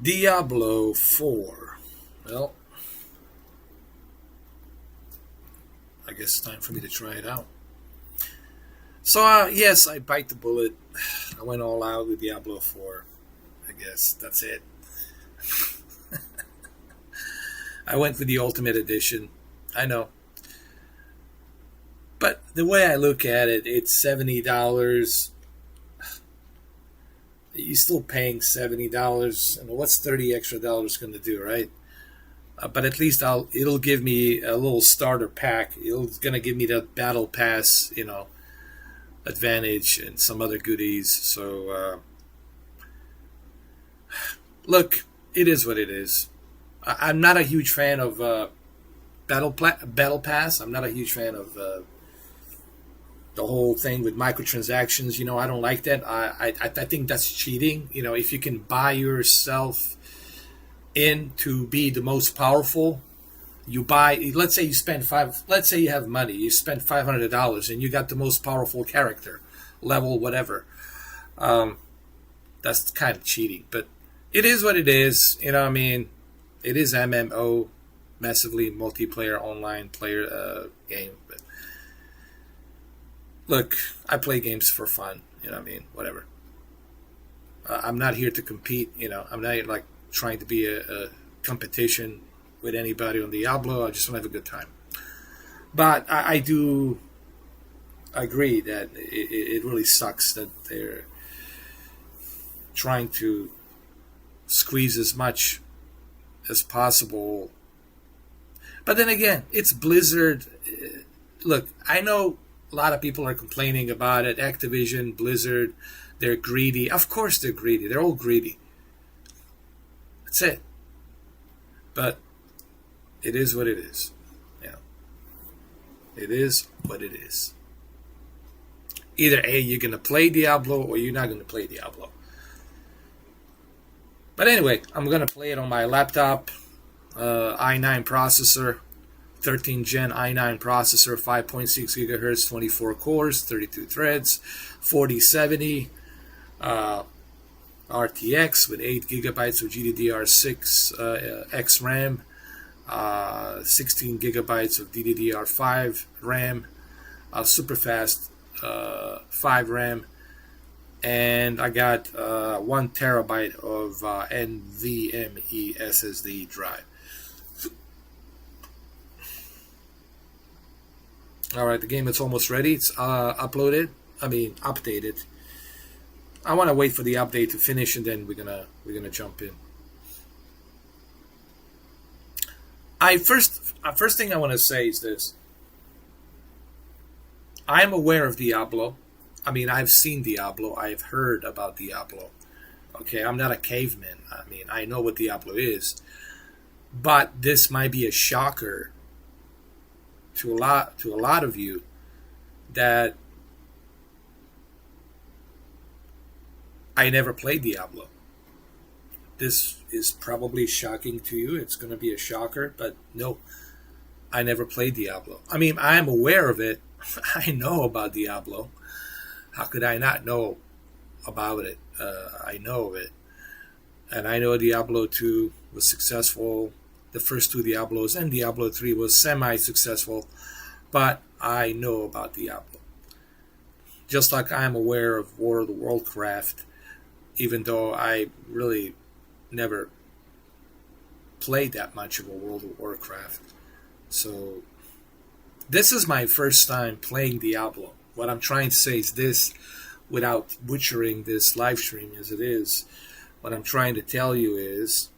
Diablo 4. Well, I guess it's time for me to try it out. So, yes, I bite the bullet. I went all out with Diablo 4. I guess that's it. I went for the Ultimate Edition. I know. But the way I look at it, it's $70. You're still paying $70. And what's $30 extra going to do, right? But at least it'll give me a little starter pack. It's going to give me the battle pass, advantage and some other goodies. So, look, it is what it is. I'm not a huge fan of battle pass. I'm not a huge fan of the whole thing with microtransactions. I don't like that. I think that's cheating. If you can buy yourself in to be the most powerful, you buy. Let's say you spend Let's say you have money. You spend $500 and you got the most powerful character, level whatever. That's kind of cheating, but it is what it is. It is MMO, massively multiplayer online player game. But look, I play games for fun. Whatever. I'm not here to compete. I'm not like trying to be a competition with anybody on Diablo. I just want to have a good time. But I do agree that it really sucks that they're trying to squeeze as much as possible. But then again, it's Blizzard. Look, I know a lot of people are complaining about it. Activision, Blizzard, they're greedy. Of course they're greedy. They're all greedy. That's it. But it is what it is. It is what it is. Either A, you're going to play Diablo or you're not going to play Diablo. But anyway, I'm going to play it on my laptop, i9 processor, 13 gen i9 processor, 5.6 gigahertz, 24 cores, 32 threads, 4070 RTX with 8 gigabytes of GDDR6 X RAM, 16 gigabytes of DDR5 RAM, super fast 5 RAM, and I got 1 terabyte of NVMe SSD drive. All right, the game is almost ready. It's updated. I want to wait for the update to finish, and then we're gonna jump in. First thing I want to say is this. I am aware of Diablo. I've seen Diablo. I've heard about Diablo. Okay, I'm not a caveman. I know what Diablo is. But this might be a shocker to a lot of you that I never played Diablo. This is probably shocking to you. It's going to be a shocker, but no, I never played Diablo. I am aware of it. I know about Diablo. How could I not know about it? I know of it. And I know Diablo 2 was successful. The first two Diablos and Diablo 3 was semi-successful. But I know about Diablo. Just like I'm aware of World of Warcraft, even though I really never played that much of a World of Warcraft. So this is my first time playing Diablo. What I'm trying to say is this, without butchering this live stream as it is. What I'm trying to tell you is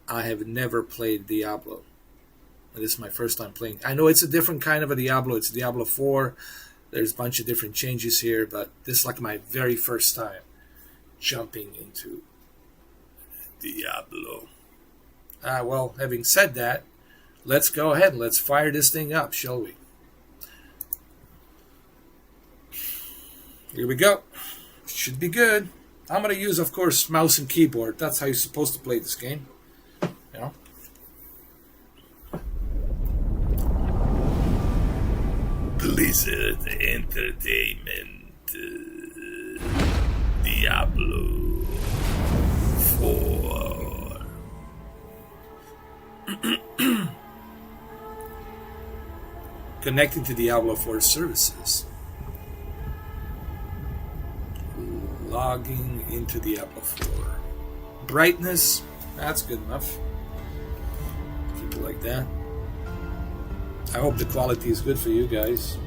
I have never played Diablo. And this is my first time playing. I know it's a different kind of a Diablo. It's Diablo 4. There's a bunch of different changes here, but this is like my very first time jumping into Diablo. Well, having said that, let's go ahead and let's fire this thing up, shall we? Here we go. Should be good. I'm going to use, of course, mouse and keyboard. That's how you're supposed to play this game. Blizzard Entertainment. Diablo 4. Connecting to Diablo 4 services. Logging into Diablo 4. Brightness, that's good enough. Keep it like that. I hope the quality is good for you guys.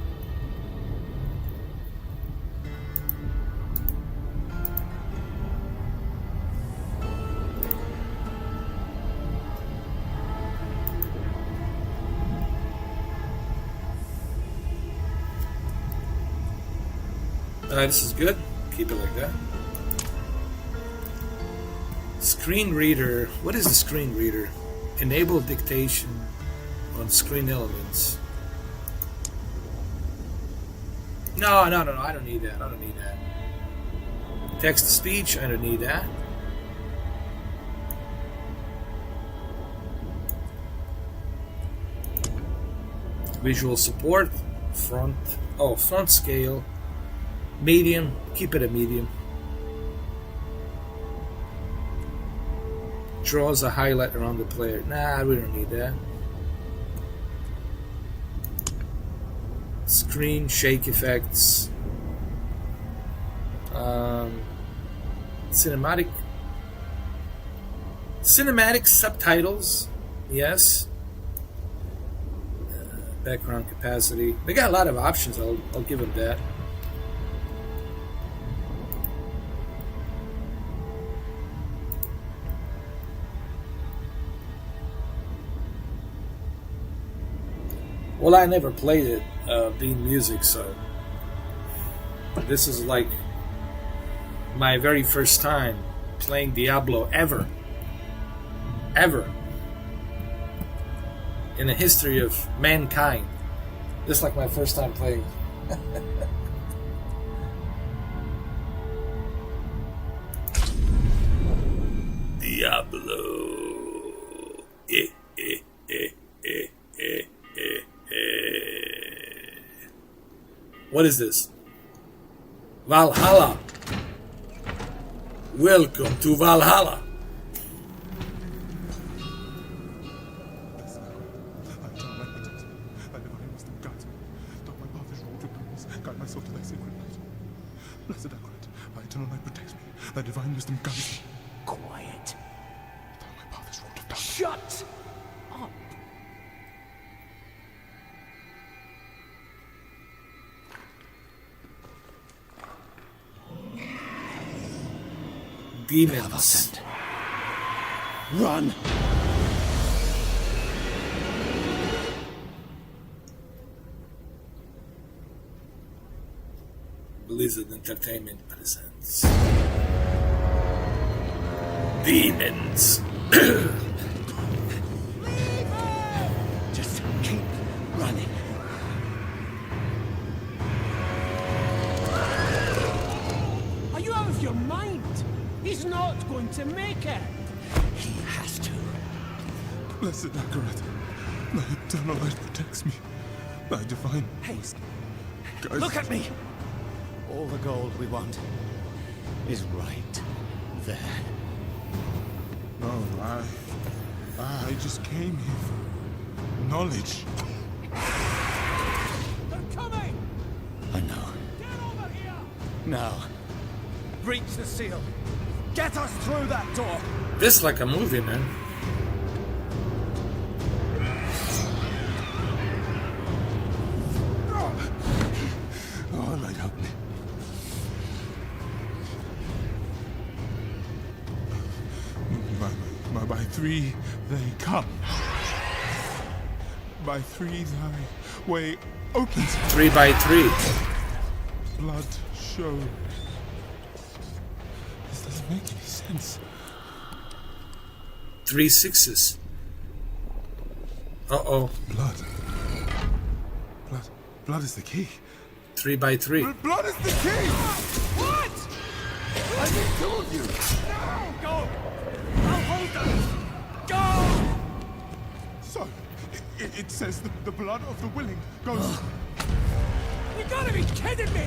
This is good. Keep it like that. Screen reader. What is a screen reader? Enable dictation on screen elements. No. I don't need that. I don't need that. Text to speech. I don't need that. Visual support. Front scale. Medium, keep it a medium. Draws a highlight around the player. Nah, we don't need that. Screen shake effects. Cinematic subtitles. Yes. Background capacity. They got a lot of options. I'll give them that. Well, I never played it, being music, so this is like my very first time playing Diablo ever in the history of mankind. This is like my first time playing. Diablo. What is this? Valhalla. Welcome to Valhalla. Guide my soul to thy sacred light. Blessed Acolyte, thy eternal light protects me. Thy divine wisdom guides me. Quiet. Thou my path is wrought of darkness. Shut up. Demons. Run. Blizzard Entertainment presents Demons. Just keep running. Are you out of your mind? He's not going to make it. He has to. Blessed Acolyte, thy eternal light protects me. Thy divine Hey, guides look at me. All the gold we want is right there. No, I just came here for knowledge. They're coming! I know. Get over here! Now, breach the seal. Get us through that door. This is like a movie, man. Oh, light, help me. By three they come. By three thy way opens. 3 by 3. Blood show. This doesn't make any sense. 3 6s. Uh-oh. Blood is the key. 3 by 3. Blood is the key! What? I need two of you! No! Go! I'll hold them! Go! So, it says the blood of the willing goes... You gotta be kidding me!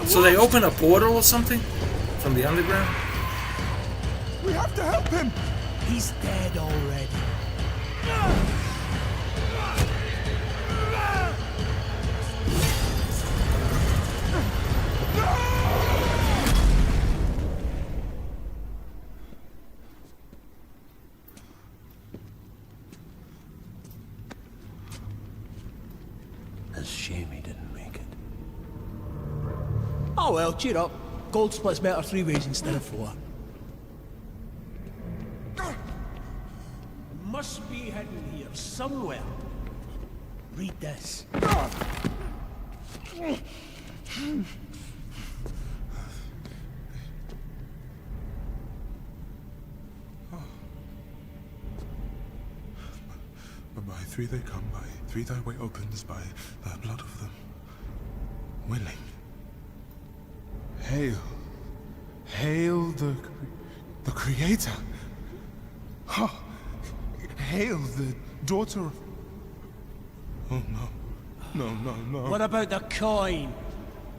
So they open a portal or something from the underground? We have to help him! He's dead already. It's a shame he didn't make it. Oh well, cheer up. Gold splits better 3 ways instead of 4. Must be hidden here somewhere. Read this. By 3 they come, by 3 thy way opens, by the blood of them willing. Hail. Hail the Creator. Ha! Hail the daughter of... Oh no. No, no, no. What about the coin?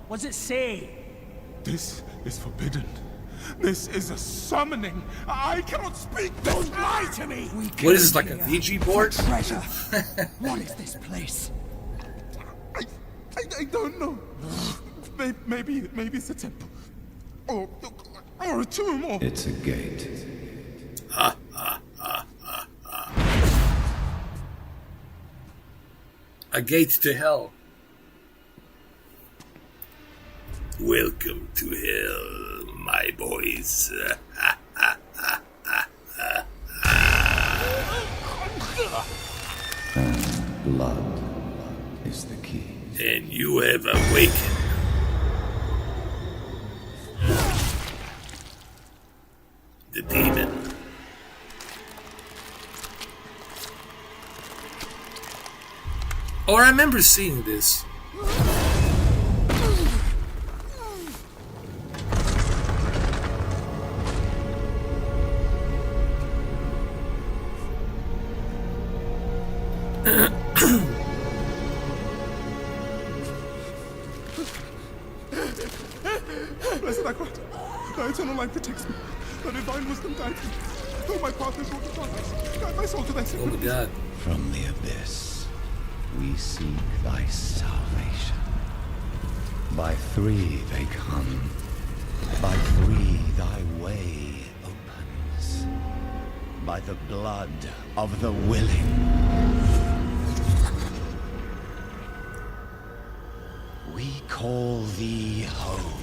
What's it say? This is forbidden. This is a summoning. I cannot speak. Don't lie to me! What is this, like a Ouija board? Treasure. What is this place? I don't know. Maybe it's a temple. Or a tomb, or... It's a gate. A gate to hell. Welcome to hell, my boys. And blood is the key. And you have awakened. The demon. Oh, I remember seeing this. Blessed Akrat, thy eternal light protects me. Thy divine wisdom guides me. Though my path is wrought with darkness, guide my soul to thy Oh secret. my god. From the abyss, we seek thy salvation. By 3 they come. By 3 thy way opens. By the blood of the willing. We call thee home.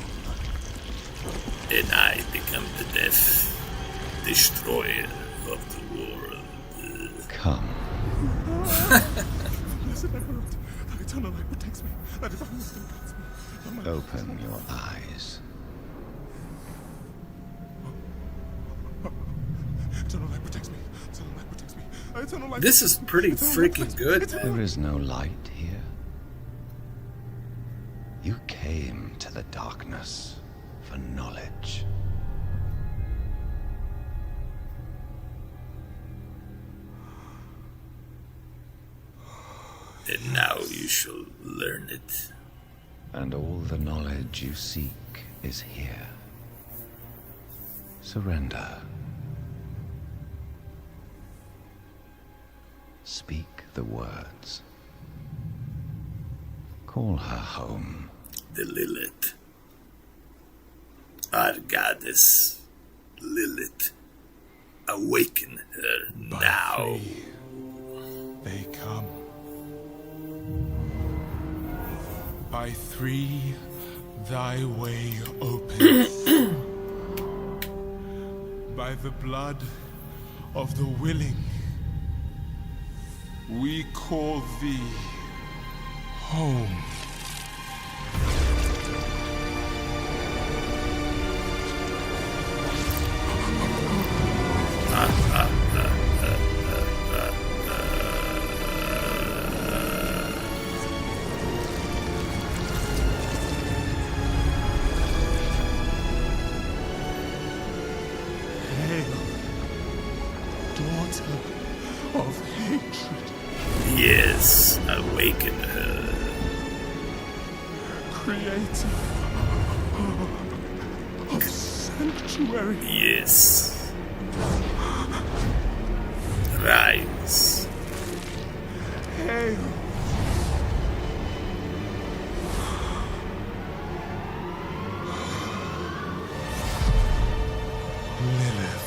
And I become the death destroyer of the world. Come. Blessed Akrat, thy eternal light protects me. Thy divine wisdom guides me. Though my Open your eyes. eternal light protects me. Eternal light protects me. Thy eternal light This is protects me. pretty Eternal light freaking protects me. good. There is no light here. You came to the darkness for knowledge. And now you shall learn it. And all the knowledge you seek is here. Surrender. Speak the words. Call her home. The Lilith. Our goddess, Lilith. Awaken her By now. 3 they come. By 3 thy way opens. By the blood of the willing, we call thee home. Hail, daughter of hatred, Yes, awaken her. creator of sanctuary. Yes. Rise. Hail. Lilith.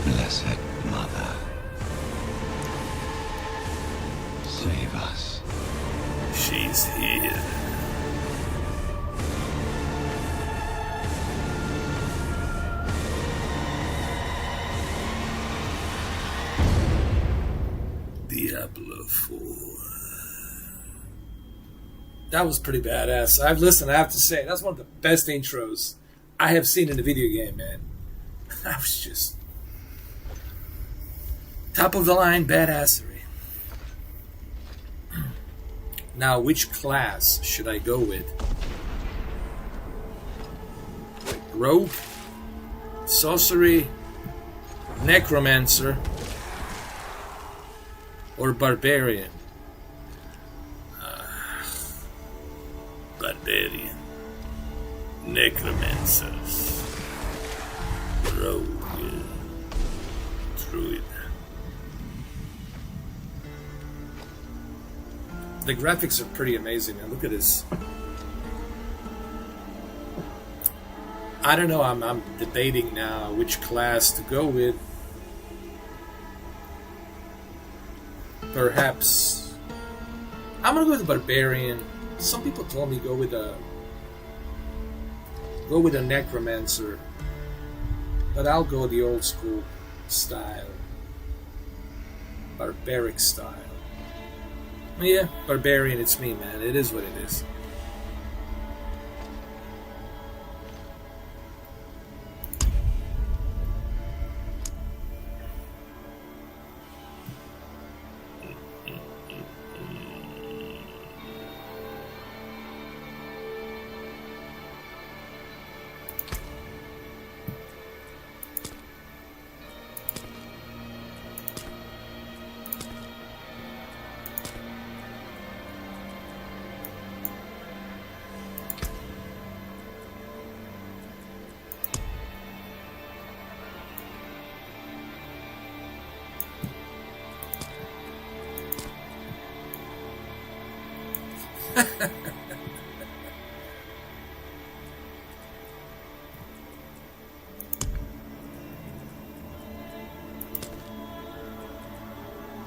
Blessed Mother, save us. She's here. Diablo 4. That was pretty badass. I have to say, that's one of the best intros I have seen in a video game, man. That was just top of the line badassery. Now, which class should I go with? Rogue, sorcery, necromancer, or barbarian? Barbarian, necromancers, rogue, druid. The graphics are pretty amazing, man. Look at this. I don't know. I'm debating now which class to go with. Perhaps I'm gonna go with the barbarian. Some people told me go with a necromancer, but I'll go the old school style, barbaric style. Yeah, barbarian. It's me, man. It is what it is.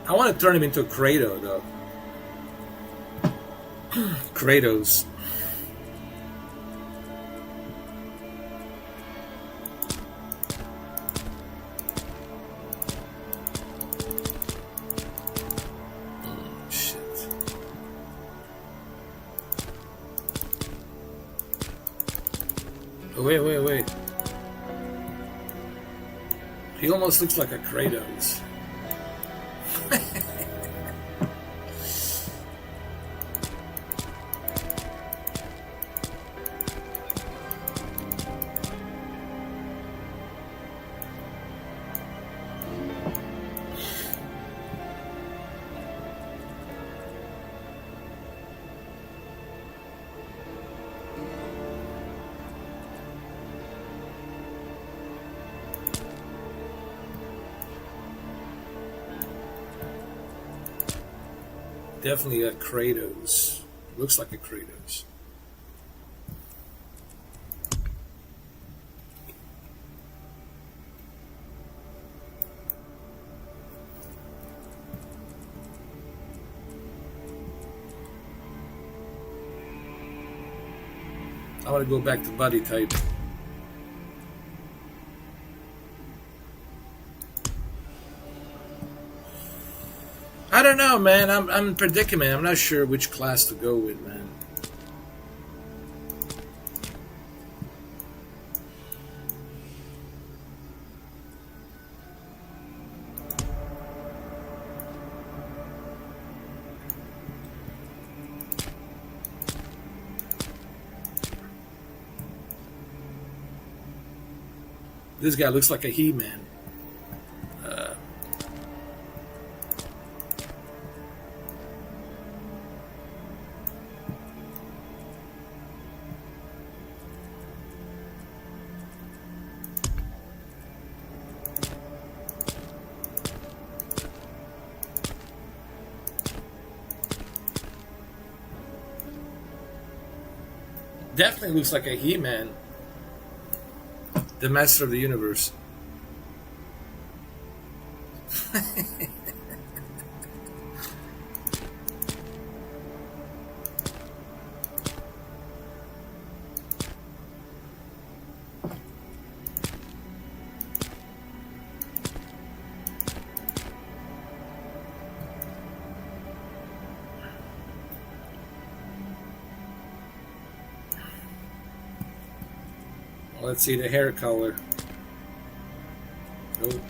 I want to turn him into a Kratos, though. Kratos. Oh, shit. Oh, wait. He almost looks like a Kratos. Definitely a Kratos. Looks like a Kratos. I want to go back to body type. I don't know, man. I'm in a predicament. I'm not sure which class to go with, man. This guy looks like a He-Man. Definitely looks like a He-Man. The Master of the Universe. Let's see the hair color. Nope.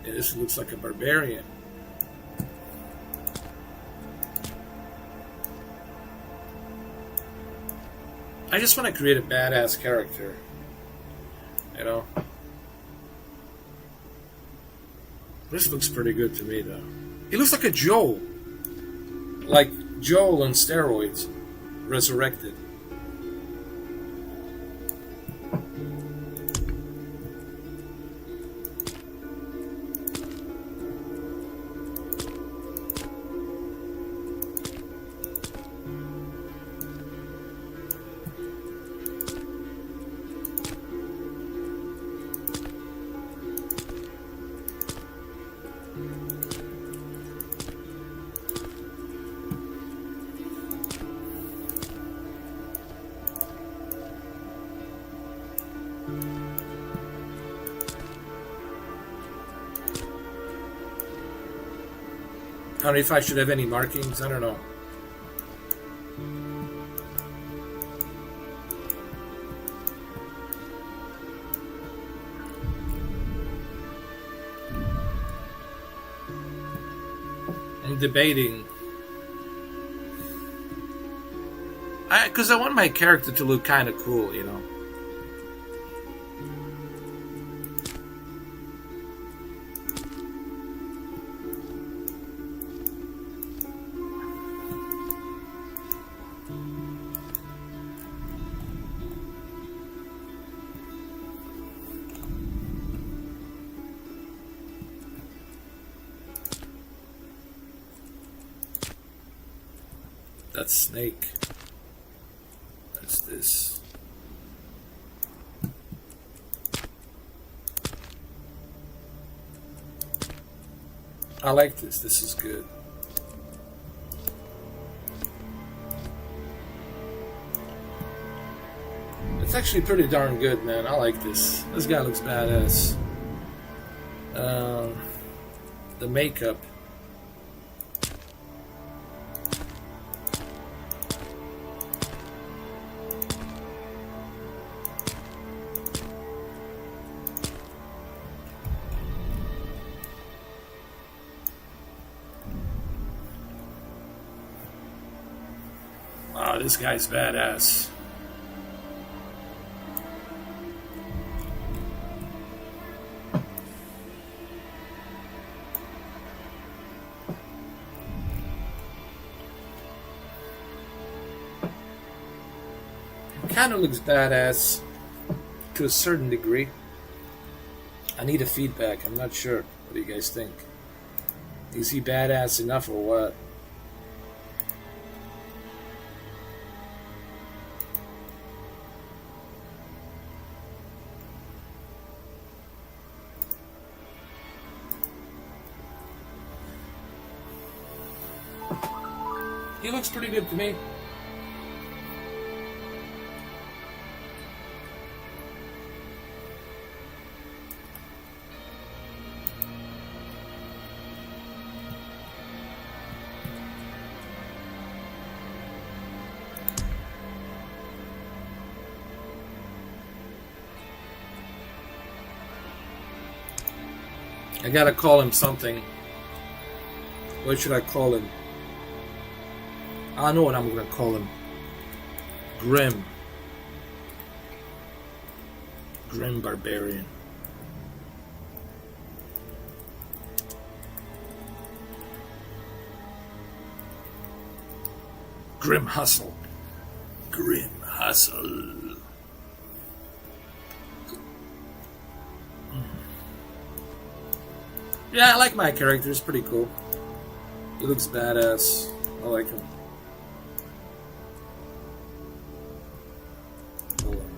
Yeah, this looks like a barbarian. I just want to create a badass character. You know? This looks pretty good to me, though. He looks like a Joel. Like Joel on steroids, resurrected. I don't know if I should have any markings. I don't know. I'm debating. Because I want my character to look kind of cool, you know. That's snake. That's this. I like this. This is good. It's actually pretty darn good, man. I like this. This guy looks badass. The makeup. Wow, this guy's badass. Kind of looks badass to a certain degree. I need a feedback. I'm not sure. What do you guys think? Is he badass enough or what? He looks pretty good to me. I gotta call him something. What should I call him? I know what I'm gonna call him. Grim. Grim Barbarian. Grim Hustle. Grim Hustle. Yeah, I like my character. He's pretty cool. He looks badass. I like him. Hold on.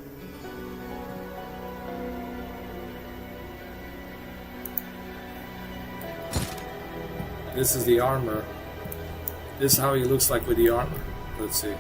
This is the armor. This is how he looks like with the armor. Let's see.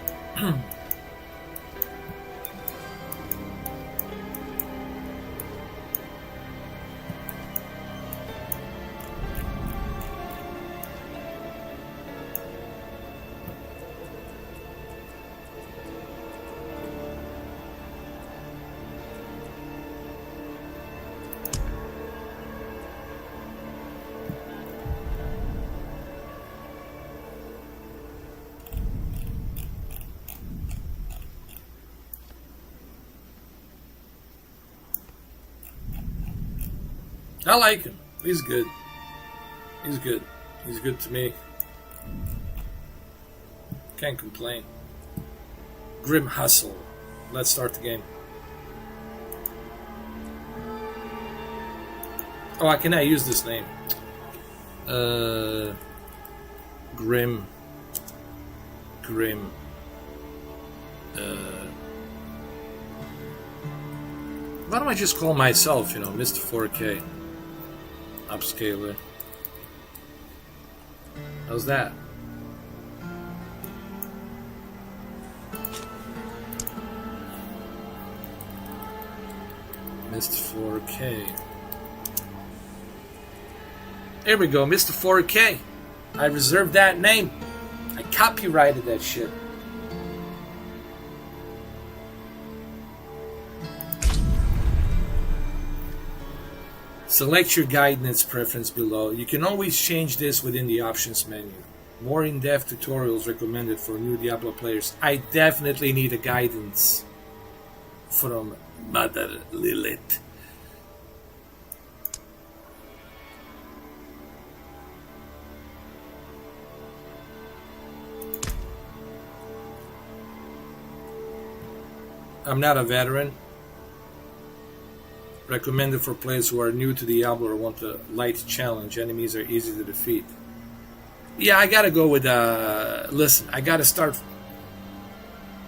I like him. He's good. He's good. He's good to me. Can't complain. Grim Hustle. Let's start the game. Oh, I cannot use this name. Grim. Grim. Why don't I just call myself, Mr. 4K? Upscaler. How's that? Mr. 4K. There we go, Mr. 4K. I reserved that name. I copyrighted that shit. Select your guidance preference below. You can always change this within the options menu. More in-depth tutorials recommended for new Diablo players. I definitely need a guidance from Mother Lilith. I'm not a veteran. Recommended for players who are new to Diablo or want a light challenge. Enemies are easy to defeat. Yeah, I gotta go with, listen, I gotta start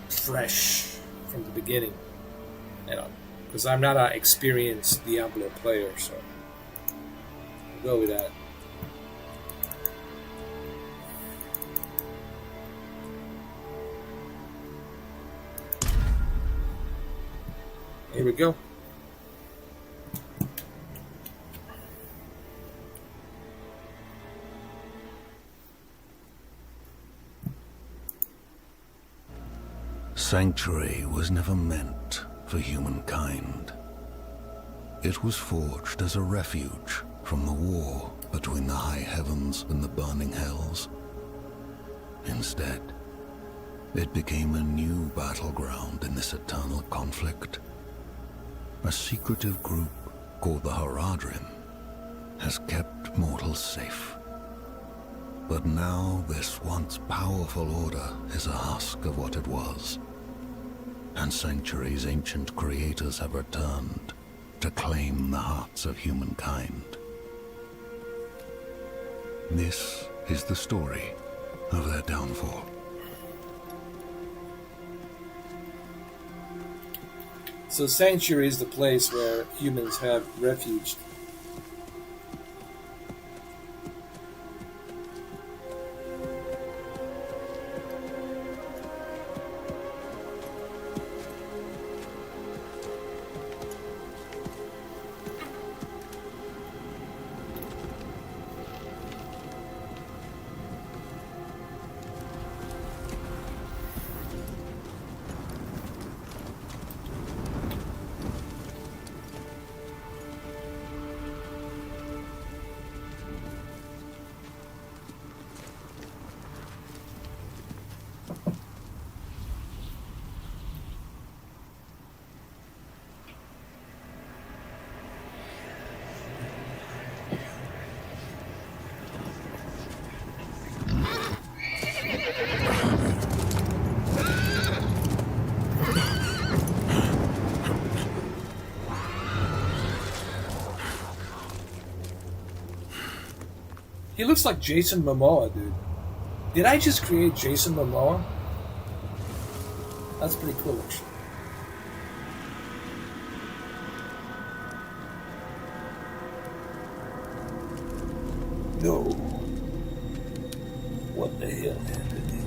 fresh from the beginning. Because I'm not an experienced Diablo player, so I'll go with that. Here we go. Sanctuary was never meant for humankind. It was forged as a refuge from the war between the high heavens and the burning hells. Instead, it became a new battleground in this eternal conflict. A secretive group called the Horadrim has kept mortals safe. But now this once powerful order is a husk of what it was. And Sanctuary's ancient creators have returned to claim the hearts of humankind. This is the story of their downfall. So Sanctuary is the place where humans have refuge. He looks like Jason Momoa, dude. Did I just create Jason Momoa? That's pretty cool, actually. No. What the hell happened here?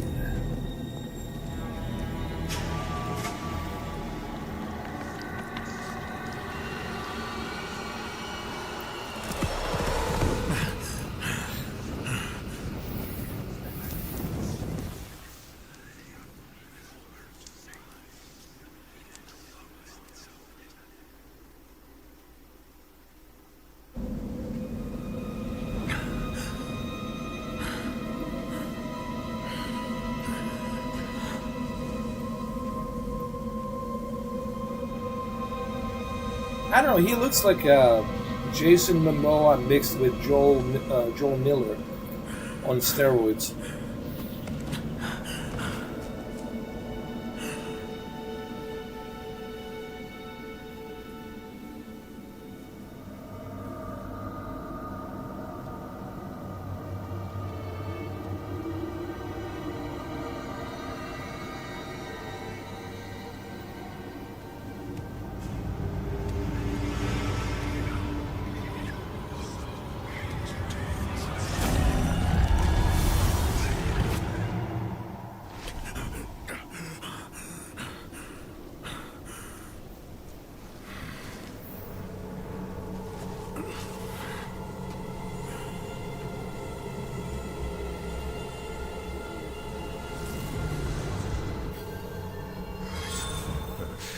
I don't know. He looks like Jason Momoa mixed with Joel Miller on steroids.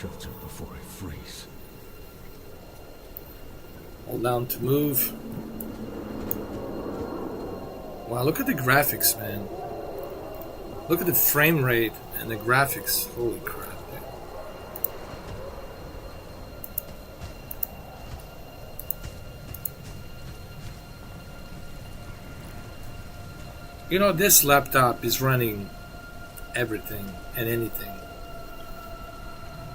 Shelter before I freeze. Hold down to move. Wow, look at the graphics, man. Look at the frame rate and the graphics. Holy crap, dude. You know, this laptop is running everything and anything.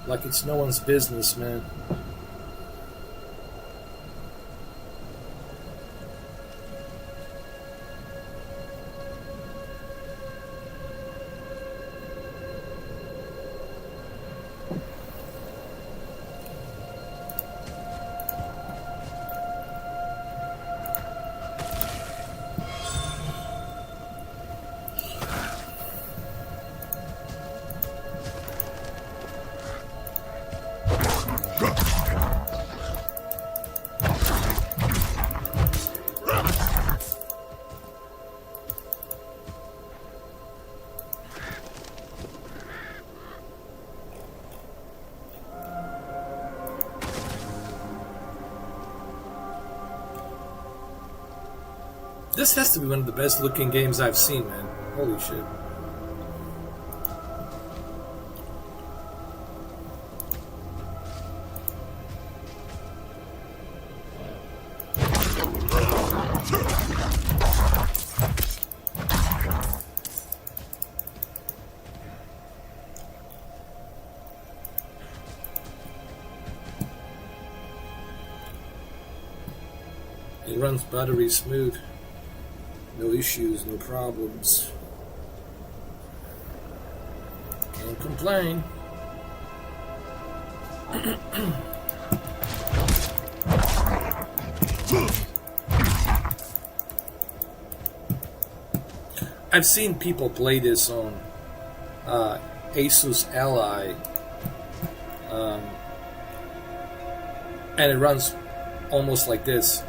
Like it's no one's business, man. This has to be one of the best looking games I've seen, man. Holy shit. It runs buttery smooth. No issues, no problems. Can't complain. I've seen people play this on Asus Ally, and it runs almost like this.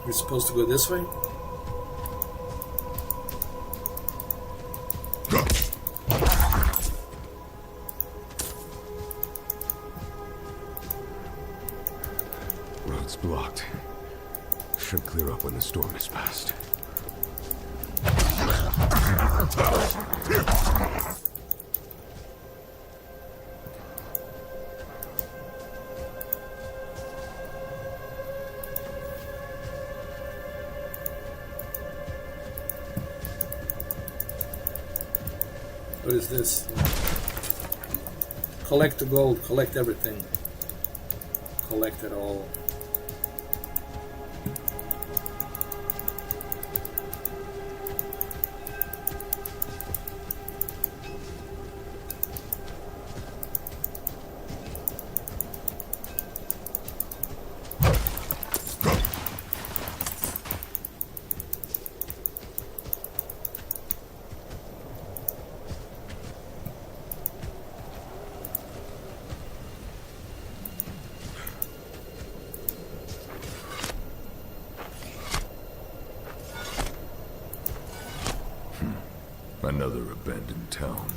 We're supposed to go this way? Road's blocked. should clear up when the storm is past. What is this? Collect the gold, collect everything. Collect it all. Another abandoned town.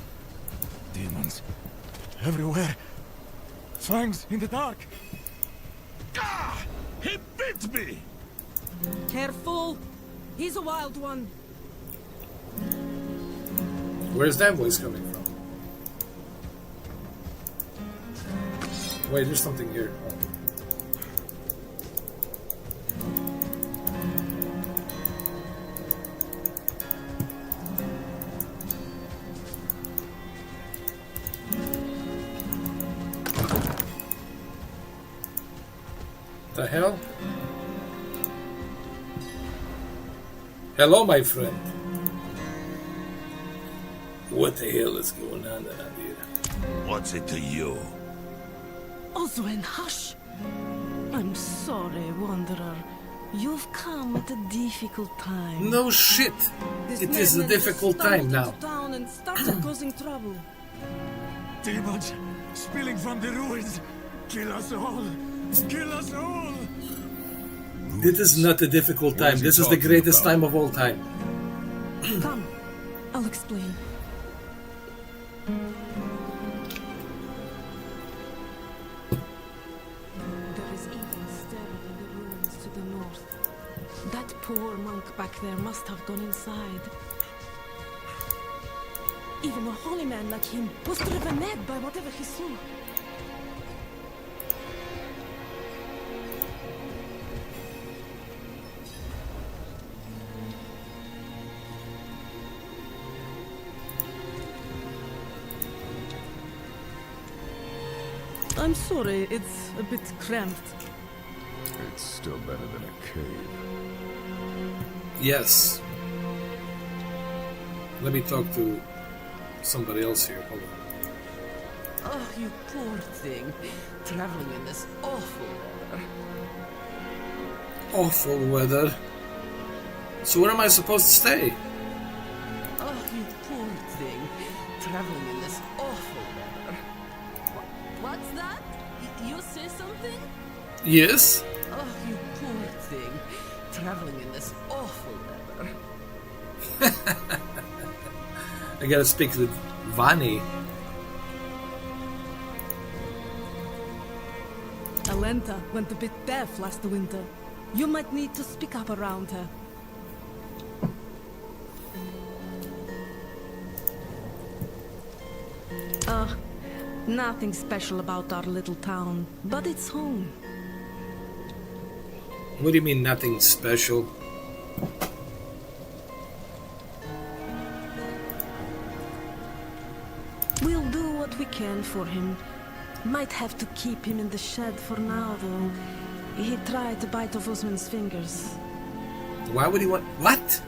Demons. Everywhere. Fangs in the dark. Ah! He bit me! Careful! He's a wild one. Where's that voice coming from? Wait, there's something here. Oh. The hell? Hello, my friend. What the hell is going on around here? What's it to you? Oswen, hush! I'm sorry, Wanderer. You've come at a difficult time. No shit! This It is a madman difficult just time stumbled now. into town and started causing trouble. Demons spilling from the ruins. Kill us all. Kill us all. This is not a difficult time. is he This is the talking greatest about? time of all time. Come, I'll explain. There is evil stirring in the ruins to the north. That poor monk back there must have gone inside. Even a holy man like him was driven mad by whatever he saw. I'm sorry, it's a bit cramped. It's still better than a cave. Yes. Let me talk to somebody else here. Hold on. Oh, you poor thing. Traveling in this awful weather. Awful weather. So where am I supposed to stay? Oh, you poor thing. Traveling in this awful weather. What's that? You say something? Yes? Oh, you poor thing. Traveling in this awful weather. I gotta speak with Vani. Alenta went a bit deaf last winter. You might need to speak up around her. Nothing special about our little town, but it's home. What do you mean nothing special? We'll do what we can for him. Might have to keep him in the shed for now, though. He tried to bite off Osman's fingers. Why would he want... What?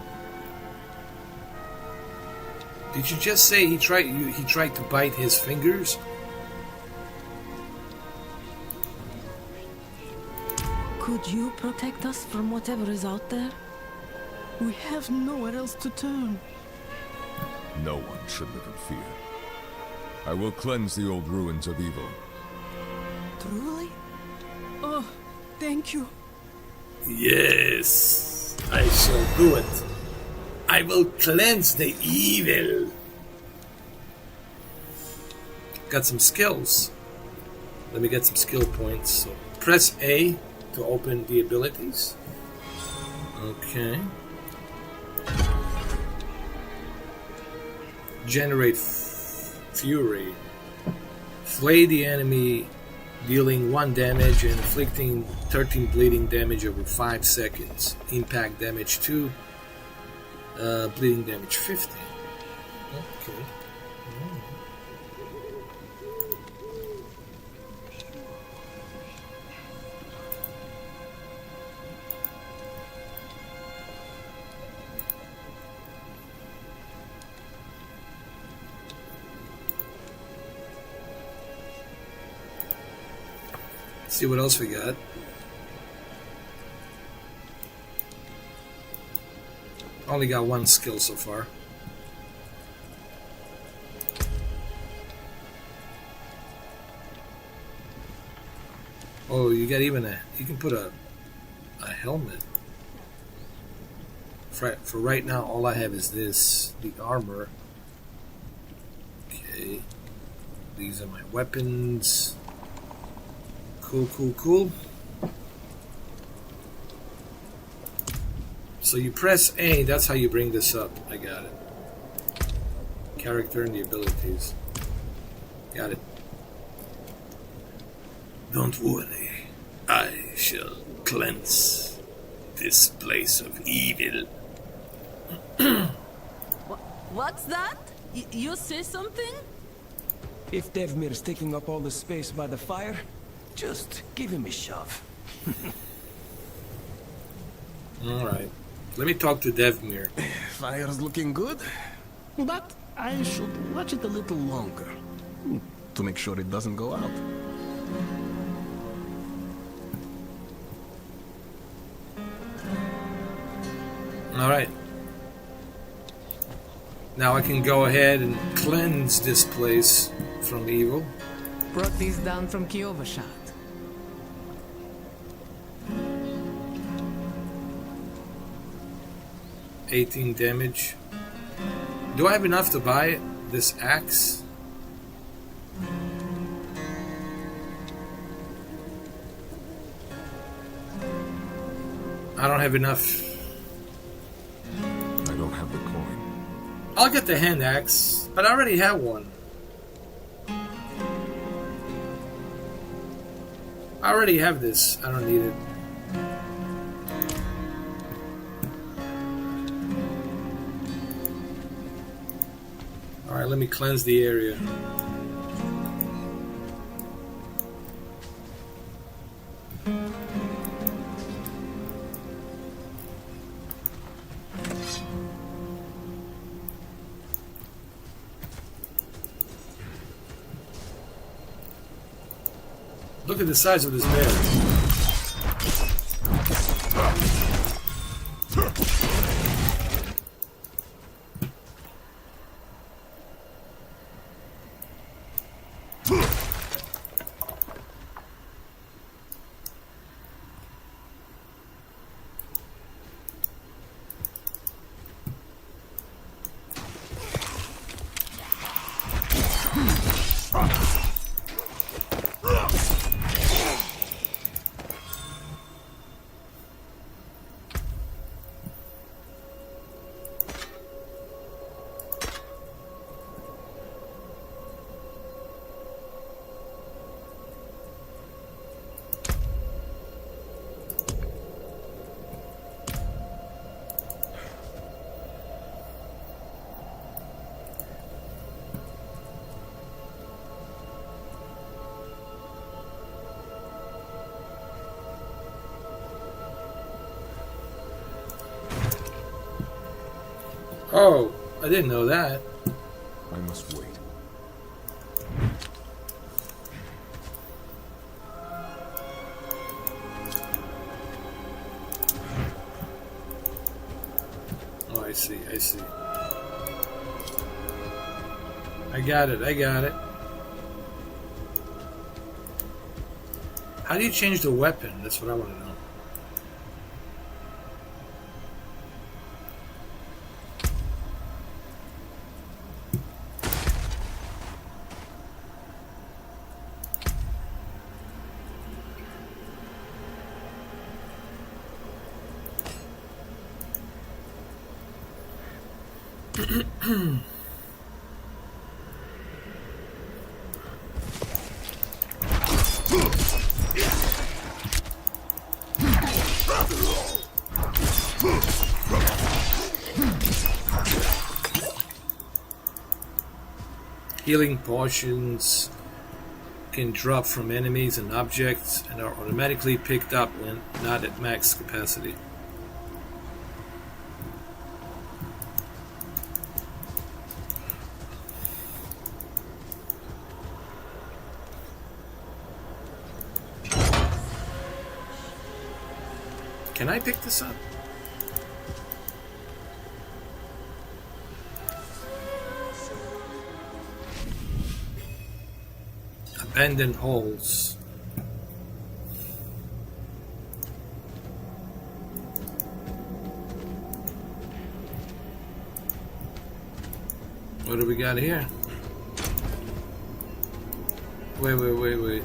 Did you just say he tried to bite his fingers? Could you protect us from whatever is out there? We have nowhere else to turn. No one should live in fear. I will cleanse the old ruins of evil. Truly? Oh, thank you. Yes, I shall do it. I will cleanse the evil. Got some skills. Let me get some skill points. So press A to open the abilities. Okay. Generate fury. Flay the enemy, dealing 1 damage and inflicting 13 bleeding damage over 5 seconds. Impact damage 2. Bleeding damage 50. Okay. See what else we got. Only got 1 skill so far. Oh, you got even you can put a helmet. For right now, all I have is this, the armor. Okay. These are my weapons. Cool. So you press A, that's how you bring this up. I got it. Character and the abilities. Got it. Don't worry. I shall cleanse this place of evil. What's that? You say something? If Devmir's taking up all the space by the fire, just give him a shove. Alright. Let me talk to Devmir. Fire's looking good, but I should watch it a little longer to make sure it doesn't go out. Alright. Now I can go ahead and cleanse this place from evil. Brought these down from Kiovashat. $18 damage. Do I have enough to buy this axe? I don't have enough. I don't have the coin. I'll get the hand axe, but I already have one. I already have this. I don't need it. Alright, let me cleanse the area. Look at the size of this bear. Oh, I didn't know that. I must wait. Oh, I see. I got it. How do you change the weapon? That's what I want to know. Healing potions can drop from enemies and objects and are automatically picked up when not at max capacity. Can I pick this up? Abandoned holes. What do we got here? Wait.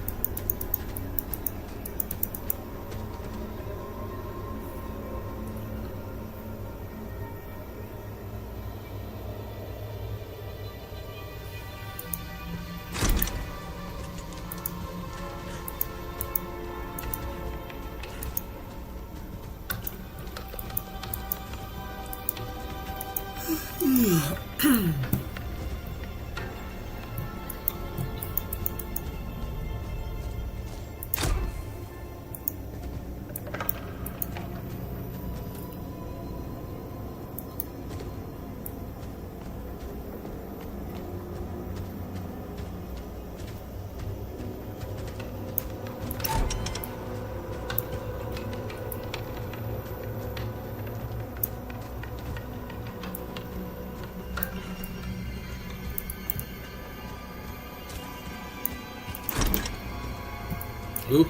Ooh,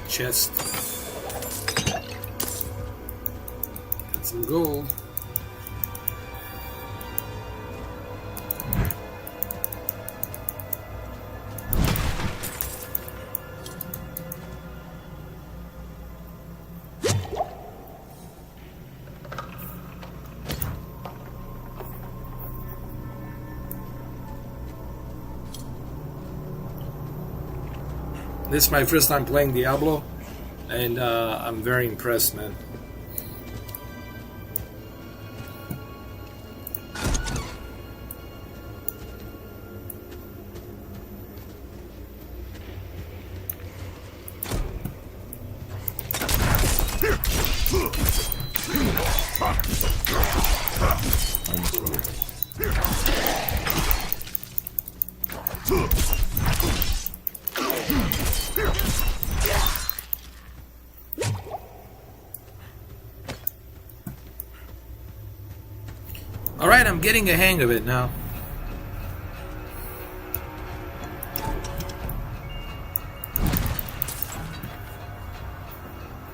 chest. Got some gold. This is my first time playing Diablo, and I'm very impressed, man. Alright, I'm getting a hang of it now.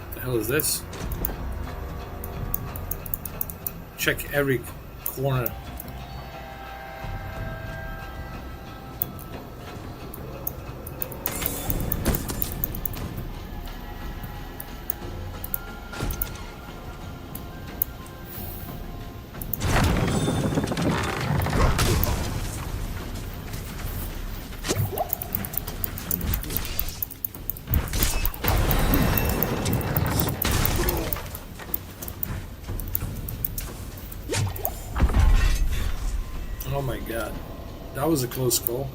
What the hell is this? Check every corner. Oh my god, that was a close call.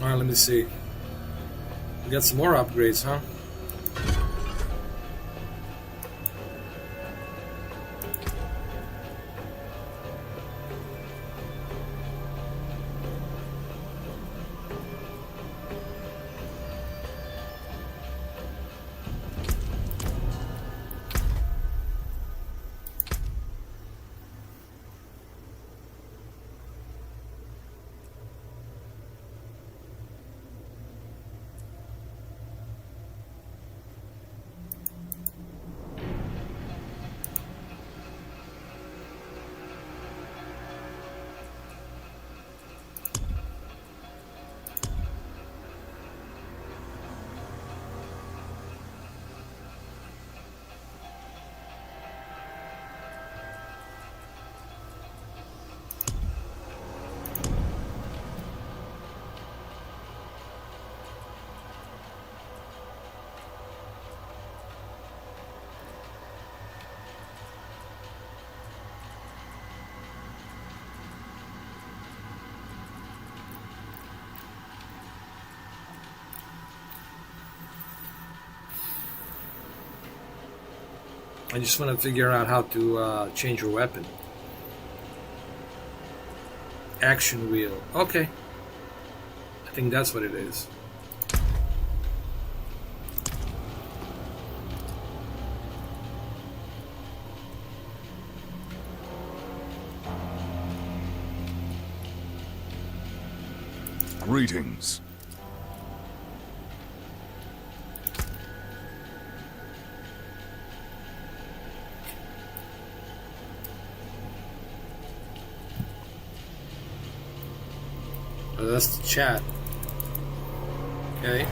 Alright, let me see. Got some more upgrades, huh? I just want to figure out how to change your weapon. Action wheel. Okay. I think that's what it is. Greetings. Oh, that's the chat. Okay.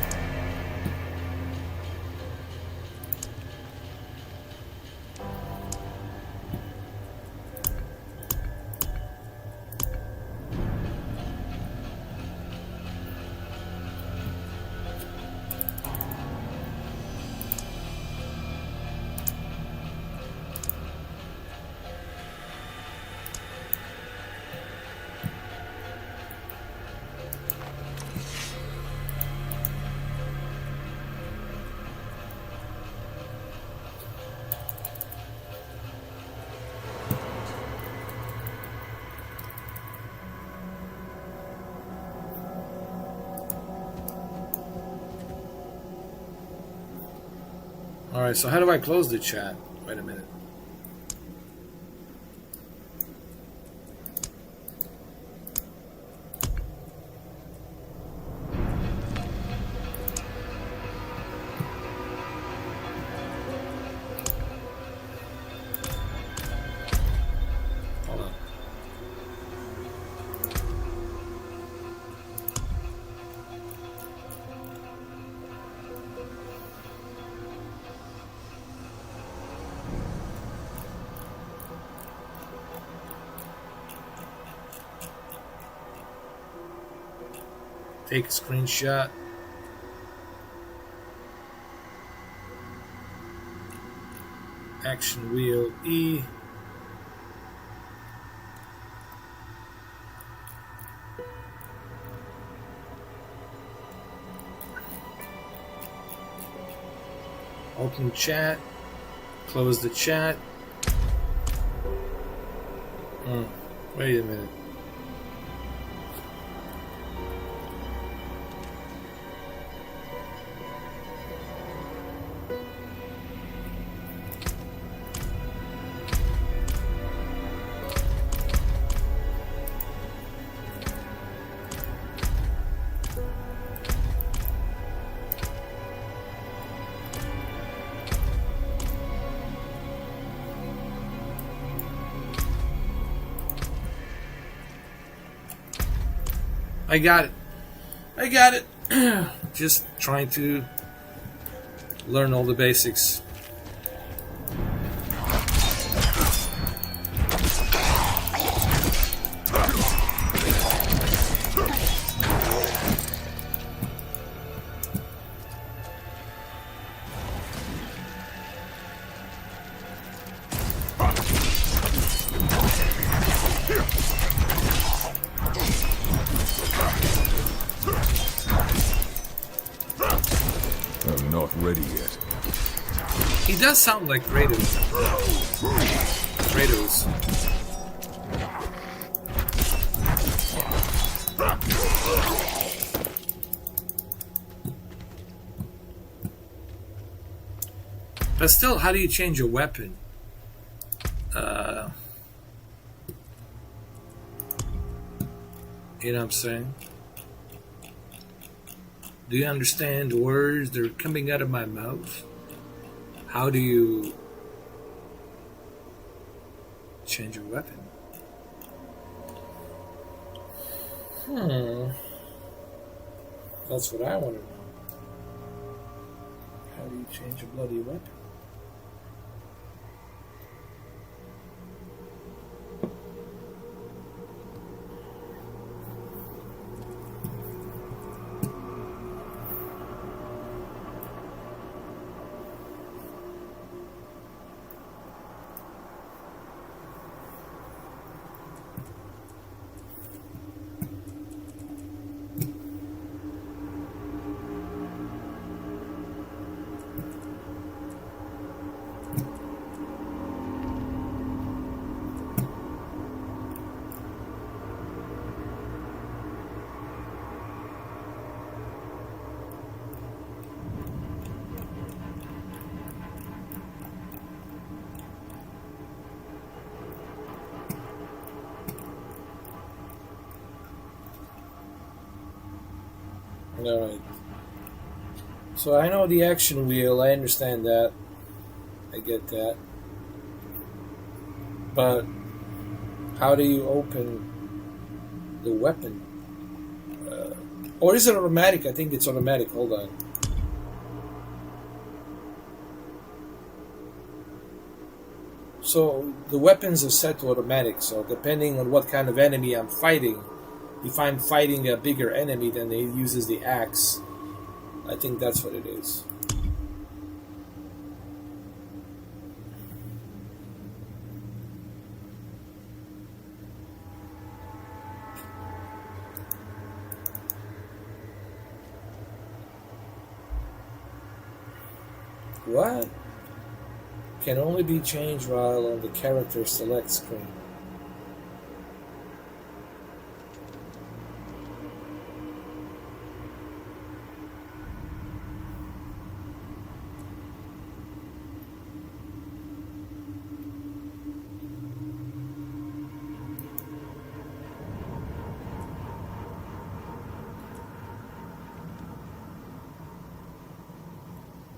Alright, so how do I close the chat? Wait a minute. Hold on. Take a screenshot. Action wheel E. Open chat. Close the chat. Wait a minute. I got it. I got it. Just trying to learn all the basics. ready yet. He does sound like Kratos. Kratos. But still, how do you change a weapon? You know what I'm saying? Do you understand the words that are coming out of my mouth? How do you change a weapon? That's what I want to know. How do you change a bloody weapon? Alright. So I know the action wheel, I understand that. I get that. But how do you open the weapon? Or is it automatic? I think it's automatic. Hold on. So the weapons are set to automatic, so depending on what kind of enemy I'm fighting, if I'm fighting a bigger enemy, then it uses the axe. I think that's what it is. What? Can only be changed while on the character select screen.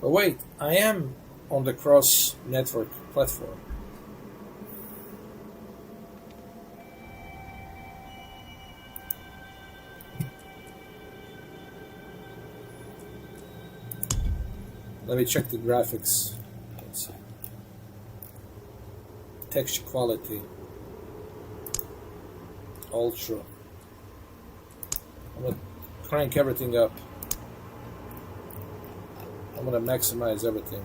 But wait, I am on the cross network platform. Let me check the graphics. Let's see. Texture quality. Ultra. I'm gonna crank everything up. I'm gonna maximize everything.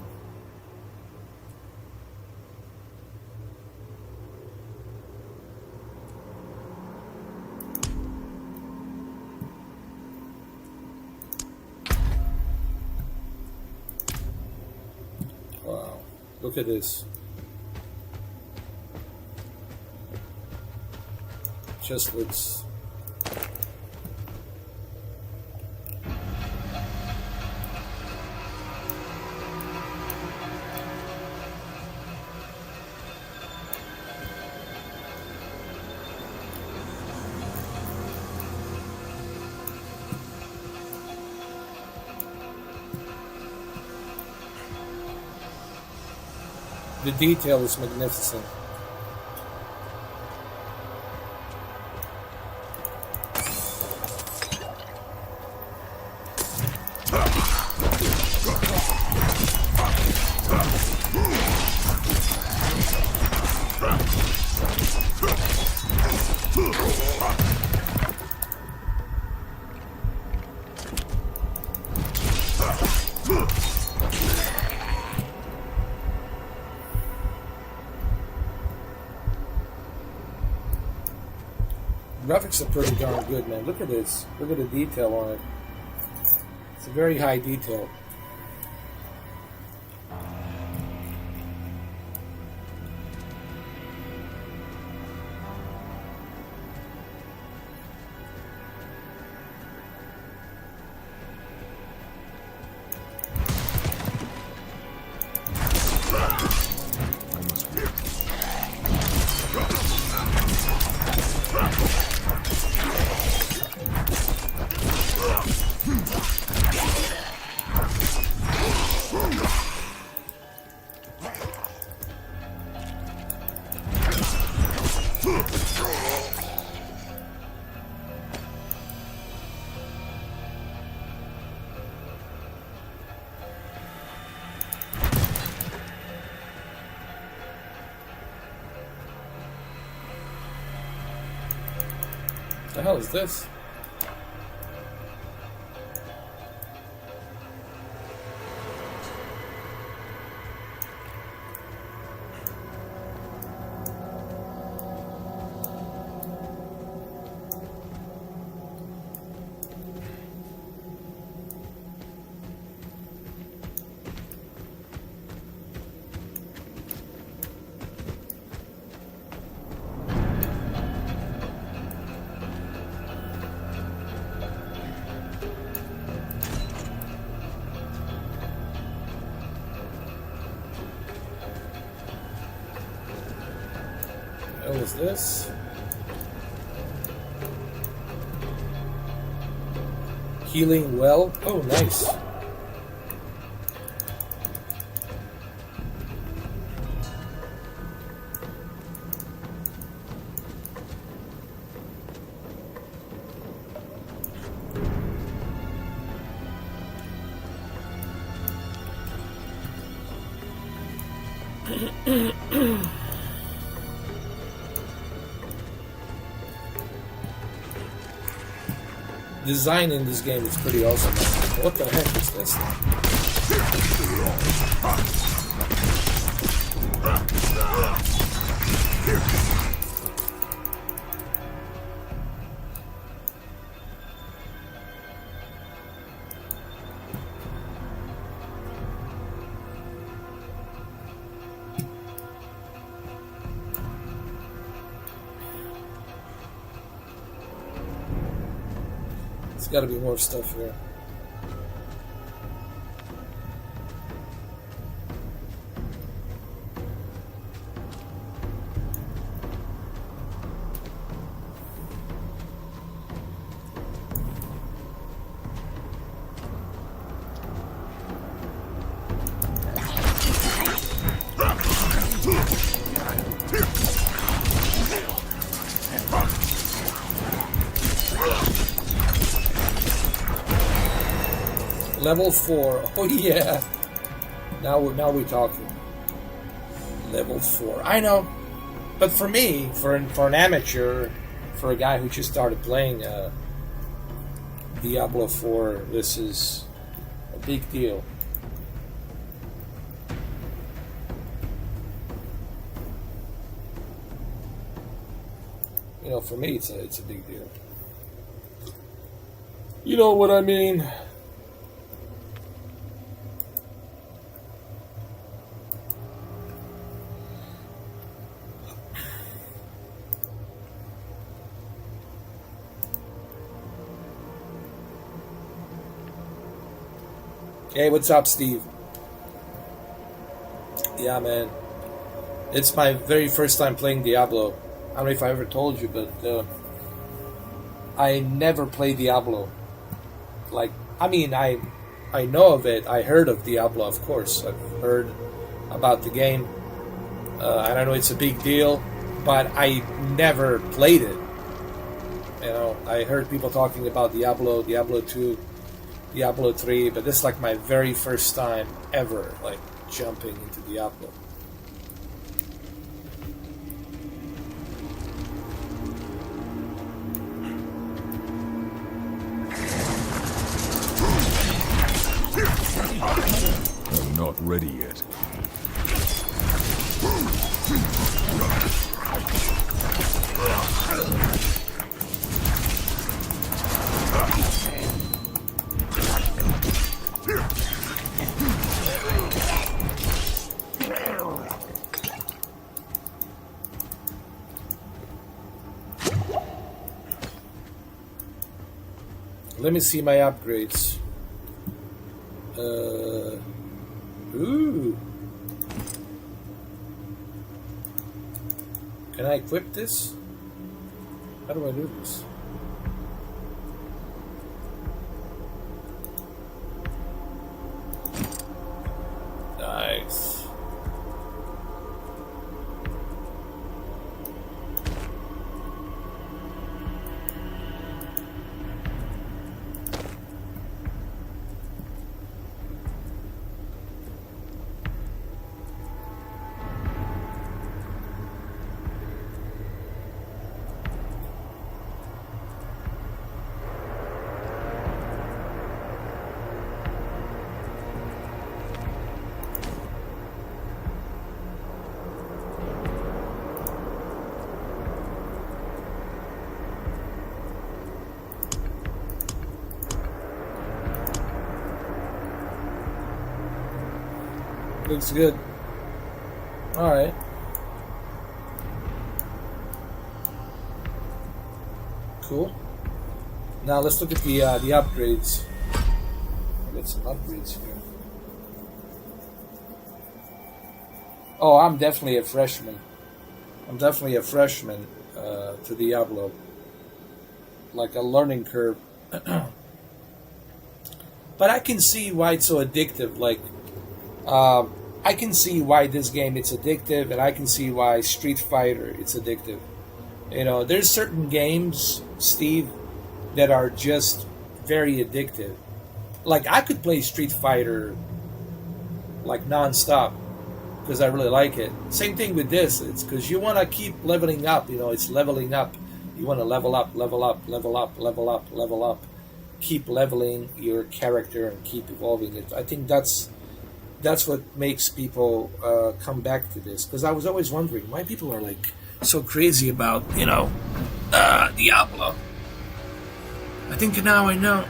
Wow, look at this. Just looks. The detail is magnificent. Graphics are pretty darn good, man. Look at this. Look at the detail on it. It's a very high detail. What the hell is this? What is this? Healing well. Oh, nice. Design in this game is pretty awesome. What the heck is this thing? There's got to be more stuff here. Level 4. Oh yeah. Now we're talking. Level 4. I know. But for me, for an amateur, for a guy who just started playing Diablo 4, this is a big deal. You know, for me it's a big deal. You know what I mean? Hey, what's up, Steve? Yeah, man. It's my very first time playing Diablo. I don't know if I ever told you, but I never played Diablo. Like, I mean, I know of it. I heard of Diablo, of course. I've heard about the game. And I know it's a big deal, but I never played it. You know, I heard people talking about Diablo, Diablo 2, Diablo 3, but this is like my very first time ever, like, jumping into Diablo. I'm not ready yet. Let me see my upgrades. Ooh. Can I equip this? How do I do this? Nice. Looks good. Alright. Cool. Now let's look at the upgrades. I got some upgrades here. Oh, I'm definitely a freshman. I'm definitely a freshman to Diablo. Like a learning curve. But I can see why it's so addictive. Like, I can see why this game it's addictive, and I can see why Street Fighter it's addictive. You know, there's certain games, Steve, that are just very addictive. Like, I could play Street Fighter like non-stop because I really like it. Same thing with this. It's because you want to keep leveling up. You know, it's leveling up. You want to level up, level up, level up, level up, level up. Keep leveling your character and keep evolving it. I think that's what makes people come back to this. Because I was always wondering why people are like so crazy about, you know, Diablo. I think now I know.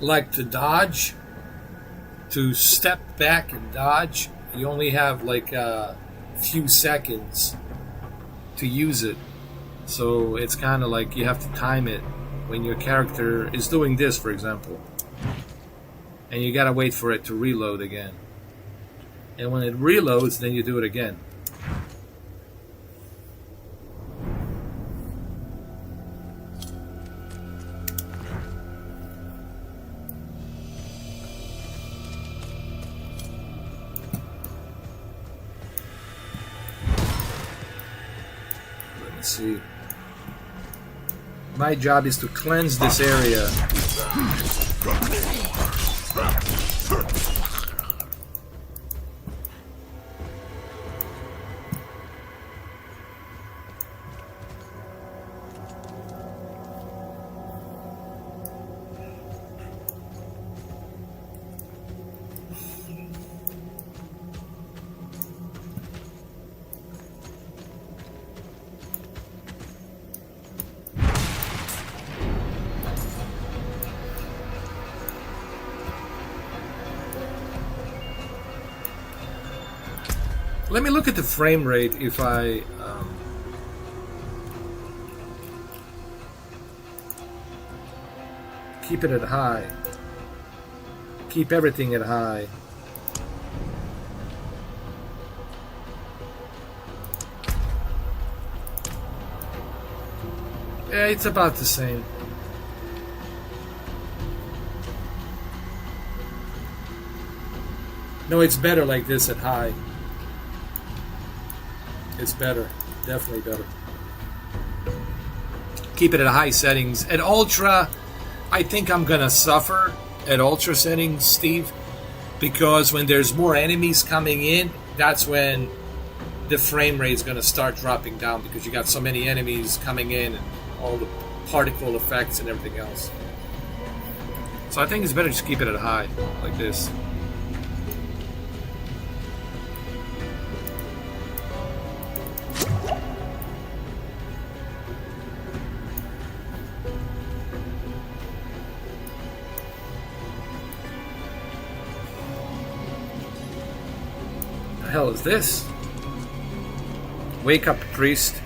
Like to dodge, to step back and dodge, you only have like a few seconds to use it. So it's kind of like you have to time it when your character is doing this, for example. And you gotta wait for it to reload again. And when it reloads, then you do it again. See. My job is to cleanse this area. Let me look at the frame rate if I keep it at high. Keep everything at high. Yeah, it's about the same. No, it's better like this at high. It's better. Definitely better. Keep it at high settings. At ultra, I think I'm gonna suffer at ultra settings, Steve, because when there's more enemies coming in, that's when the frame rate is gonna start dropping down because you got so many enemies coming in and all the particle effects and everything else. So I think it's better just keep it at high, like this. The hell is this? Wake up, priest.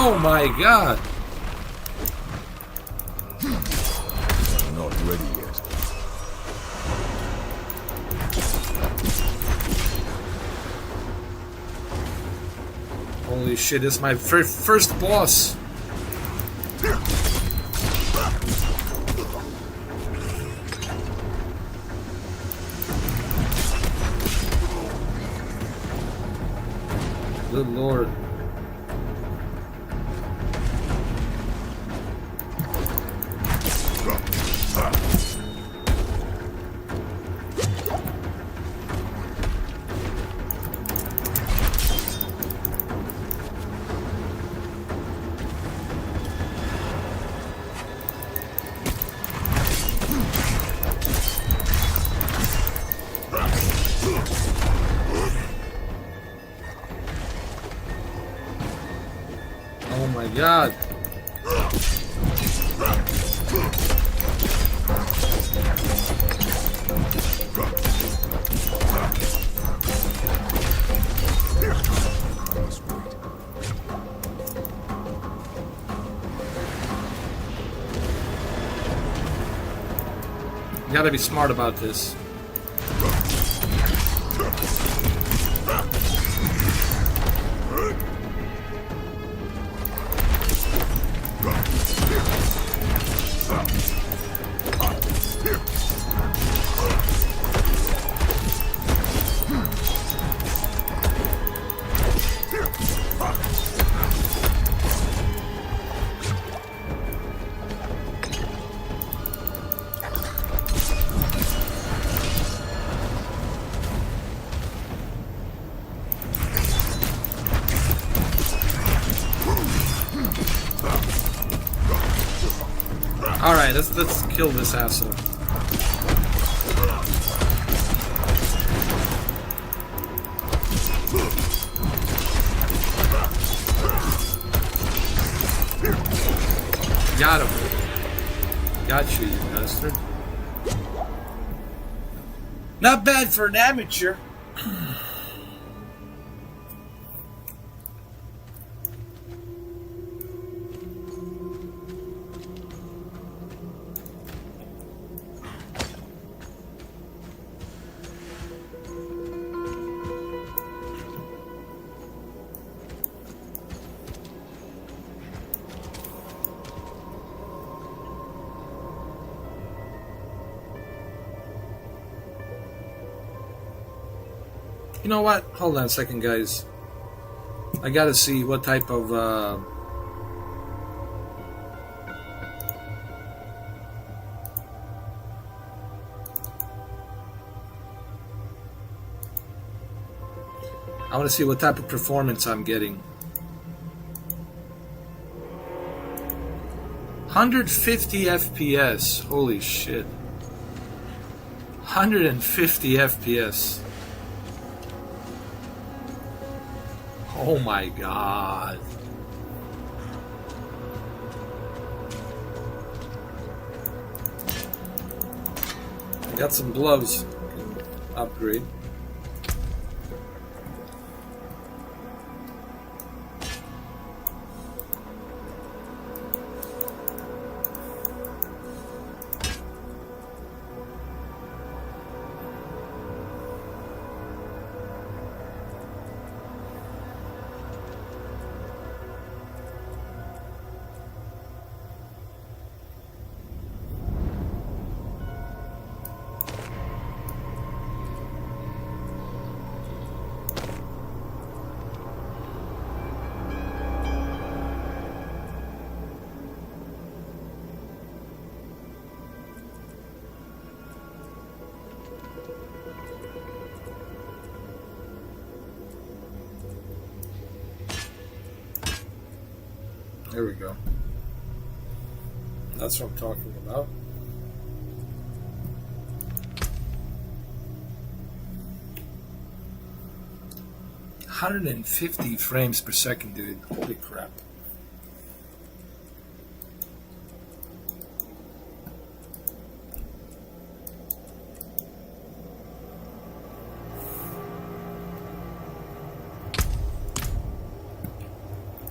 Oh my god! Not ready yet. Holy shit, this is my first boss! Good lord. Oh my god. You gotta be smart about this. Alright, let's kill this asshole. Got him. Got you, you bastard. Not bad for an amateur. You know what? Hold on a second, guys. I gotta see what type of I want to see what type of performance I'm getting. 150 FPS. Holy shit. 150 FPS. Oh my god. I got some gloves. Upgrade. There we go. That's what I'm talking about. $150 frames per second, dude. Holy crap.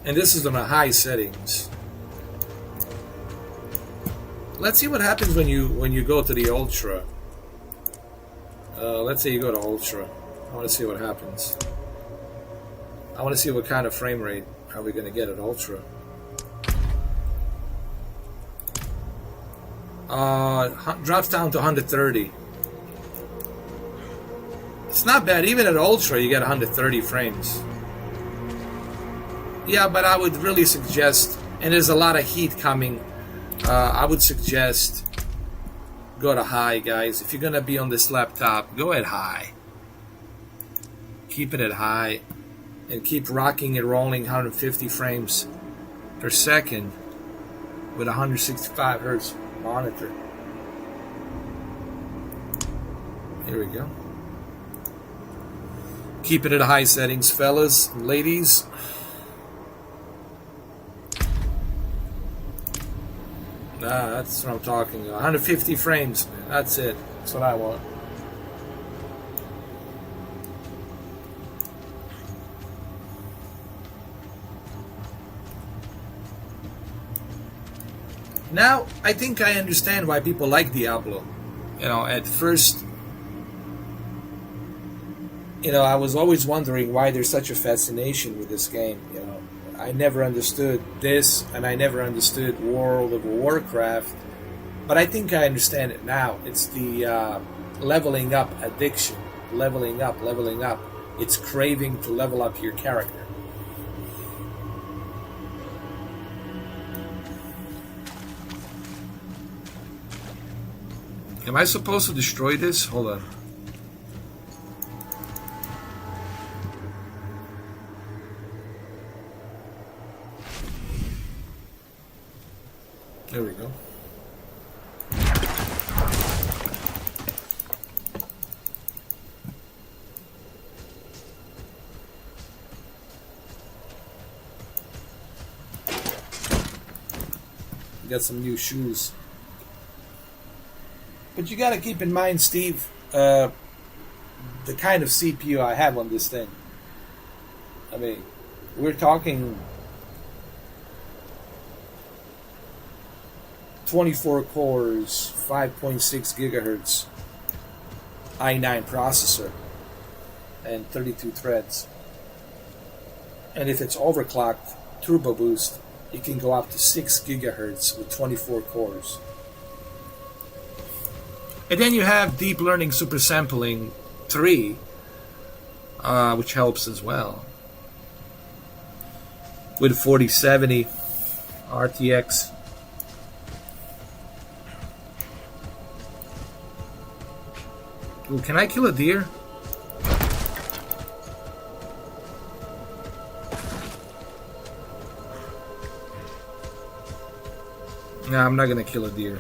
And this is on a high settings. Let's see what happens when you go to the ultra. Let's say you go to ultra. I want to see what happens. I want to see what kind of frame rate are we going to get at ultra. Drops down to 130. It's not bad. Even at ultra, you get 130 frames. Yeah, but I would really suggest, and there's a lot of heat coming, I would suggest go to high, guys. If you're going to be on this laptop, go at high. Keep it at high. And keep rocking and rolling 150 frames per second with a 165 hertz monitor. Here we go. Keep it at high settings, fellas and ladies. That's what I'm talking about. 150 frames, man. That's it. That's what I want. Now, I think I understand why people like Diablo. You know, at first, you know, I was always wondering why there's such a fascination with this game. You know, I never understood this, and I never understood World of Warcraft. But I think I understand it now. It's the leveling up addiction. Leveling up, leveling up. It's craving to level up your character. Am I supposed to destroy this? Hold on. There we go. Got some new shoes. But you gotta keep in mind, Steve, the kind of CPU I have on this thing. I mean, we're talking 24 cores, 5.6 gigahertz, i9 processor, and 32 threads. And if it's overclocked, turbo boost, it can go up to 6 gigahertz with 24 cores. And then you have deep learning super sampling 3, which helps as well. With 4070 RTX. Ooh, can I kill a deer? No, I'm not gonna kill a deer.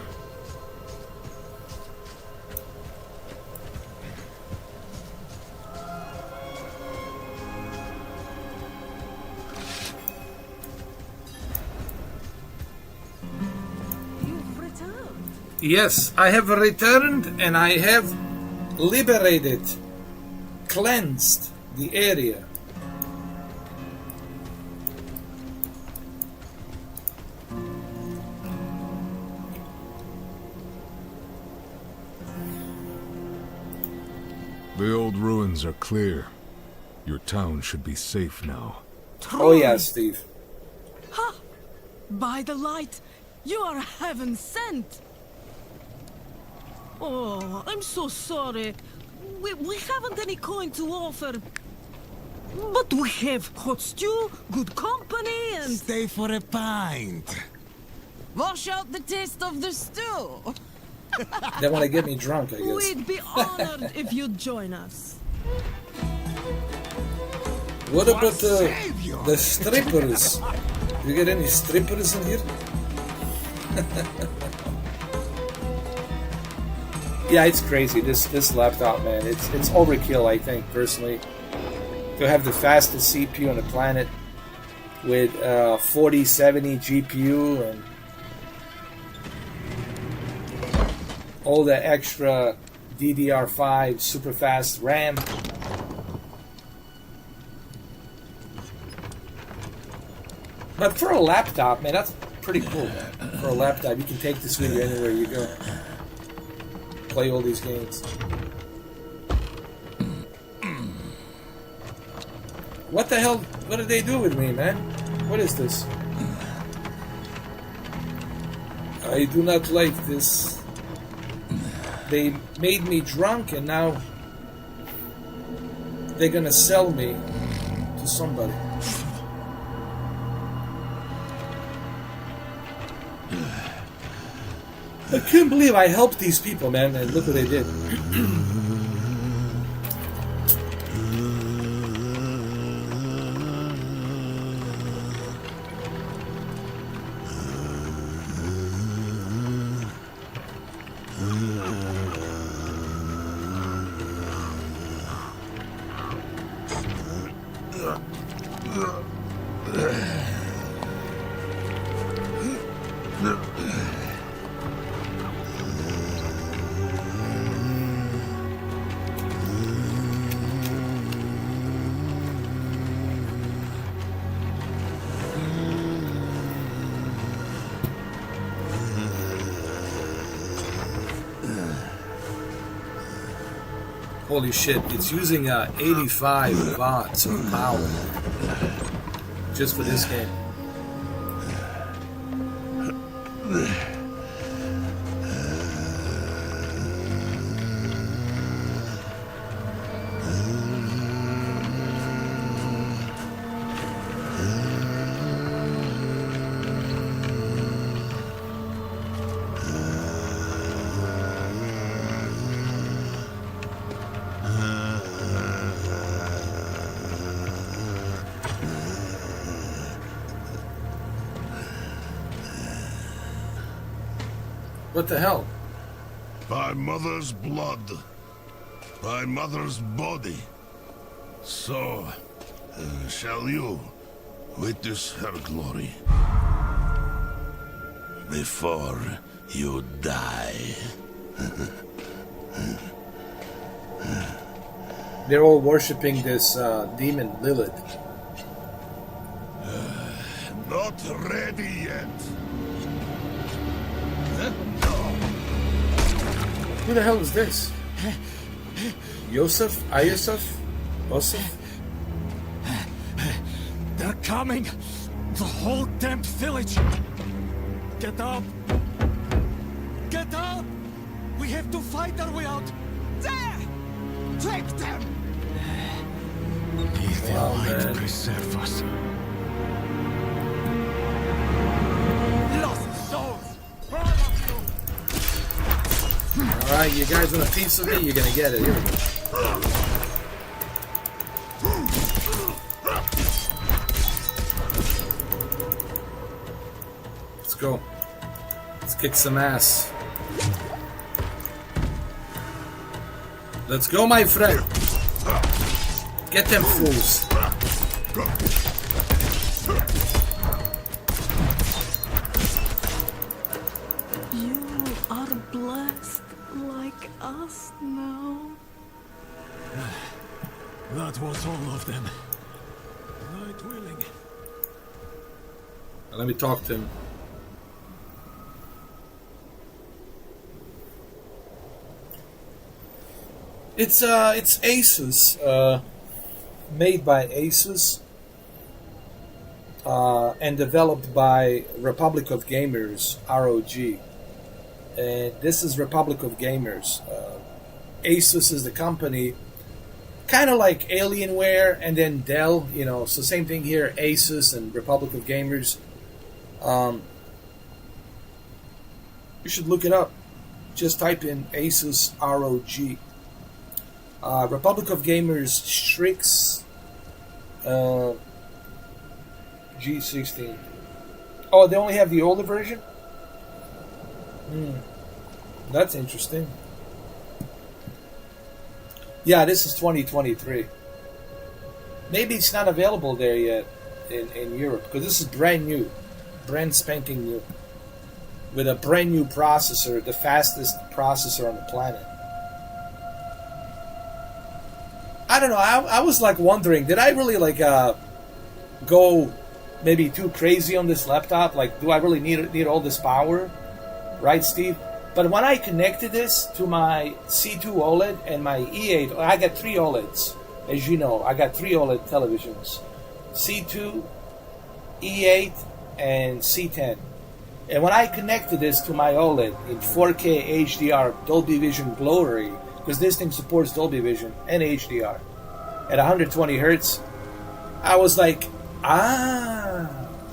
Yes, I have returned and I have liberated, cleansed the area. The old ruins are clear. Your town should be safe now. Oh yeah, Steve. Ha! By the light, you are heaven sent. Oh, I'm so sorry. We haven't any coin to offer. But we have hot stew, good company, and... Stay for a pint. Wash out the taste of the stew. They want to get me drunk, I guess. We'd be honored if you'd join us. What about the strippers? You get any strippers in here? Yeah, it's crazy. This laptop, man, it's overkill. I think personally, to have the fastest CPU on the planet with 4070 GPU and all the extra DDR5 super fast RAM. But for a laptop, man, that's pretty cool, man. For a laptop, you can take this with you anywhere you go. Play all these games. What the hell? What did they do with me, man? What is this? I do not like this. They made me drunk and now they're gonna sell me to somebody. I can't believe I helped these people, man, and look what they did. Holy shit, it's using 85 watts of power just for this game. What the hell? By mother's blood, by mother's body. So, shall you witness her glory before you die? They're all worshipping this demon Lilith. Not ready yet. Who the hell is this? Yosef? Ayosef? Osef? They're coming! The whole damn village! Get up! Get up! We have to fight our way out! There! Take them! Need the light to preserve us. Lost souls! All of you! Alright, you guys want a piece of me? You're gonna get it. Here we go. Let's go. Let's kick some ass. Let's go, my friend. Get them fools. You are blessed like us now. That was all of them. Right willing. Let me talk to him. It's Asus, made by Asus, and developed by Republic of Gamers, ROG. And this is Republic of Gamers. Asus is the company, kind of like Alienware and then Dell, you know, so same thing here, Asus and Republic of Gamers. You should look it up. Just type in Asus ROG. Republic of Gamers Strix G16. Oh, they only have the older version? That's interesting. Yeah, this is 2023. Maybe it's not available there yet in Europe, because this is brand new. Brand spanking new. With a brand new processor, the fastest processor on the planet. I don't know. I was like wondering, did I really like go maybe too crazy on this laptop. Like, do I really need all this power? Right, Steve? But when I connected this to my C2 OLED and my E8, I got 3 OLEDs. As you know, I got 3 OLED televisions. C2, E8, and C10. And when I connected this to my OLED in 4K HDR Dolby Vision Glory, because this thing supports Dolby Vision and HDR, at 120 Hertz, I was like, I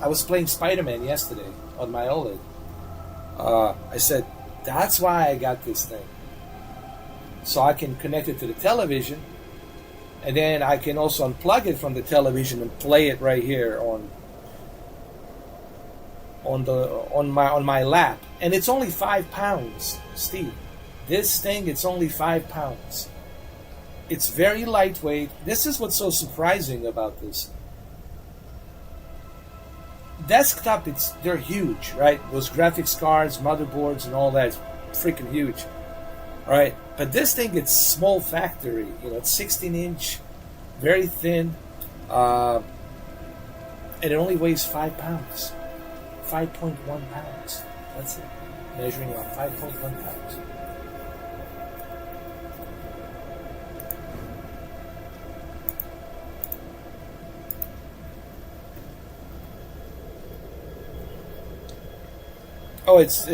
was playing Spider-Man yesterday on my OLED. I said, that's why I got this thing. So I can connect it to the television, and then I can also unplug it from the television and play it right here on my lap. And it's only 5 pounds, Steve. This thing, it's only 5 pounds. It's very lightweight. This is what's so surprising about this. Desktop, they're huge, right? Those graphics cards, motherboards, and all that is freaking huge, all right? But this thing, it's small factory. You know, it's 16-inch, very thin, and it only weighs 5 pounds, 5.1 pounds. That's it. Measuring around 5.1 pounds. Oh, it's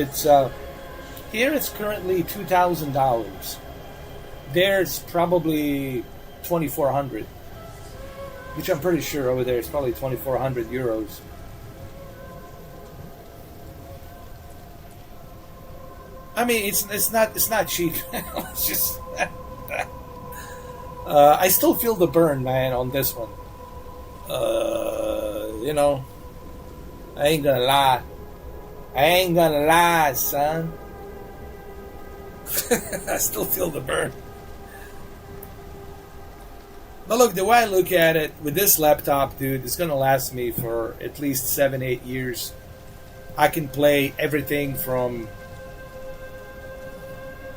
here. It's currently $2,000. There's probably 2,400, which I'm pretty sure over there it's probably 2,400 euros. I mean, it's not cheap. It's just I still feel the burn, man, on this one. You know, I ain't gonna lie. Son. I still feel the burn. But look, the way I look at it, with this laptop, dude, it's going to last me for at least 7-8 years. I can play everything from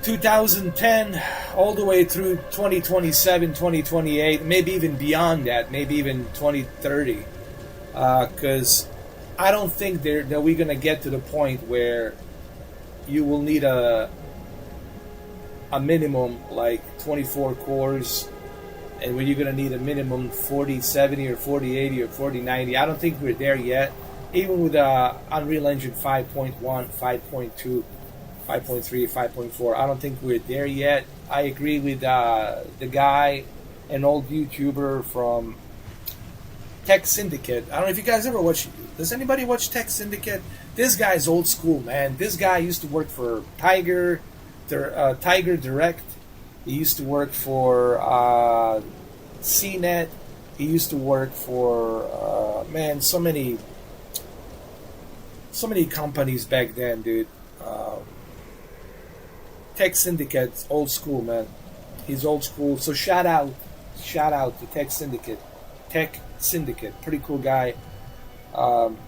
2010 all the way through 2027, 2028, maybe even beyond that, maybe even 2030. Because I don't think that we're going to get to the point where you will need a minimum like 24 cores, and where you're going to need a minimum 4070 or 4080 or 4090. I don't think we're there yet. Even with Unreal Engine 5.1, 5.2, 5.3, 5.4, I don't think we're there yet. I agree with the guy, an old YouTuber from Tech Syndicate. I don't know if you guys ever watch. Does anybody watch Tech Syndicate? This guy's old school, man. This guy used to work for Tiger Direct. He used to work for CNET. He used to work for so many companies back then, dude. Tech Syndicate, old school, man. He's old school. So shout out to Tech Syndicate. Tech Syndicate, pretty cool guy. And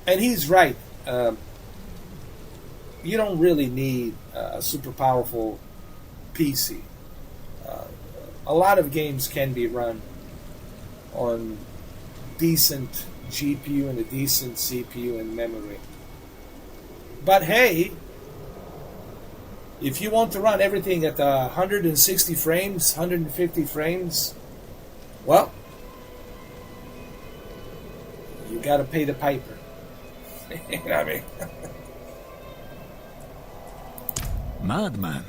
he's right. You don't really need a super powerful PC. A lot of games can be run on decent GPU and a decent CPU and memory. But hey, if you want to run everything at 160 frames, 150 frames, well, you gotta pay the piper. You know what I mean? Madman.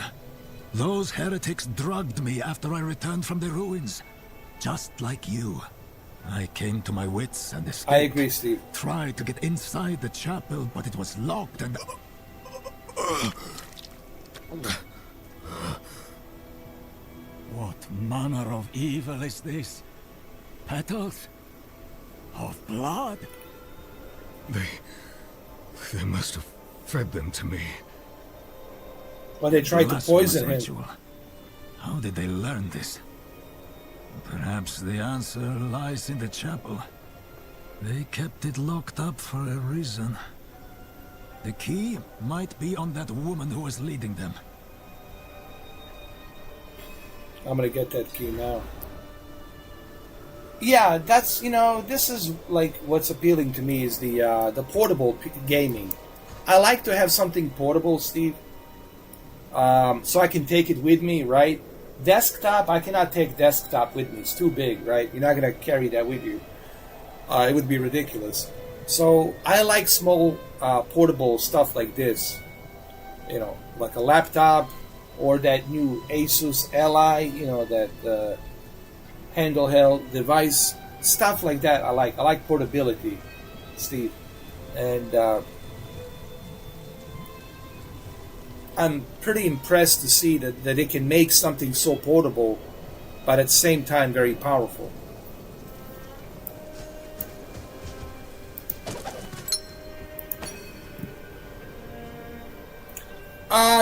Those heretics drugged me after I returned from the ruins. Just like you. I came to my wits and escaped. I agree, Steve. Tried to get inside the chapel, but it was locked and... What manner of evil is this? Petals? Of blood? They must have fed them to me. Well, they tried to poison him. Ritual. How did they learn this? Perhaps the answer lies in the chapel. They kept it locked up for a reason. The key might be on that woman who was leading them. I'm gonna get that key now. Yeah, that's this is like what's appealing to me is the portable gaming. I like to have something portable, Steve, so I can take it with me, right? Desktop, I cannot take desktop with me. It's too big, right? You're not gonna carry that with you. It would be ridiculous. So I like small portable stuff like this. Like a laptop or that new Asus Ally. That handheld device, stuff like that. I like portability, Steve, and I'm pretty impressed to see that it can make something so portable, but at the same time very powerful.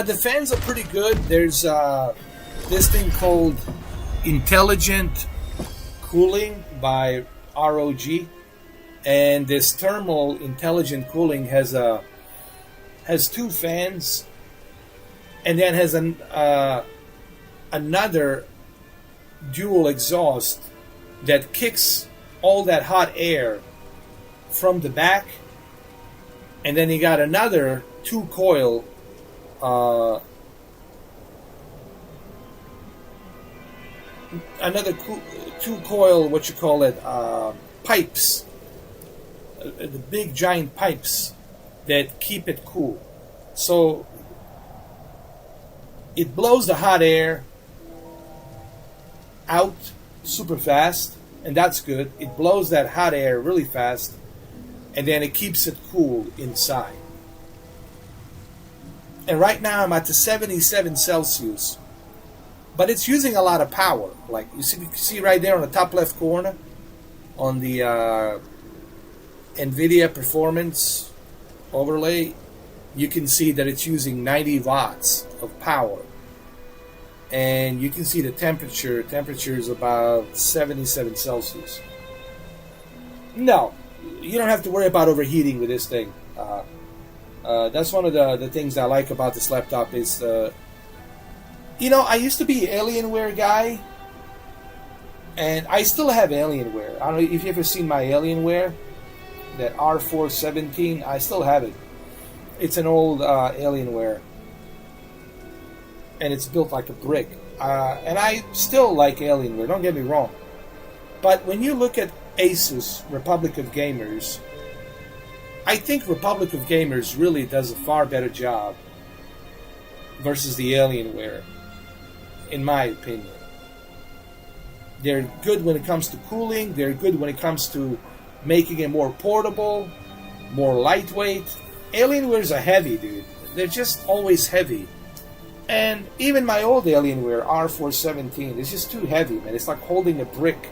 The fans are pretty good. There's this thing called Intelligent Cooling by ROG, and this thermal intelligent cooling has two fans, and then has another dual exhaust that kicks all that hot air from the back, and then you got another two coil two coil, pipes, the big giant pipes that keep it cool. So it blows the hot air out super fast, and that's good. It blows that hot air really fast, and then it keeps it cool inside. And right now I'm at the 77 Celsius, but it's using a lot of power. Like you see right there on the top left corner on the NVIDIA performance overlay, you can see that it's using 90 watts of power. And you can see the temperature. Temperature is about 77 Celsius. No, you don't have to worry about overheating with this thing. That's one of the things I like about this laptop is, I used to be an Alienware guy, and I still have Alienware. I don't know if you've ever seen my Alienware, that R417. I still have it. It's an old Alienware, and it's built like a brick. And I still like Alienware, don't get me wrong. But when you look at Asus, Republic of Gamers, I think Republic of Gamers really does a far better job versus the Alienware, in my opinion. They're good when it comes to cooling. They're good when it comes to making it more portable, more lightweight. Alienwares are heavy, dude. They're just always heavy. And even my old Alienware, R417, is just too heavy, man. It's like holding a brick.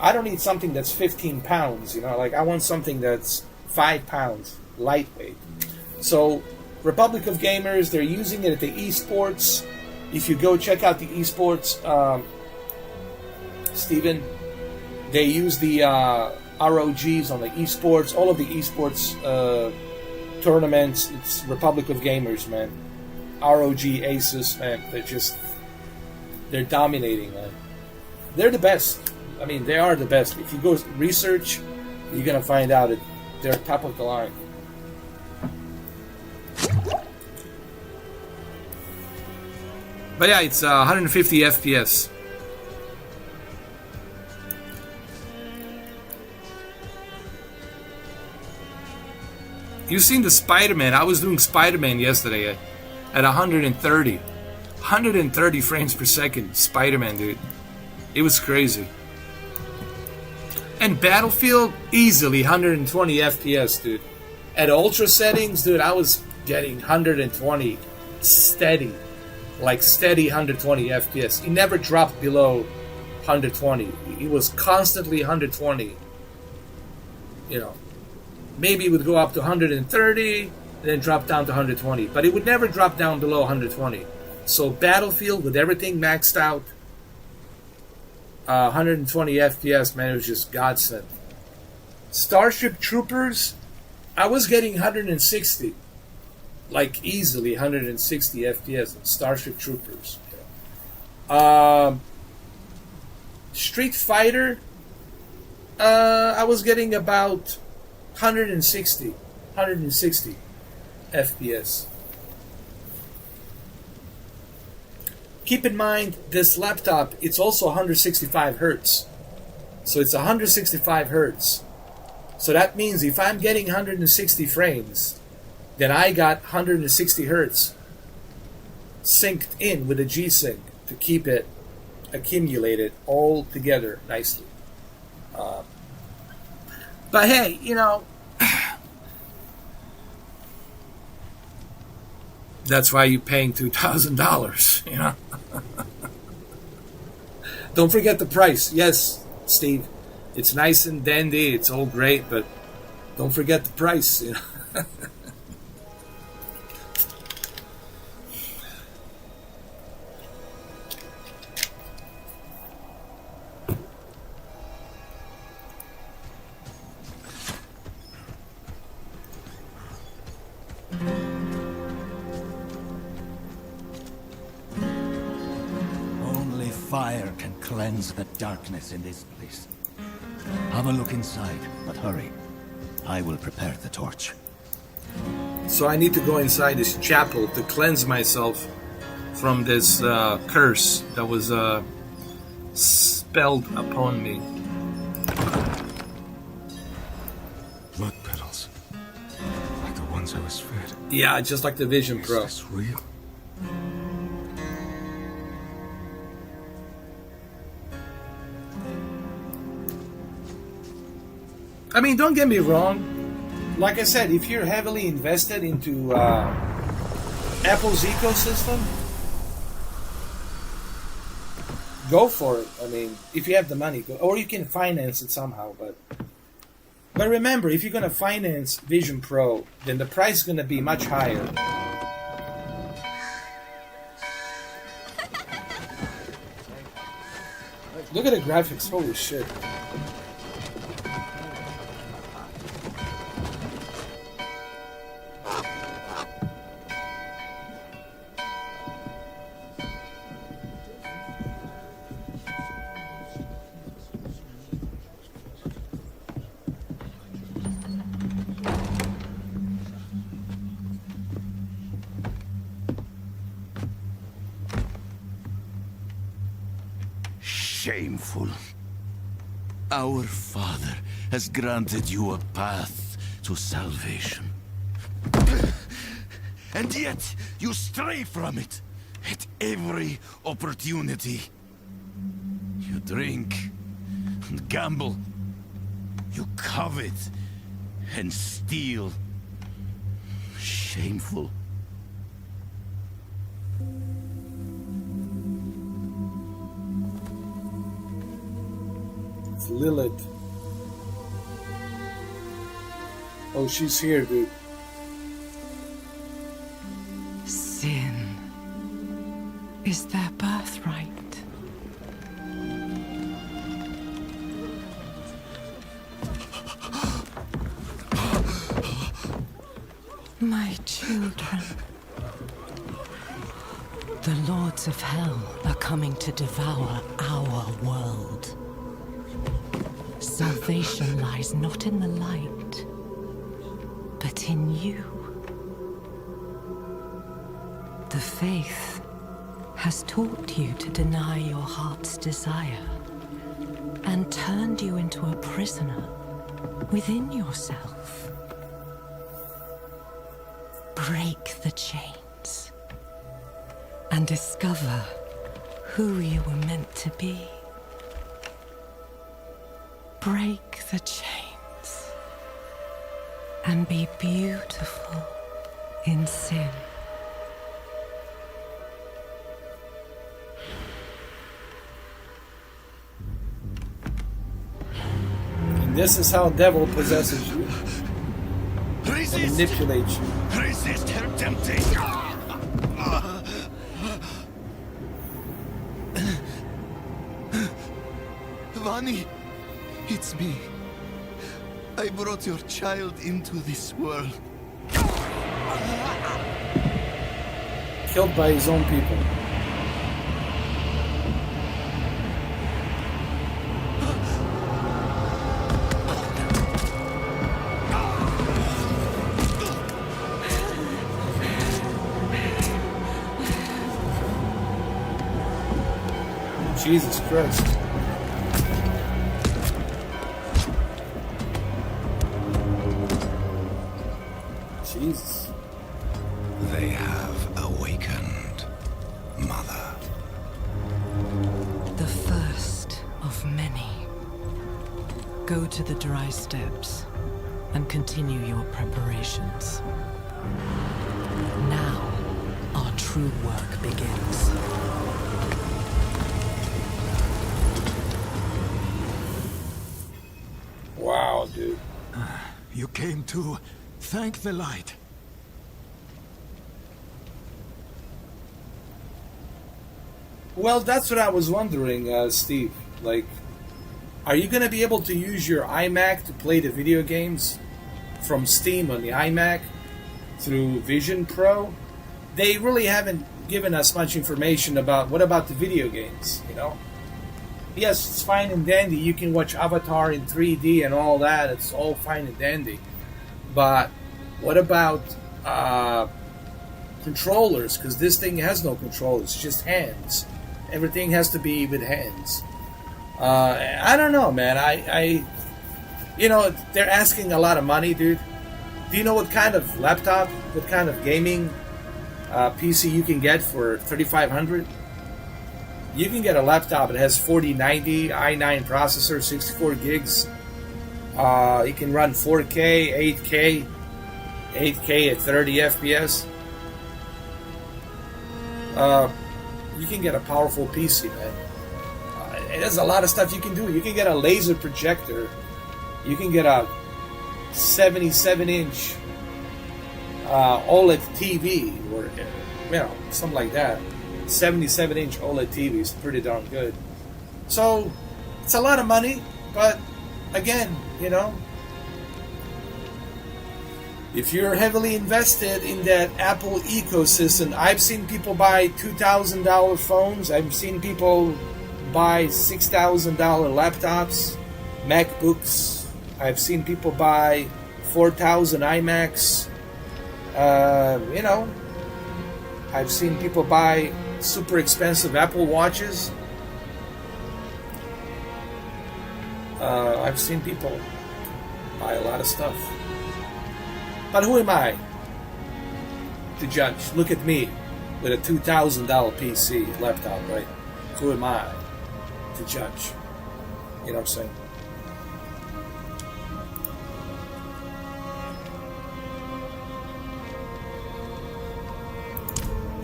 I don't need something that's 15 pounds, Like, I want something that's 5 pounds, lightweight. So, Republic of Gamers, they're using it at the esports. If you go check out the esports, Steven, they use the ROGs on the esports, all of the esports tournaments. It's Republic of Gamers, man. ROG, Asus, man, they're dominating, man. They're the best. I mean, they are the best. If you go research, you're gonna find out that they're top of the line. But yeah, it's 150 FPS. You've seen the Spider-Man. I was doing Spider-Man yesterday at 130. 130 frames per second. Spider-Man, dude. It was crazy. And Battlefield, easily 120 FPS, dude. At ultra settings, dude, I was getting 120 steady. Like steady 120 FPS. It never dropped below 120. It was constantly 120. Maybe it would go up to 130, then drop down to 120. But it would never drop down below 120. So Battlefield, with everything maxed out, 120 FPS, man, it was just godsend. Starship Troopers, I was getting 160. Like, easily 160 FPS in Starship Troopers. Street Fighter, I was getting about 160 FPS. Keep in mind, this laptop, it's also 165 hertz. So it's 165 hertz. So that means if I'm getting 160 frames, then I got 160 hertz synced in with a G-Sync to keep it accumulated all together nicely. But hey, you know, that's why you're paying $2,000, you know. Don't forget the price. Yes, Steve, it's nice and dandy, it's all great, but don't forget the price, you know. Only fire can cleanse the darkness in this place. Have a look inside, but hurry. I will prepare the torch. So I need to go inside this chapel to cleanse myself from this curse that was spelled upon me. Blood petals. Like the ones I was fed. Yeah, just like the Vision Pro. Is this real? I mean, don't get me wrong. Like I said, if you're heavily invested into Apple's ecosystem, go for it. I mean, if you have the money, go, or you can finance it somehow. But remember, if you're gonna finance Vision Pro, then the price is gonna be much higher. Look at the graphics! Holy shit! Shameful. Our Father has granted you a path to salvation. And yet, you stray from it at every opportunity. You drink and gamble. You covet and steal. Shameful. Lilith. Oh, she's here, dude. Sin is their birthright. My children. The lords of hell are coming to devour our world. Salvation lies not in the light, but in you. The faith has taught you to deny your heart's desire and turned you into a prisoner within yourself. Break the chains and discover who you were meant to be. Break the chains and be beautiful in sin. And this is how devil possesses you. Resist! Manipulates you. Resist her temptation! Vani, it's me. I brought your child into this world. Killed by his own people. Jesus Christ. Jesus. They have awakened, Mother. The first of many. Go to the dry steps and continue your preparations. Now, our true work begins. Wow, dude. You came to thank the light. Well, that's what I was wondering, Steve. Like, are you going to be able to use your iMac to play the video games from Steam on the iMac through Vision Pro? They really haven't given us much information about what about the video games, you know? Yes, it's fine and dandy. You can watch Avatar in 3D and all that. It's all fine and dandy. But what about controllers? Because this thing has no controllers. It's just hands. Everything has to be with hands. I don't know, man. I you know, they're asking a lot of money, dude. Do you know what kind of laptop, what kind of gaming PC you can get for $3,500? You can get a laptop that has 4090 i9 processor, 64 gigs. You can run 4K, 8K at 30 FPS. You can get a powerful PC, man. There's a lot of stuff you can do. You can get a laser projector. You can get a 77-inch OLED TV, or you know, something like that. 77-inch OLED TV is pretty darn good. So it's a lot of money, but again, you know, if you're heavily invested in that Apple ecosystem, I've seen people buy $2,000 phones. I've seen people buy $6,000 laptops, MacBooks. I've seen people buy 4,000 iMacs. You know, I've seen people buy super expensive Apple Watches. I've seen people buy a lot of stuff. But who am I to judge? Look at me with a $2,000 PC laptop, right? Who am I to judge? You know what I'm saying?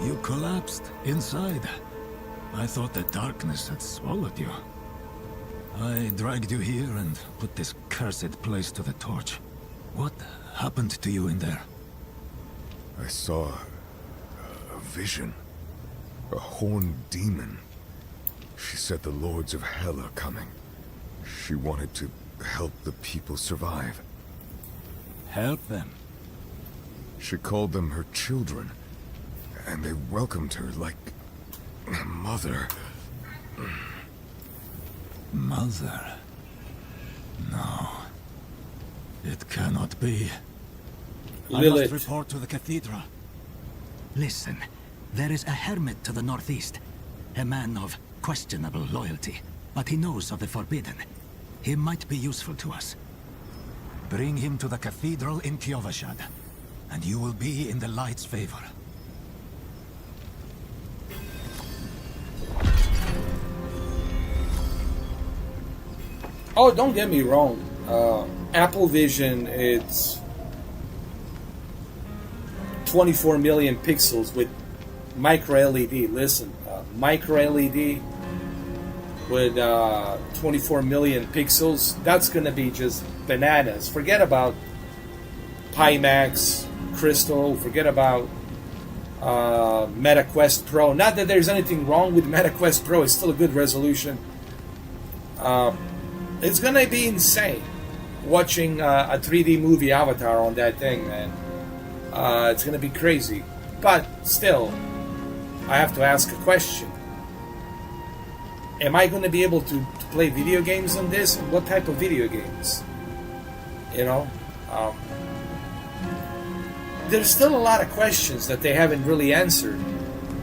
You collapsed inside. I thought the darkness had swallowed you. I dragged you here and put this cursed place to the torch. What happened to you in there? I saw a vision. A horned demon. She said the lords of hell are coming. She wanted to help the people survive. Help them? She called them her children, and they welcomed her like a mother. Mother? No. It cannot be. Lilith. I must report to the cathedral. Listen, there is a hermit to the northeast. A man of questionable loyalty, but he knows of the forbidden. He might be useful to us. Bring him to the cathedral in Kyovashad, and you will be in the light's favor. Oh, don't get me wrong. Apple Vision, it's 24 million pixels with micro LED. Listen, micro LED with 24 million pixels, that's going to be just bananas. Forget about Pimax, Crystal, forget about MetaQuest Pro. Not that there's anything wrong with MetaQuest Pro, it's still a good resolution. It's going to be insane watching a 3D movie Avatar on that thing, man. It's going to be crazy. But still, I have to ask a question. Am I going to be able to play video games on this? What type of video games? You know? There's still a lot of questions that they haven't really answered.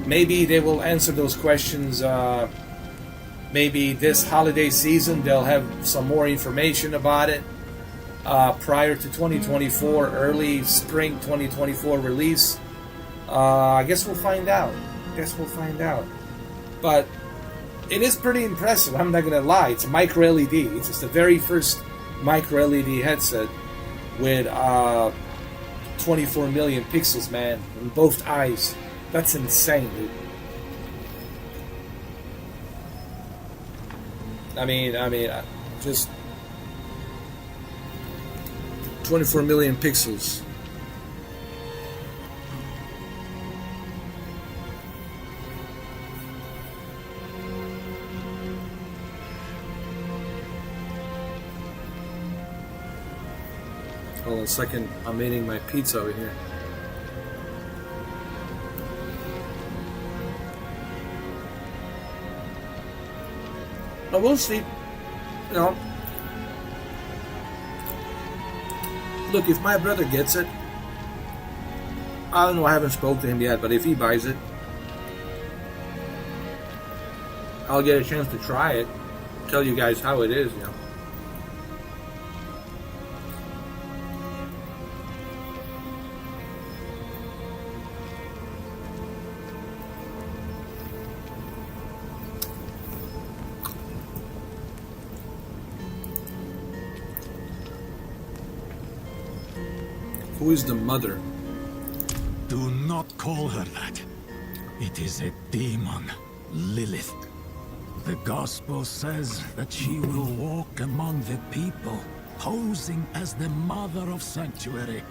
Maybe they will answer those questions maybe this holiday season they'll have some more information about it prior to 2024, early spring 2024 release. I guess we'll find out. But it is pretty impressive, I'm not gonna lie. It's a micro LED. It's just the very first micro LED headset with 24 million pixels, man, in both eyes. That's insane, dude. I mean, just 24 million pixels. Hold on a second, I'm eating my pizza over here. But we'll see. You know, look, if my brother gets it, I don't know, I haven't spoken to him yet, but if he buys it, I'll get a chance to try it, tell you guys how it is, you know. Who is the mother? Do not call her that. It is a demon, Lilith. The gospel says that she will walk among the people, posing as the mother of sanctuary.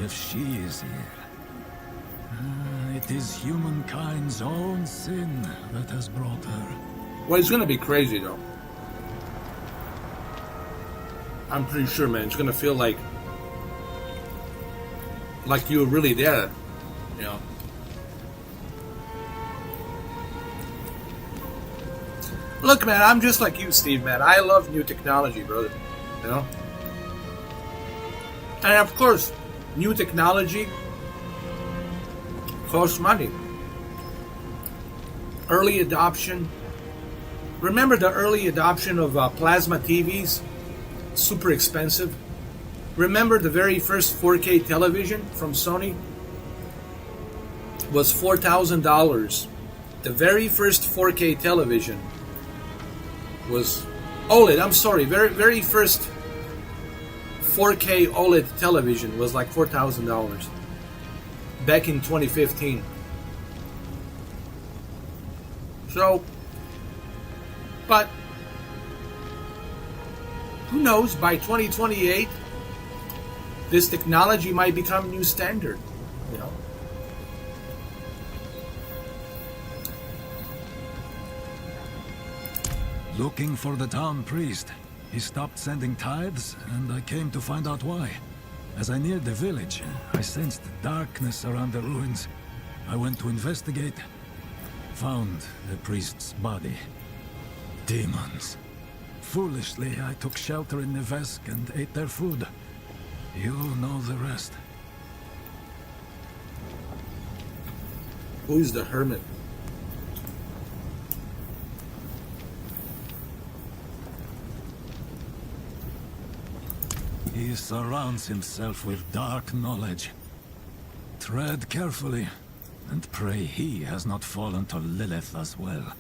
If she is here, it is humankind's own sin that has brought her. Well, it's gonna be crazy though. I'm pretty sure, man. It's gonna feel like you were really there, you know. Look, man, I'm just like you, Steve, man. I love new technology, brother, you know. And of course, new technology costs money. Early adoption. Remember the early adoption of plasma TVs? Super expensive. Remember the very first 4K television from Sony? Was $4,000. The very first 4K television was OLED. I'm sorry, very first 4K OLED television was like $4,000 back in 2015. So, but who knows? By 2028. This technology might become new standard, you know. Looking for the town priest. He stopped sending tithes, and I came to find out why. As I neared the village, I sensed darkness around the ruins. I went to investigate. Found the priest's body. Demons. Foolishly, I took shelter in the Vesk and ate their food. You know the rest. Who's the hermit? He surrounds himself with dark knowledge. Tread carefully, and pray he has not fallen to Lilith as well.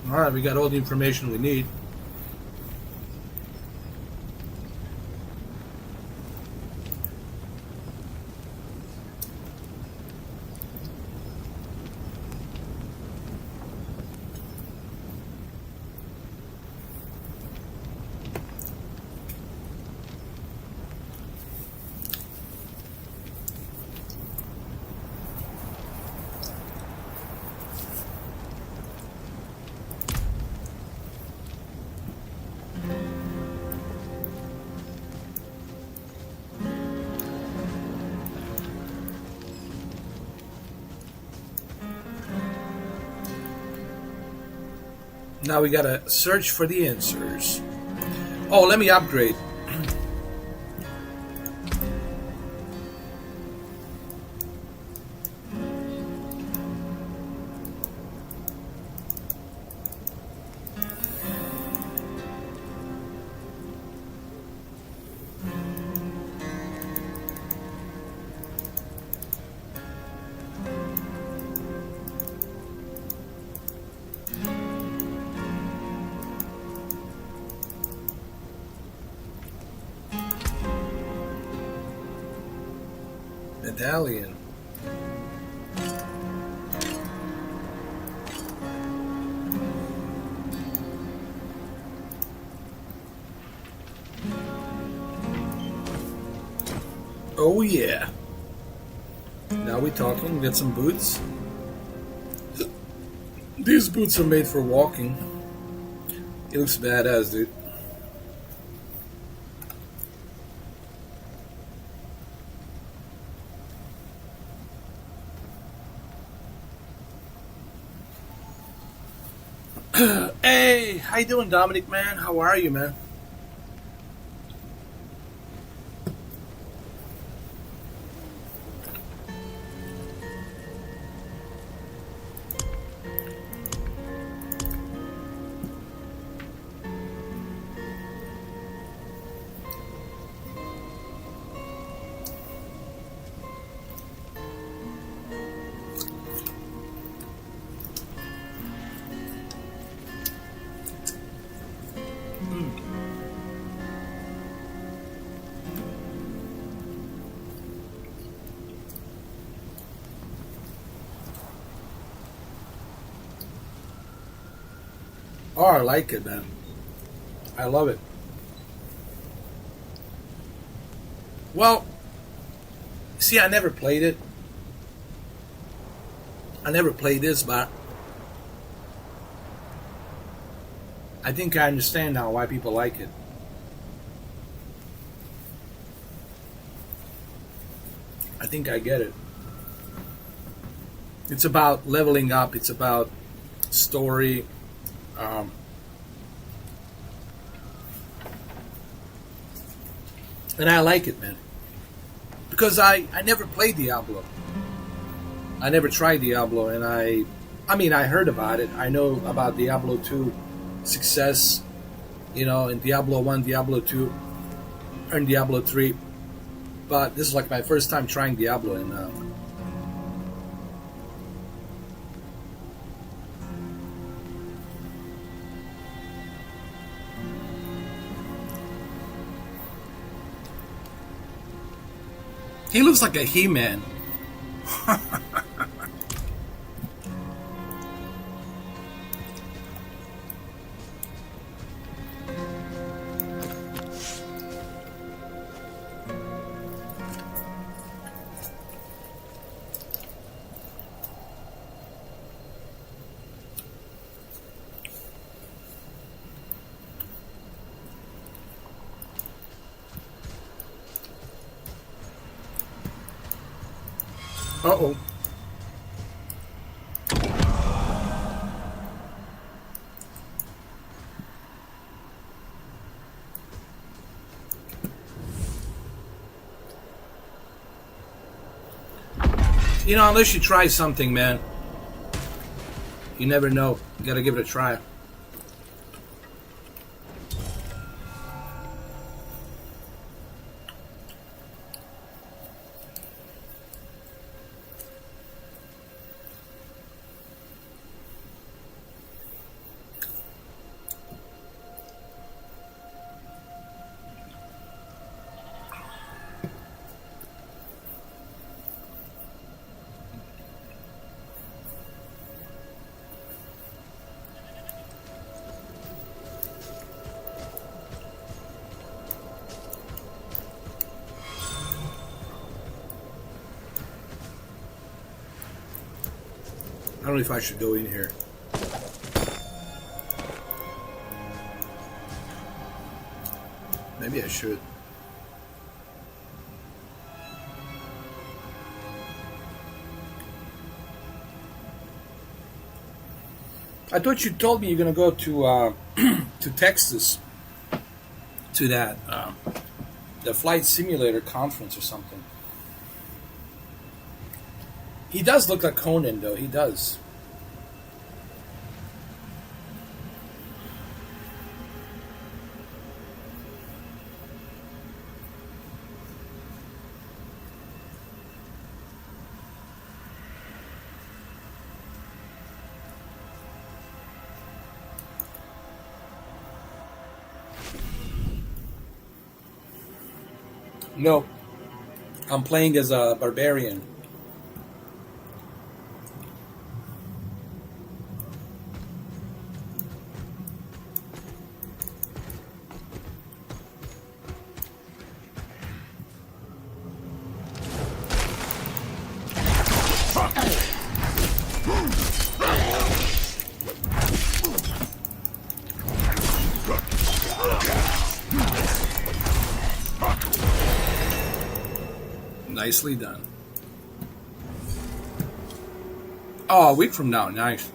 Alright, we got all the information we need. Now we gotta search for the answers. Oh, let me upgrade. medallion. Oh yeah. Now we're talking. Get some boots. These boots are made for walking. It looks badass, dude. Hey, how you doing, Dominic, man? How are you, man? Oh, I like it, man. I love it. Well, see, I never played it. I never played this, but I think I understand now why people like it. I think I get it. It's about leveling up. It's about story. And I like it, man. Because I never played Diablo. I never tried Diablo, and I mean, I heard about it. I know about Diablo 2 success, you know, in Diablo 1, Diablo 2, and Diablo 3. But this is like my first time trying Diablo, and he looks like a He-Man. Uh-oh. You know, unless you try something, man, you never know. You gotta give it a try. I don't know if I should go in here. Maybe I should. I thought you told me you're gonna go to to Texas to that the flight simulator conference or something. He does look like Conan, though. He does. No, I'm playing as a barbarian. Nicely done. Oh, a week from now, nice.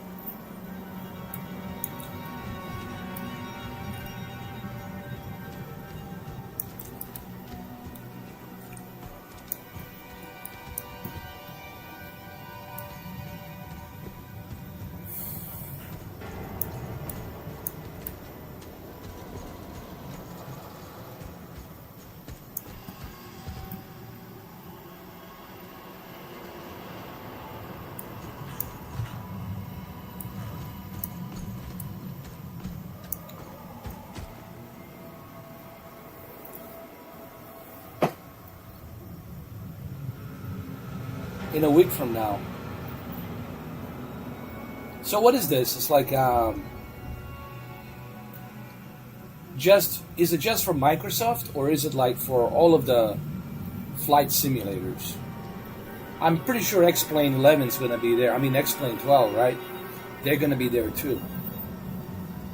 In a week from now. So what is this? It's like is it just for Microsoft, or is it like for all of the flight simulators? I'm pretty sure X-Plane 11 is going to be there. I mean X-Plane 12, right? They're going to be there too.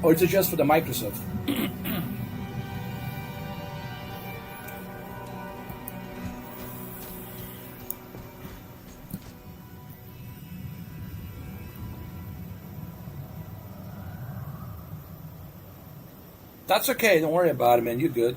Or is it just for the Microsoft? That's okay, don't worry about it, man. You're good.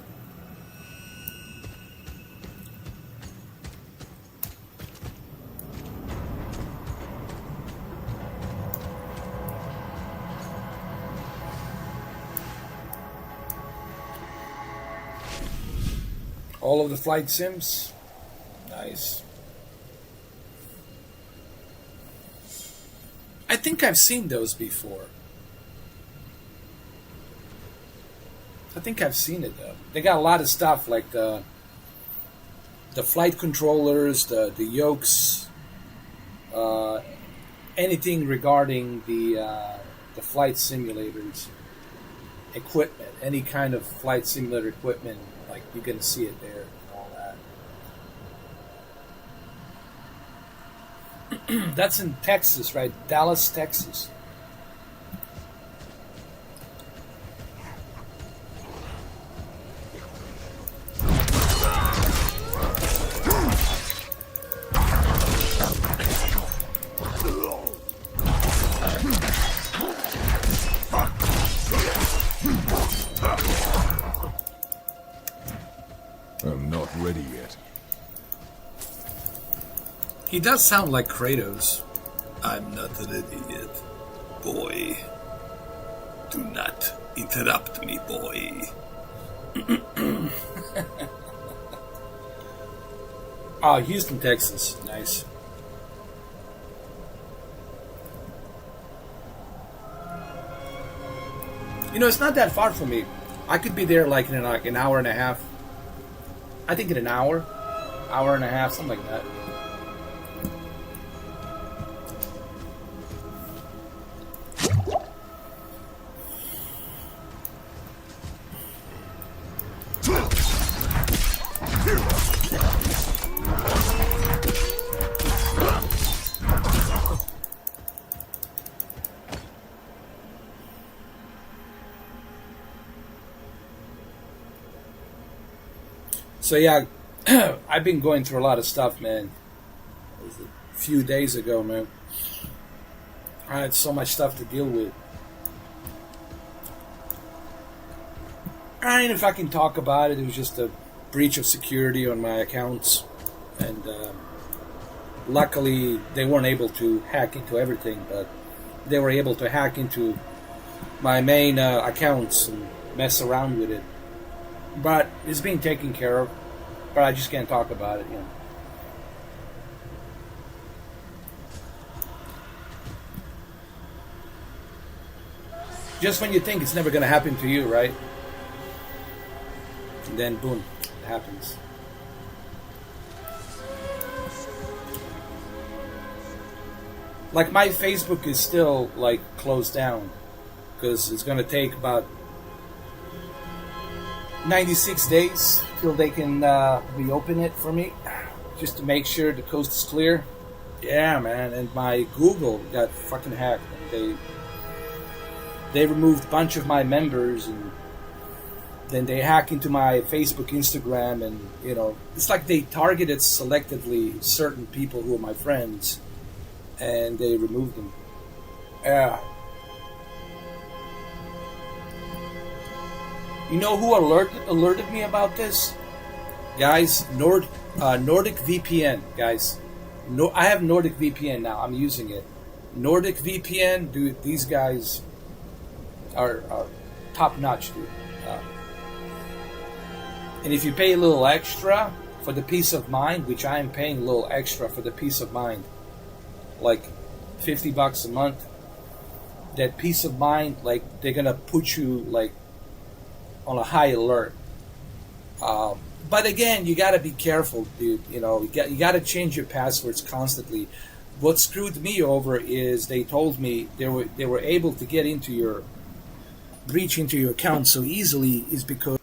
All of the flight sims. Nice. I think I've seen those before. I think I've seen it though. They got a lot of stuff like the flight controllers, the yokes, anything regarding the flight simulators, equipment, any kind of flight simulator equipment. Like you're gonna see it there and all that. That's in Texas, right? Dallas, Texas. I'm not ready yet. He does sound like Kratos. I'm not ready yet, boy. Do not interrupt me, boy. Oh, Houston, Texas. Nice. You know, it's not that far from me. I could be there like in like an hour and a half. I think in an hour and a half, something like that. So yeah, I've been going through a lot of stuff, man. It was a few days ago, man. I had so much stuff to deal with. I don't know if I can talk about it. It was just a breach of security on my accounts. And luckily, they weren't able to hack into everything, but they were able to hack into my main accounts and mess around with it. But it's being taken care of. But I just can't talk about it, you know. Just when you think it's never going to happen to you, right? And then, boom, it happens. Like my Facebook is still like closed down because it's gonna take about 96 days till they can reopen it for me, just to make sure the coast is clear. Yeah, man, and my Google got fucking hacked. They removed a bunch of my members, and then they hack into my Facebook, Instagram, and you know, it's like they targeted selectively certain people who are my friends, and they removed them. Yeah. You know who alerted me about this? Guys, Nordic VPN, guys. No, I have Nordic VPN now. I'm using it. Nordic VPN, dude, these guys are top notch, dude. And if you pay a little extra for the peace of mind, which I am paying a little extra for the peace of mind, like $50 a month, that peace of mind, like they're gonna put you like on a high alert. But again, you gotta be careful, dude. You know, you gotta change your passwords constantly. What screwed me over is they told me they were able to get into your breach into your account so easily is because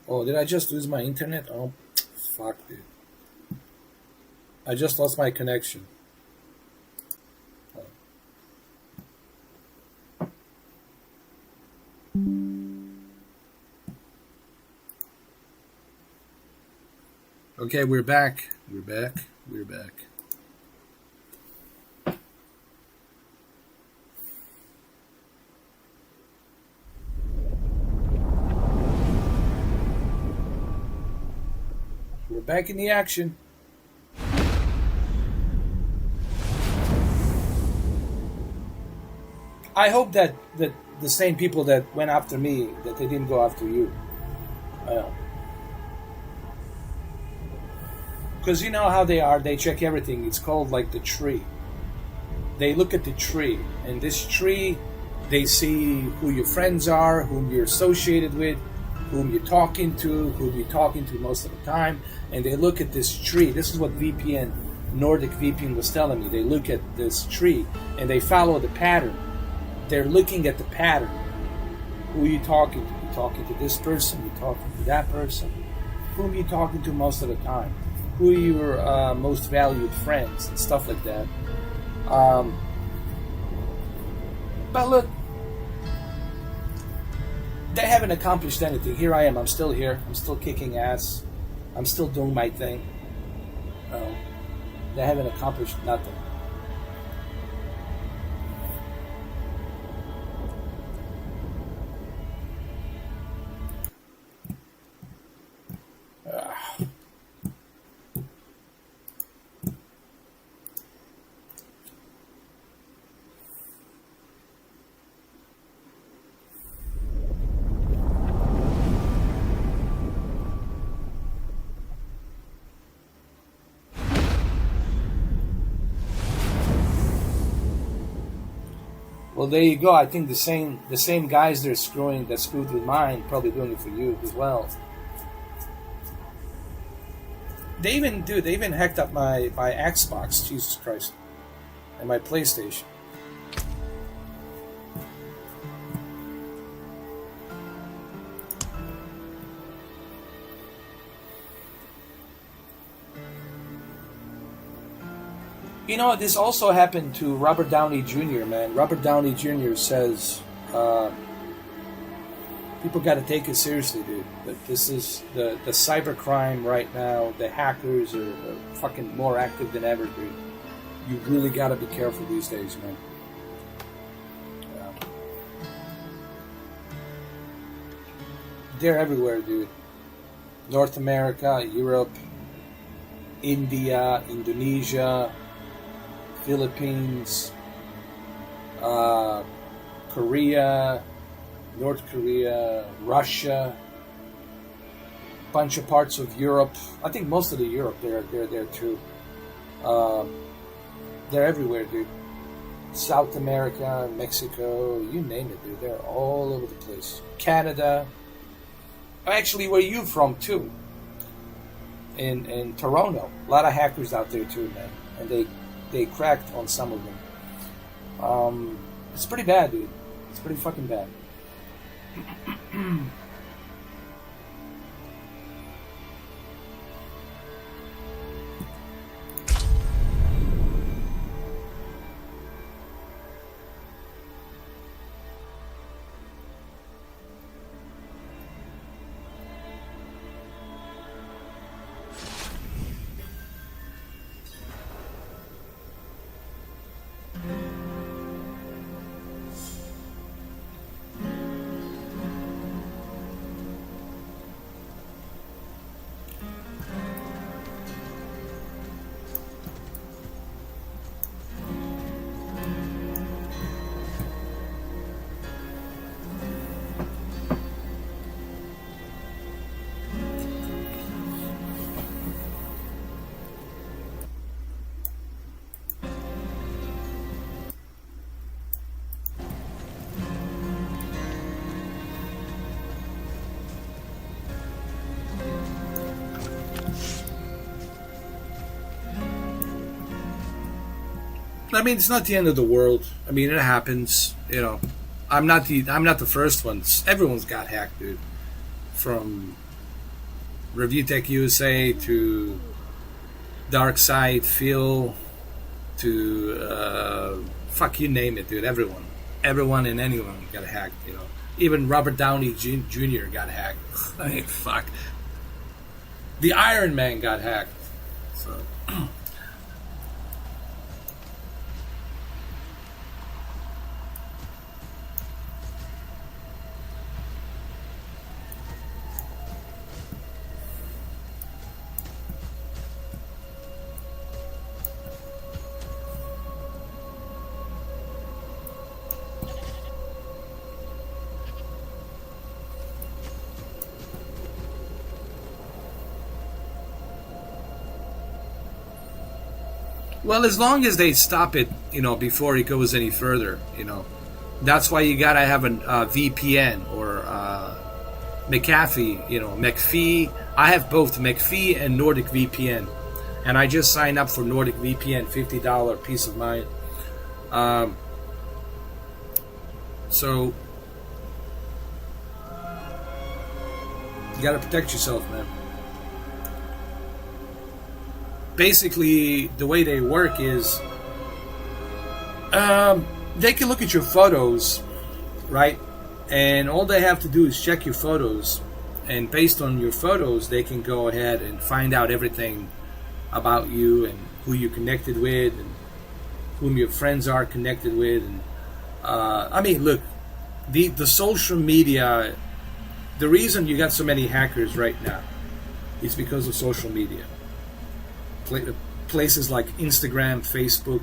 oh, did I just lose my internet? Oh, fuck, dude. I just lost my connection. Okay, we're back. We're back. We're back. We're back in the action. I hope that the same people that went after me, that they didn't go after you. Because you know how they are, they check everything. It's called like the tree. They look at the tree, and this tree, they see who your friends are, whom you're associated with, whom you're talking to, most of the time, and they look at this tree. This is what Nordic VPN was telling me. They look at this tree, and they follow the pattern. They're looking at the pattern. Who are you talking to? You're talking to this person, you're talking to that person. Whom are you talking to most of the time? Who are your most valued friends, and stuff like that. But look, they haven't accomplished anything. Here I am. I'm still here. I'm still kicking ass. I'm still doing my thing. They haven't accomplished nothing. Well, there you go. I think the same guys that screwed with mine probably doing it for you as well. They even hacked up my Xbox, Jesus Christ, and my PlayStation. You know, this also happened to Robert Downey Jr., man. Robert Downey Jr. says, people got to take it seriously, dude. That this is the cybercrime right now. The hackers are fucking more active than ever, dude. You really got to be careful these days, man. Yeah. They're everywhere, dude. North America, Europe, India, Indonesia, Philippines, Korea, North Korea, Russia, bunch of parts of Europe. I think most of the Europe they're there too. They're everywhere, dude. South America, Mexico, you name it, dude. They're all over the place. Canada. Actually, where are you from too? In Toronto, a lot of hackers out there too, man, and they cracked on some of them. It's pretty bad, dude. It's pretty fucking bad. I mean, it's not the end of the world. I mean, it happens. You know, I'm not the first one. Everyone's got hacked, dude. From Review Tech USA to Dark Side Phil to fuck, you name it, dude. Everyone and anyone got hacked. You know, even Robert Downey Jr. got hacked. I mean, fuck. The Iron Man got hacked. So. Well, as long as they stop it, you know, before it goes any further, you know. That's why you gotta have a VPN or McAfee, you know, McAfee. I have both McAfee and Nordic VPN. And I just signed up for Nordic VPN, $50 peace of mind. So, you gotta protect yourself, man. Basically, the way they work is they can look at your photos, right? And all they have to do is check your photos, and based on your photos, they can go ahead and find out everything about you and who you're connected with and whom your friends are connected with. And I mean, look, the social media, the reason you got so many hackers right now is because of social media. Places like Instagram, Facebook,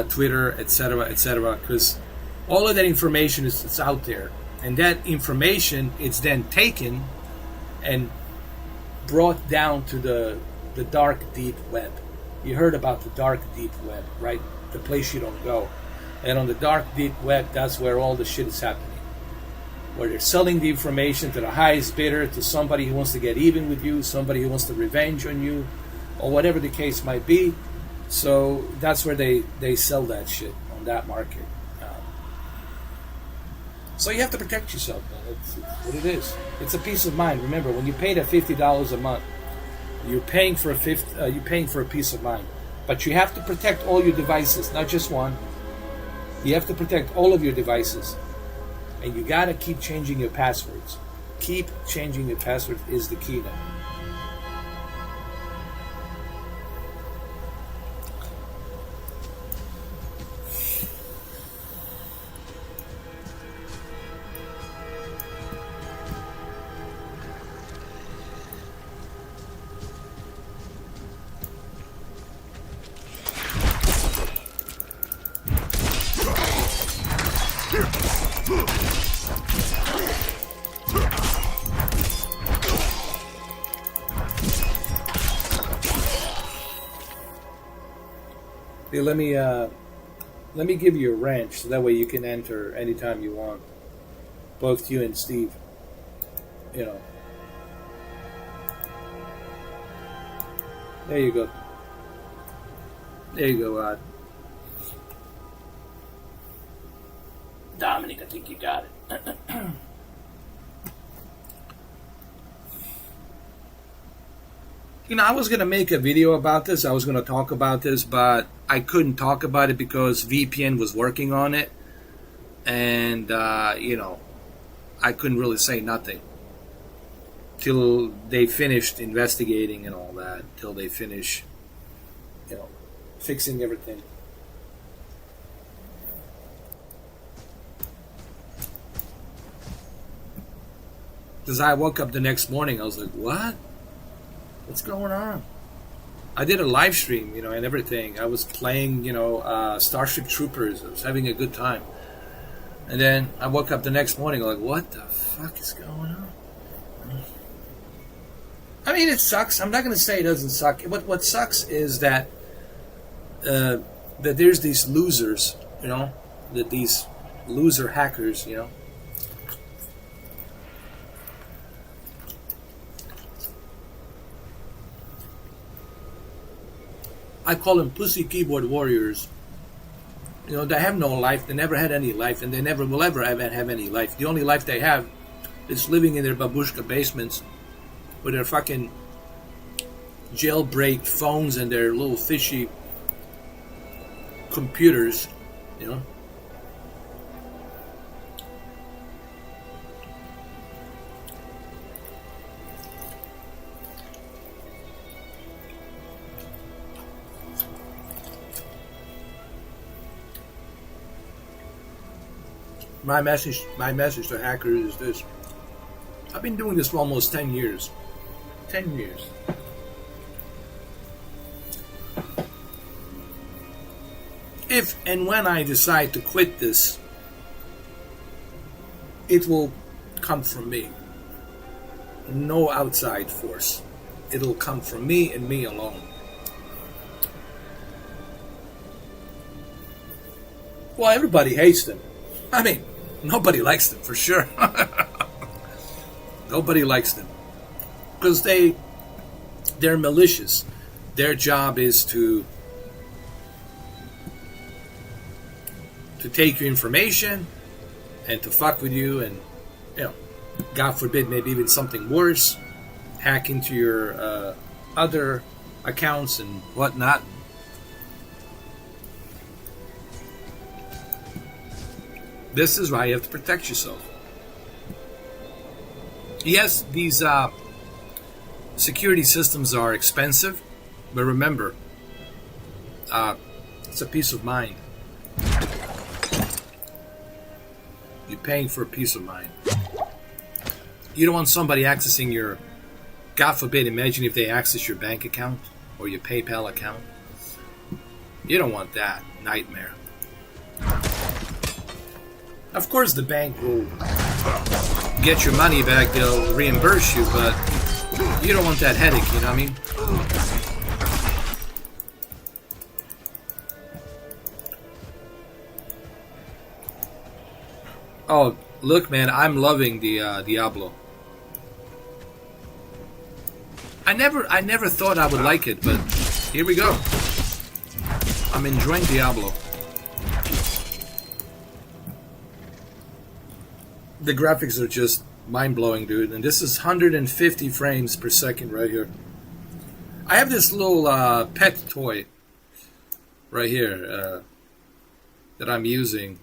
Twitter, etc., because all of that information is out there, and that information is then taken and brought down to the dark deep web. You heard about the dark deep web, right? The place you don't go. And on the dark deep web, that's where all the shit is happening, where they're selling the information to the highest bidder, to somebody who wants to get even with you, somebody who wants to revenge on you, or whatever the case might be. So that's where they sell that shit, on that market. So you have to protect yourself, man. It's what it is. It's a peace of mind. Remember, when you pay that $50 a month, you're paying for a peace of mind. But you have to protect all your devices, not just one. You have to protect all of your devices, and you gotta keep changing your passwords. Keep changing your passwords is the key now. Hey, let me give you a wrench so that way you can enter anytime you want. Both you and Steve. You know. There you go. There you go, Rod. Dominic, I think you got it. You know, I was going to make a video about this. I was going to talk about this, but I couldn't talk about it because VPN was working on it. And, you know, I couldn't really say nothing till they finished investigating and all that, till they finish, you know, fixing everything. Because I woke up the next morning, I was like, what? What's going on? I did a live stream, you know, and everything. I was playing, you know, Starship Troopers. I was having a good time. And then I woke up the next morning, like, what the fuck is going on? I mean, it sucks. I'm not going to say it doesn't suck. What sucks is that that there's these losers, you know, that these loser hackers, you know. I call them pussy keyboard warriors. You know, they have no life. They never had any life, and they never will ever have any life. The only life they have is living in their babushka basements with their fucking jailbreak phones and their little fishy computers, you know. My message to hackers is this. I've been doing this for almost 10 years. 10 years. If and when I decide to quit this, it will come from me. No outside force. It'll come from me and me alone. Well, everybody hates them. I mean, nobody likes them for sure. Nobody likes them because they're malicious. Their job is to take your information and to fuck with you, and you know, God forbid, maybe even something worse, hack into your other accounts and whatnot. This is why you have to protect yourself. Yes, these security systems are expensive, but remember, it's a peace of mind. You're paying for a peace of mind. You don't want somebody accessing your, God forbid, imagine if they access your bank account or your PayPal account. You don't want that nightmare. Of course the bank will get your money back, they'll reimburse you, but you don't want that headache, you know what I mean? Oh, look man, I'm loving the Diablo. I never thought I would like it, but here we go. I'm enjoying Diablo. The graphics are just mind-blowing, dude. And this is 150 frames per second right here. I have this little pet toy right here that I'm using.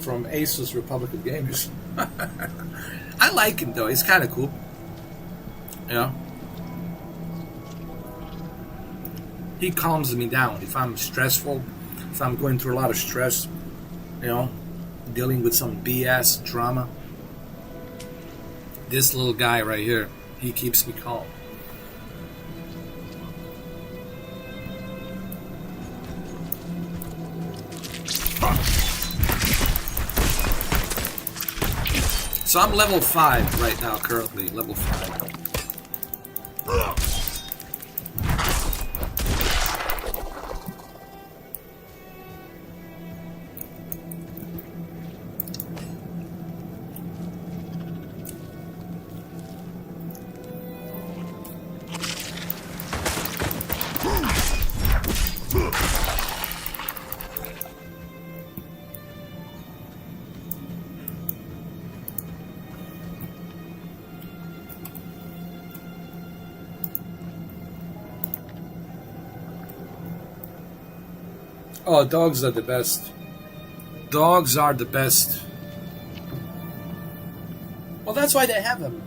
From Asus Republic of Gamers. I like him though. He's kind of cool. You know? He calms me down if I'm stressful. If I'm going through a lot of stress, you know, dealing with some BS drama, this little guy right here, he keeps me calm. So I'm level 5 right now, currently, level 5. Oh, dogs are the best. Dogs are the best. Well, that's why they have them.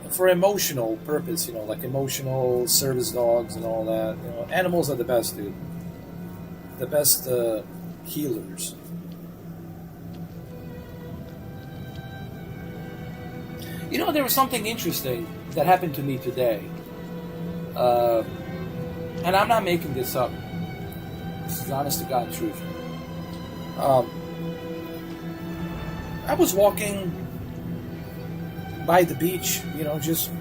For emotional purpose, you know, like emotional service dogs and all that. You know, animals are the best, dude. The best healers. You know, there was something interesting that happened to me today. And I'm not making this up. This is honest to God truth. I was walking by the beach, you know, just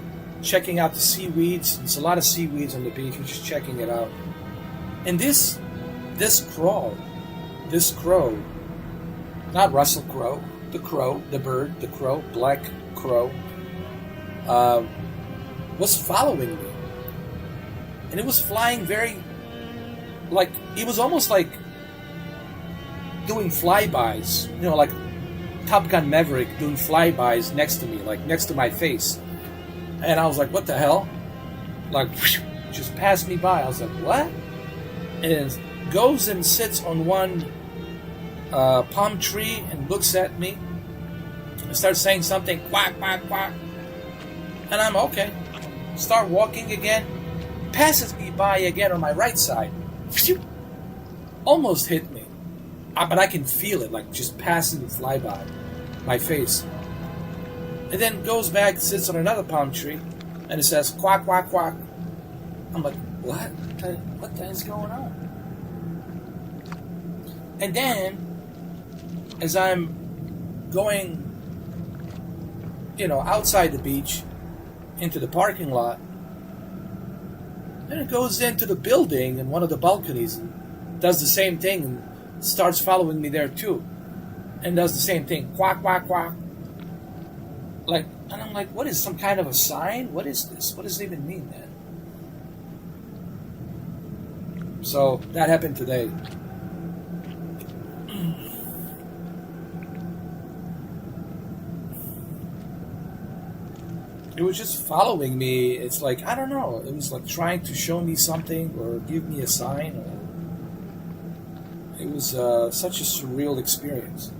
checking out the seaweeds. There's a lot of seaweeds on the beach. We're just checking it out. And this crow, not Russell Crowe, the crow, the bird, the crow, black crow, was following me. And it was flying very, like, it was almost like doing flybys, you know, like Top Gun Maverick doing flybys next to me, like next to my face. And I was like, what the hell? Like, just passed me by. I was like, what? And it goes and sits on one palm tree and looks at me and starts saying something, quack, quack, quack. And I'm okay. Start walking again. Passes me by again on my right side. Almost hit me. But I can feel it, like just passing fly by my face. And then goes back, sits on another palm tree, and it says, quack, quack, quack. I'm like, what? What the hell's going on? And then, as I'm going, you know, outside the beach, into the parking lot, and it goes into the building in one of the balconies and does the same thing and starts following me there too. And does the same thing. Quack, quack, quack. Like, and I'm like, what is some kind of a sign? What is this? What does it even mean, man? So, that happened today. It was just following me. It's like, I don't know. It was like trying to show me something or give me a sign. It was such a surreal experience.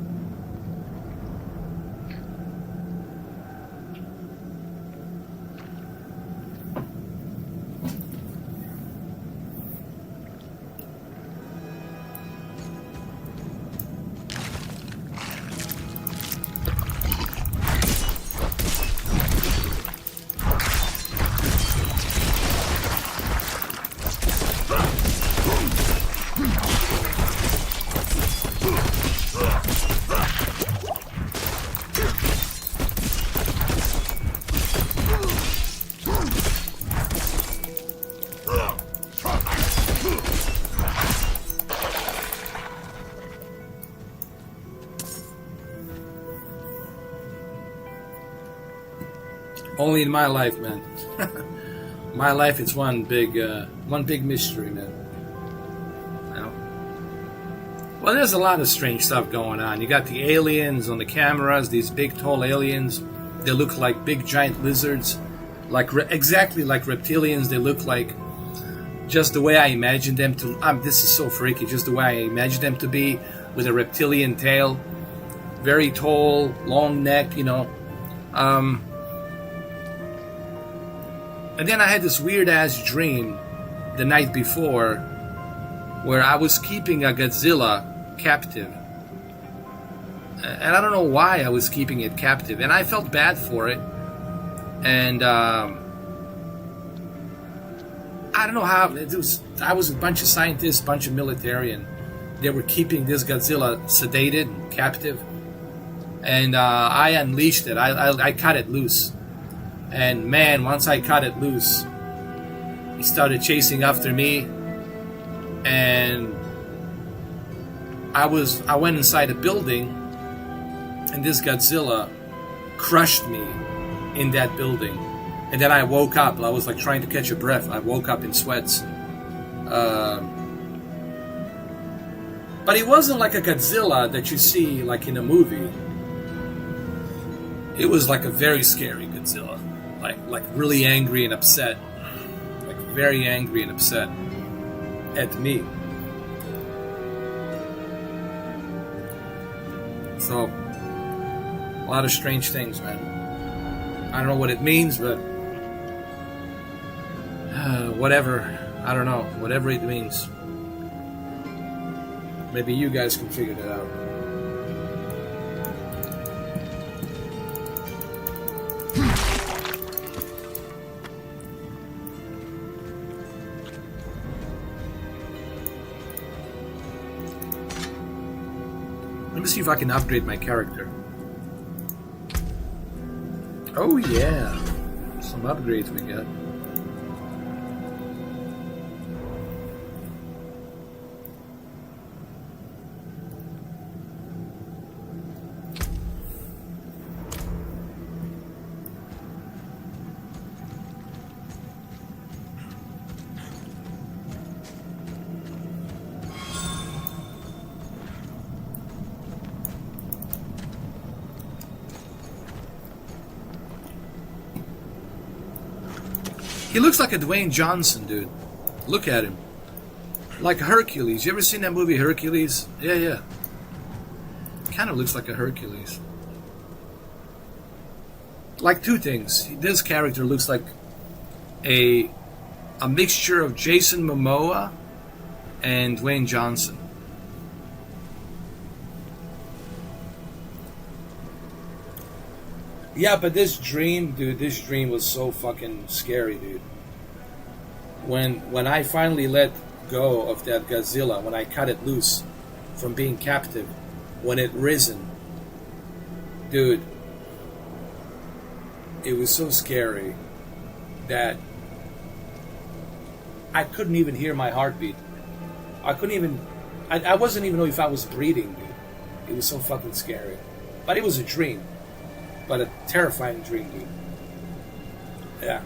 Only in my life, man. My life is one big mystery, man. You know? Well, there's a lot of strange stuff going on. You got the aliens on the cameras, these big, tall aliens. They look like big, giant lizards, like exactly like reptilians. They look like just the way I imagine them to. This is so freaky. Just the way I imagine them to be, with a reptilian tail, very tall, long neck. You know. And then I had this weird-ass dream the night before where I was keeping a Godzilla captive. And I don't know why I was keeping it captive. And I felt bad for it. And I don't know how. I was a bunch of scientists, a bunch of military, and they were keeping this Godzilla sedated and captive. And I unleashed it. I cut it loose. And man, once I cut it loose, he started chasing after me, and I went inside a building, and this Godzilla crushed me in that building. And then I woke up. I was like trying to catch a breath. I woke up in sweats. But it wasn't like a Godzilla that you see like in a movie. It was like a very scary Godzilla. Like really angry and upset. Like very angry and upset at me. So, a lot of strange things, man. I don't know what it means, but whatever. I don't know. Whatever it means. Maybe you guys can figure that out. Let me see if I can upgrade my character. Oh yeah, some upgrades we got. He looks like a Dwayne Johnson, dude. Look at him. Like Hercules. You ever seen that movie Hercules? Yeah. Kind of looks like a Hercules. Like two things. This character looks like a mixture of Jason Momoa and Dwayne Johnson. Yeah, but this dream, dude, this dream was so fucking scary, dude. When I finally let go of that Godzilla, when I cut it loose from being captive, when it risen, dude, it was so scary that I couldn't even hear my heartbeat. I wasn't even know if I was breathing, dude. It was so fucking scary. But it was a dream. But a terrifying dream, dude. Yeah.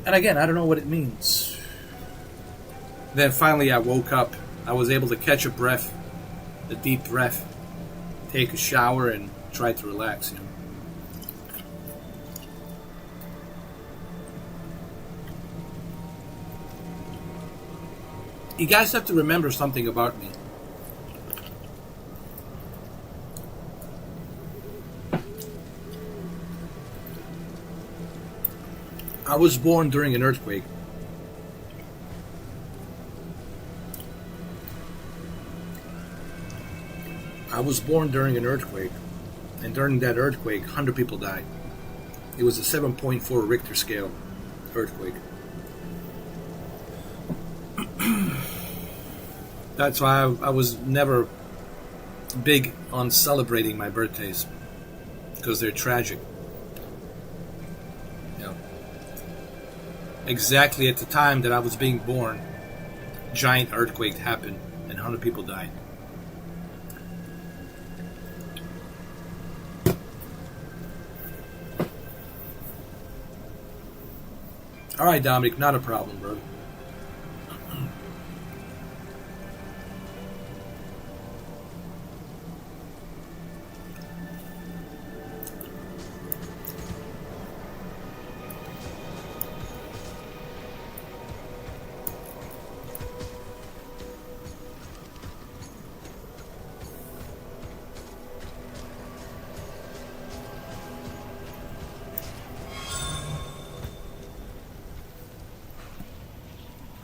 And again, I don't know what it means. Then finally I woke up. I was able to catch a breath, a deep breath, take a shower, and try to relax, you know. You guys have to remember something about me. I was born during an earthquake. And during that earthquake, 100 people died. It was a 7.4 Richter scale earthquake. That's why I was never big on celebrating my birthdays, because they're tragic. Exactly at the time that I was being born, giant earthquake happened and 100 people died. Alright, Dominic, not a problem, bro.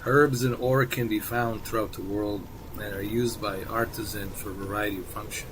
Herbs and ore can be found throughout the world and are used by artisans for a variety of functions.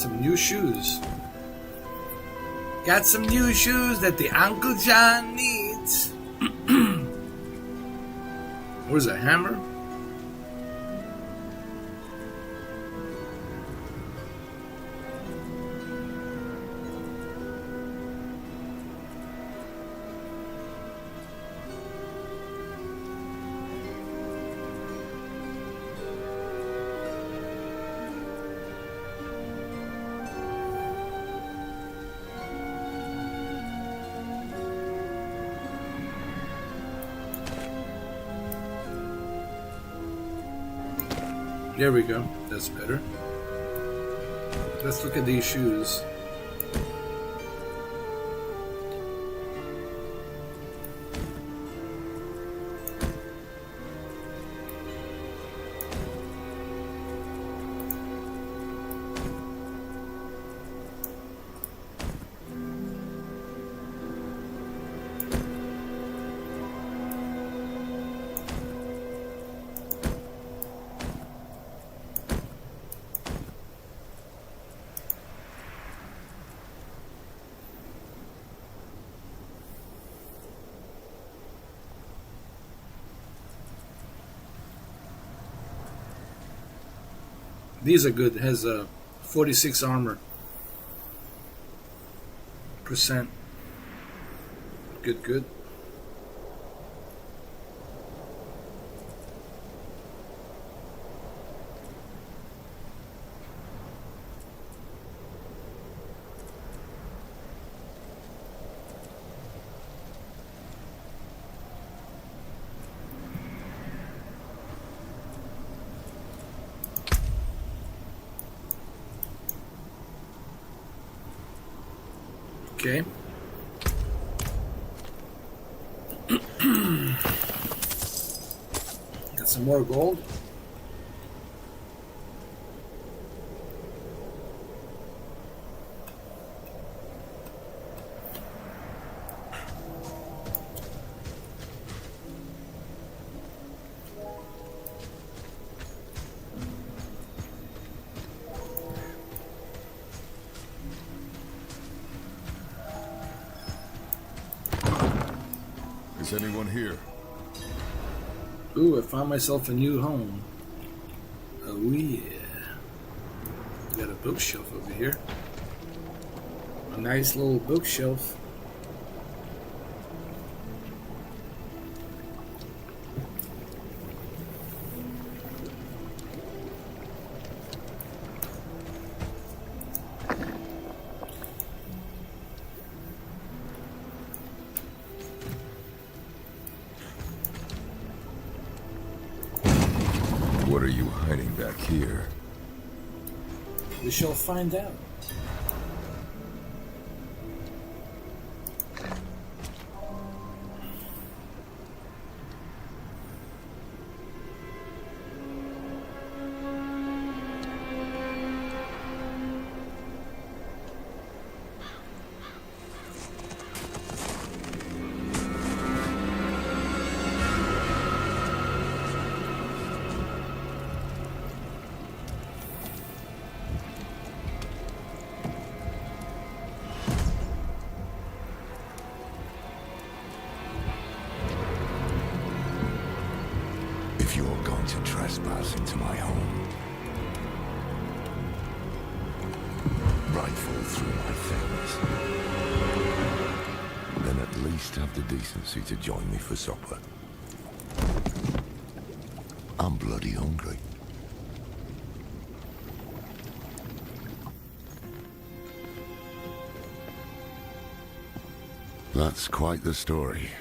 some new shoes. Got some new shoes that the Uncle John needs. Where's a hammer? There we go. That's better. Let's look at these shoes. These are good. It has a 46 armor percent. Good, good. Okay. Got some more gold. Is anyone here? Ooh, I found myself a new home. Oh yeah. Got a bookshelf over here. A nice little bookshelf. What are you hiding back here? We shall find out. If you're going to trespass into my home, rifle through my things, then at least have the decency to join me for supper. I'm bloody hungry. That's quite the story.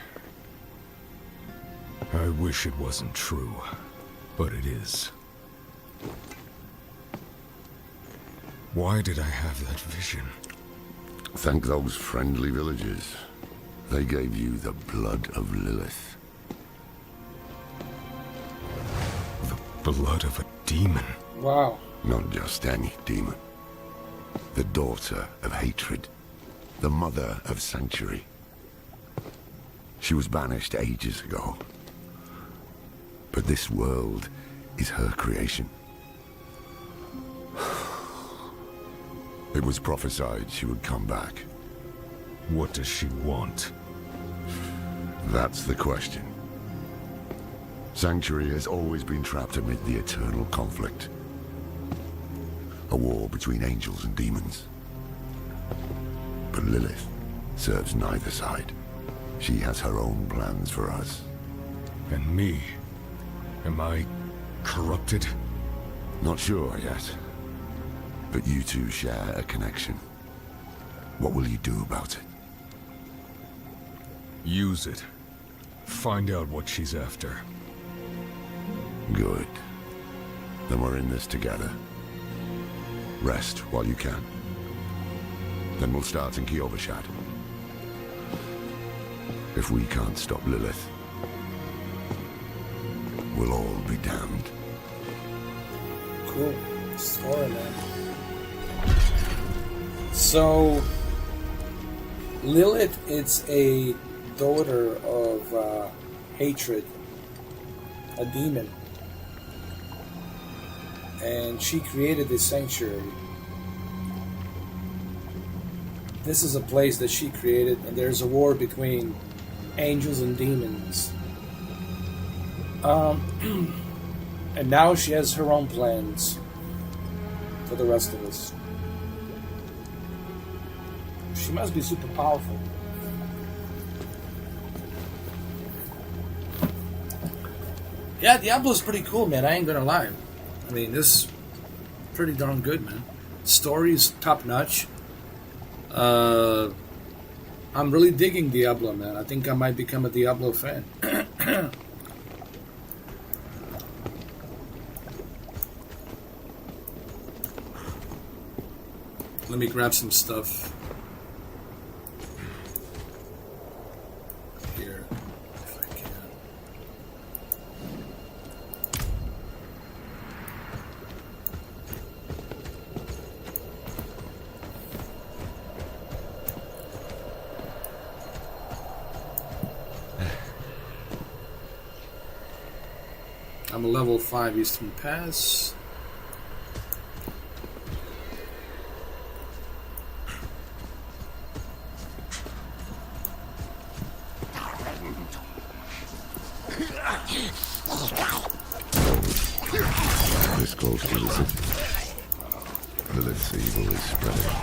I wish it wasn't true, but it is. Why did I have that vision? Thank those friendly villagers. They gave you the blood of Lilith. The blood of a demon. Wow. Not just any demon. The daughter of hatred. The mother of sanctuary. She was banished ages ago. But this world is her creation. It was prophesied she would come back. What does she want? That's the question. Sanctuary has always been trapped amid the eternal conflict. A war between angels and demons. But Lilith serves neither side. She has her own plans for us. And me? Am I corrupted? Not sure yet. But you two share a connection. What will you do about it? Use it. Find out what she's after. Good. Then we're in this together. Rest while you can. Then we'll start in Kyovashad. If we can't stop Lilith, we'll all be damned. Cool. Story, man. So, Lilith is a daughter of hatred, a demon. And she created this sanctuary. This is a place that she created, and there's a war between angels and demons. And now she has her own plans for the rest of us. She must be super powerful. Yeah, Diablo's pretty cool, man. I ain't gonna lie. I mean, this is pretty darn good, man. Story's top notch. I'm really digging Diablo, man. I think I might become a Diablo fan. Let me grab some stuff here, if I can. I'm a level 5 Eastern Pass. This close to the city. Lilith's evil is spreading.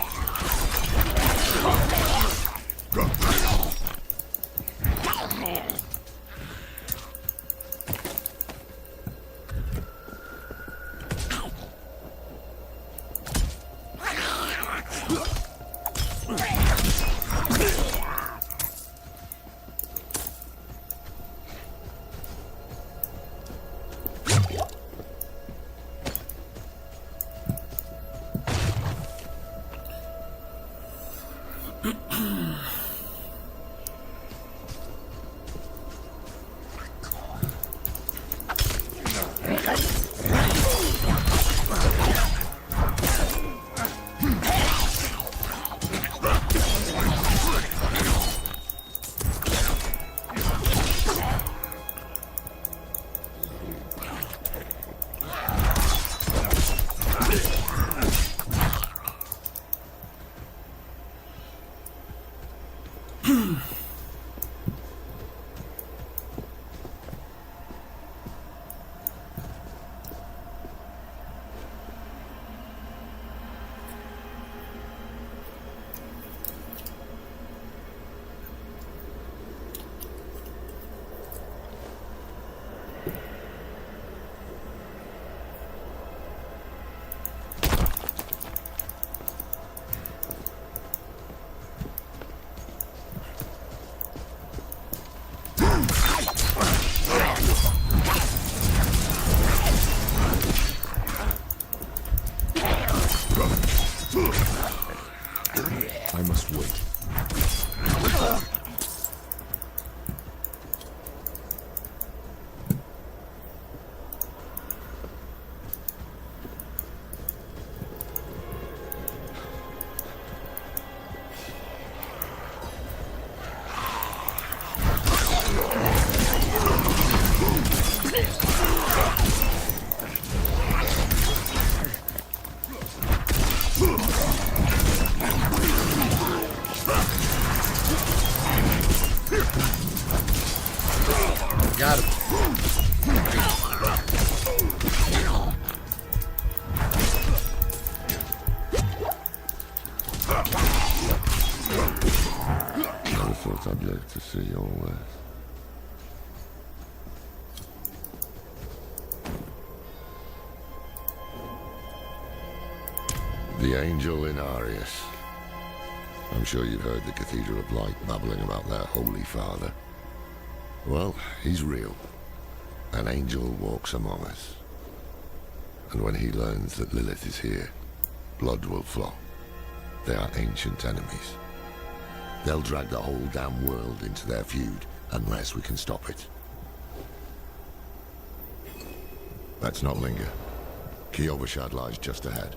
Got him. Never thought I'd live to see your worth. The angel in Arius. I'm sure you've heard the Cathedral of Light babbling about their Holy Father. Well, he's real. An angel walks among us. And when he learns that Lilith is here, blood will flow. They are ancient enemies. They'll drag the whole damn world into their feud unless we can stop it. Let's not linger. Kiyovershad lies just ahead.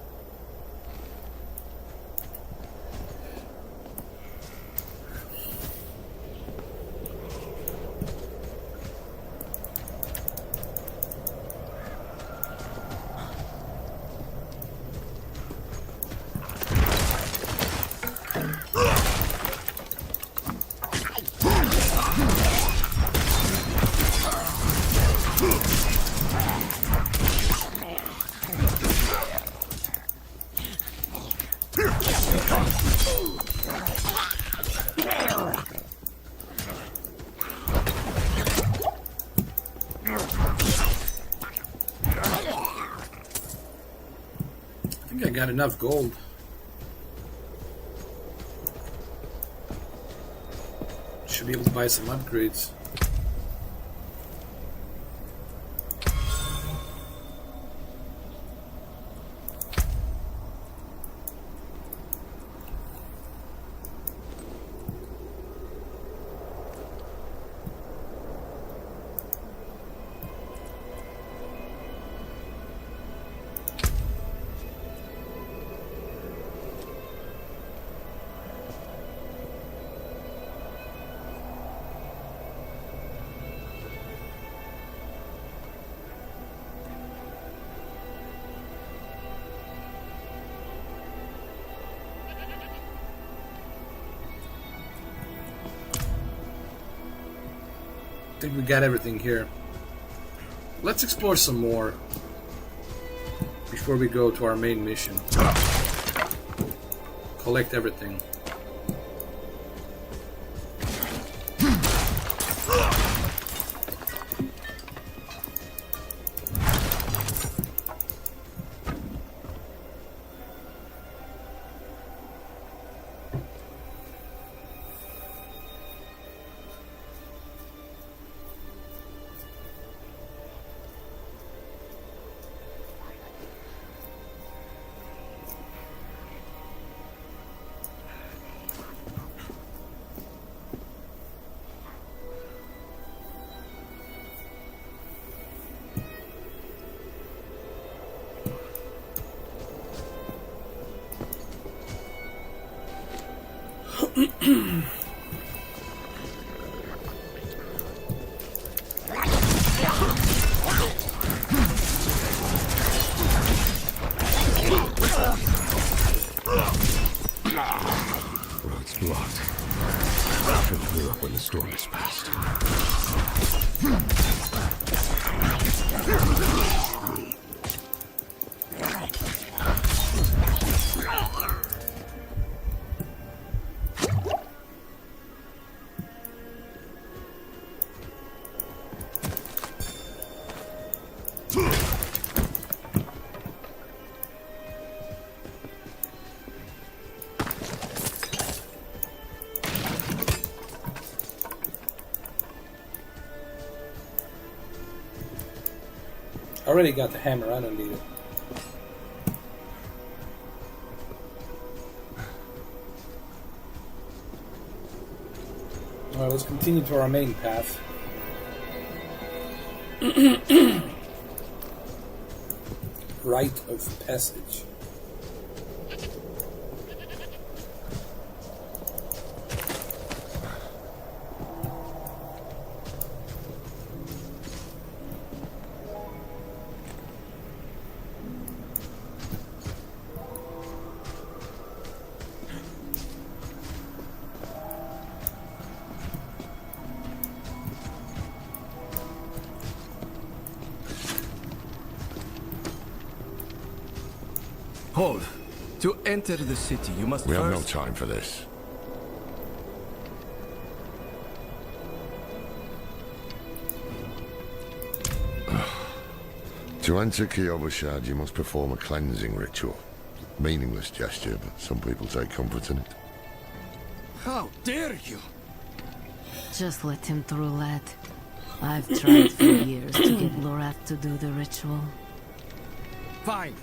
I got enough gold. Should be able to buy some upgrades. I think we got everything here. Let's explore some more before we go to our main mission. Collect everything. Road's blocked. Should clear up when the storm is past. Already got the hammer, I don't need it. Alright, let's continue to our main path. Rite of passage. Hold. To enter the city, you must We first... have no time for this. To enter Kyovashad, you must perform a cleansing ritual. Meaningless gesture, but some people take comfort in it. How dare you? Just let him through, lad. I've tried for years to get Lorath to do the ritual. Fine.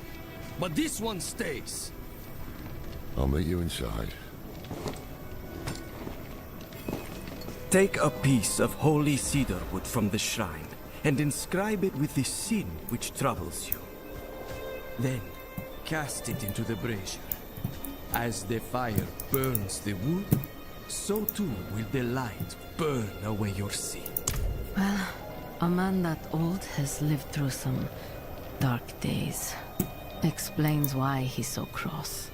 But this one stays. I'll meet you inside. Take a piece of holy cedar wood from the shrine and inscribe it with the sin which troubles you. Then, cast it into the brazier. As the fire burns the wood, so too will the light burn away your sin. Well, a man that old has lived through some dark days. Explains why he's so cross.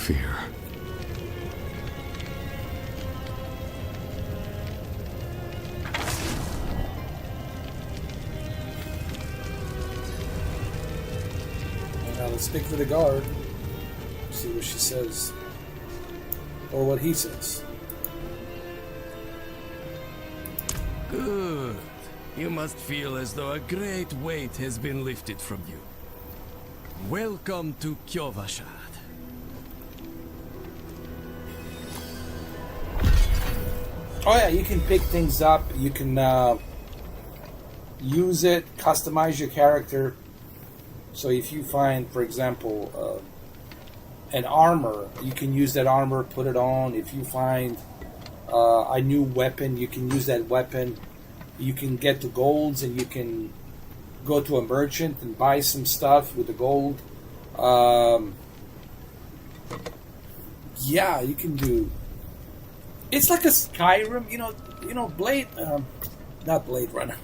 Fear. Now let's speak for the guard. See what she says. Or what he says. Good. You must feel as though a great weight has been lifted from you. Welcome to Kyovashad. Oh yeah, you can pick things up. You can use it, customize your character. So if you find, for example, an armor, you can use that armor, put it on. If you find a new weapon, you can use that weapon. You can get the golds, and you can go to a merchant and buy some stuff with the gold. Yeah, you can do. It's like a Skyrim, you know, Blade, not Blade Runner,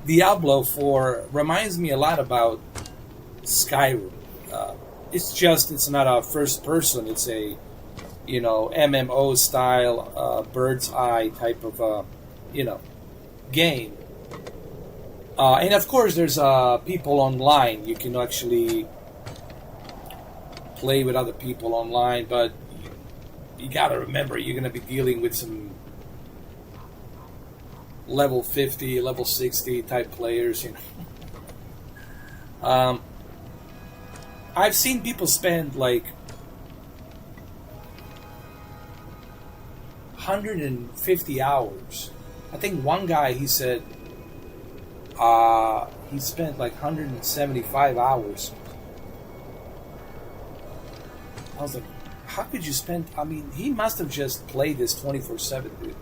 Diablo 4 reminds me a lot about Skyrim. It's not a first person, it's a, MMO style, bird's eye type of, game. And of course there's people online, you can actually play with other people online, but you gotta remember, you're gonna be dealing with some level 50, level 60 type players, I've seen people spend like 150 hours. I think one guy, he said he spent like 175 hours. I was like, how could you spend... I mean, he must have just played this 24/7, dude.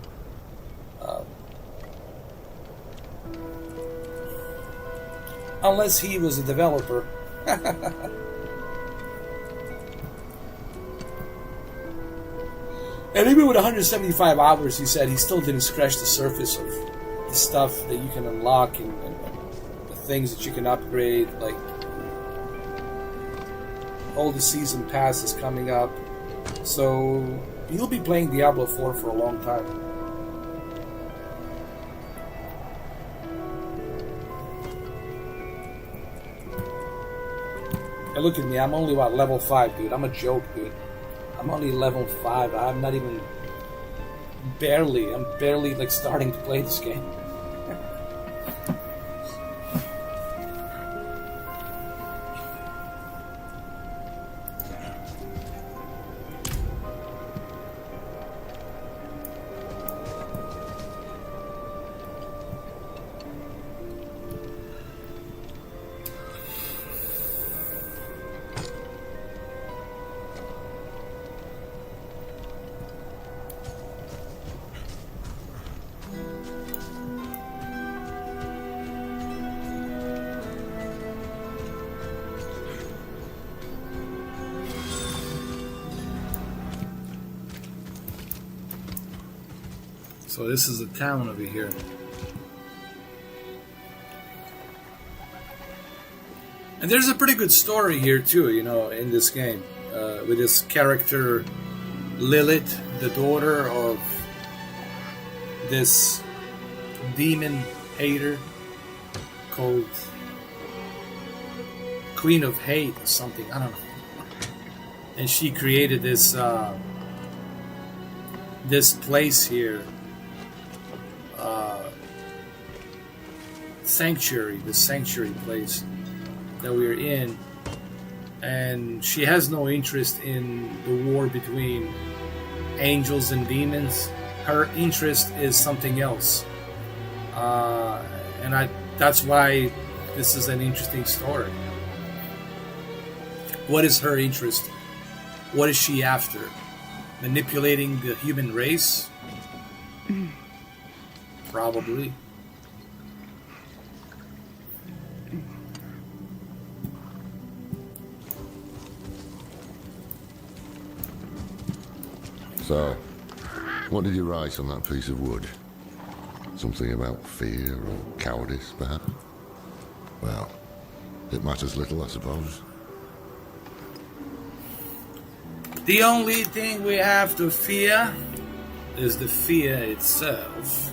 Unless he was a developer. And even with 175 hours, he said he still didn't scratch the surface of the stuff that you can unlock and the things that you can upgrade. Like, all the season pass is coming up. So, you'll be playing Diablo 4 for a long time. And look at me, I'm only, level 5, dude. I'm a joke, dude. I'm only level 5. I'm not even... I'm barely, like, starting to play this game. So this is a town over here. And there's a pretty good story here too, you know, in this game. With this character Lilith, the daughter of this demon hater called Queen of Hate or something, I don't know. And she created this this place here, sanctuary, the sanctuary place that we're in, and she has no interest in the war between angels and demons. Her interest is something else, and that's why this is an interesting story. What is her interest? What is she after? Manipulating the human race? Probably. So, what did you write on that piece of wood? Something about fear or cowardice, perhaps? Well, it matters little, I suppose. The only thing we have to fear is the fear itself.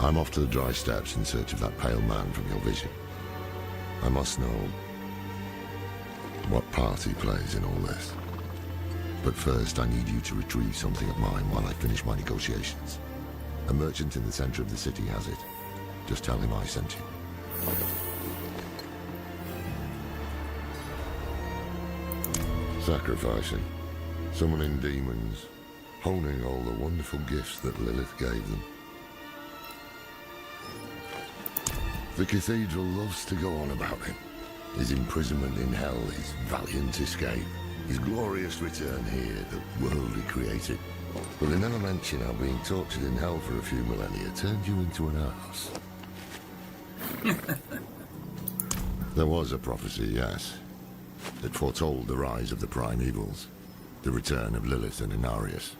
I'm off to the dry steppes in search of that pale man from your vision. I must know what part he plays in all this. But first, I need you to retrieve something of mine while I finish my negotiations. A merchant in the center of the city has it. Just tell him I sent you. Sacrificing, summoning demons, honing all the wonderful gifts that Lilith gave them. The cathedral loves to go on about him. His imprisonment in hell, his valiant escape, his glorious return here, the world he created. But they never mention how being tortured in hell for a few millennia turned you into an ass. There was a prophecy, yes, that foretold the rise of the prime evils, the return of Lilith and Inarius,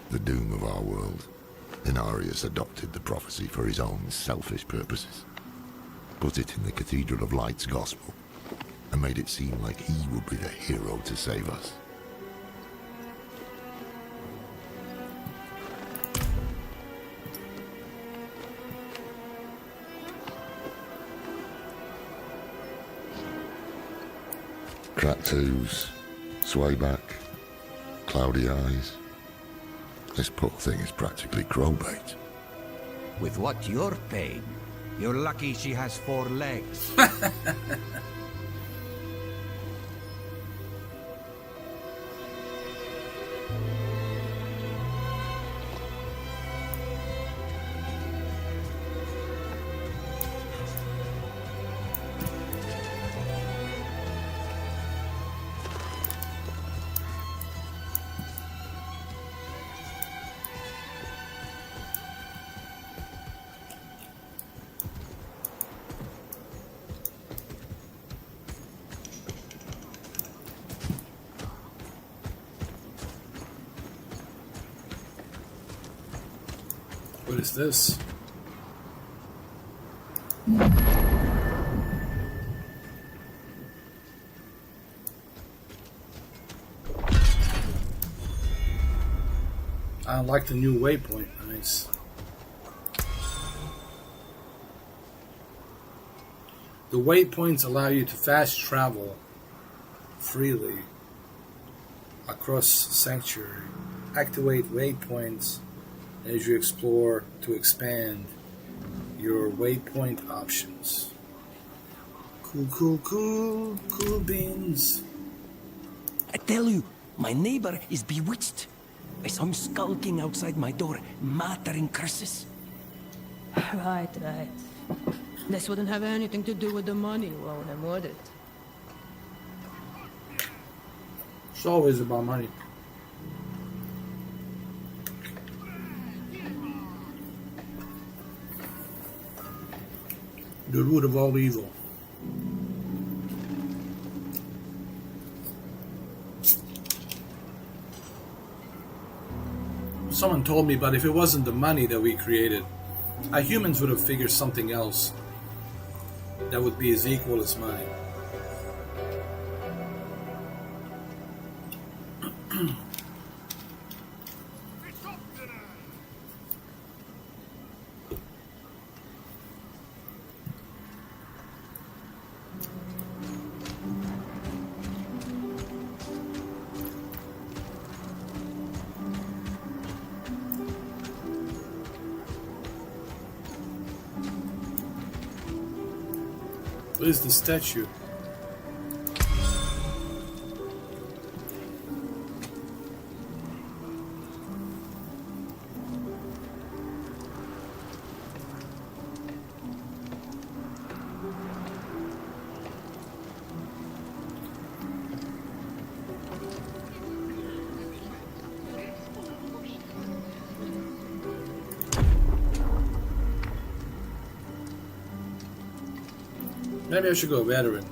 the doom of our world. Inarius adopted the prophecy for his own selfish purposes. Put it in the Cathedral of Light's gospel, and made it seem like he would be the hero to save us. Tattoos, sway back, cloudy eyes. This poor thing is practically crowbait. With what you're paid, you're lucky she has 4 legs. What is this? I like the new waypoint. Nice. The waypoints allow you to fast travel freely across Sanctuary. Activate waypoints as you explore to expand your waypoint options. Cool beans. I tell you, my neighbor is bewitched. Some skulking outside my door, muttering curses. Right. This wouldn't have anything to do with the money, well then, would it? It's always about money. The root of all evil. Someone told me, but if it wasn't the money that we created, humans would have figured something else that would be as equal as money. What is the statue? Maybe I should go veteran.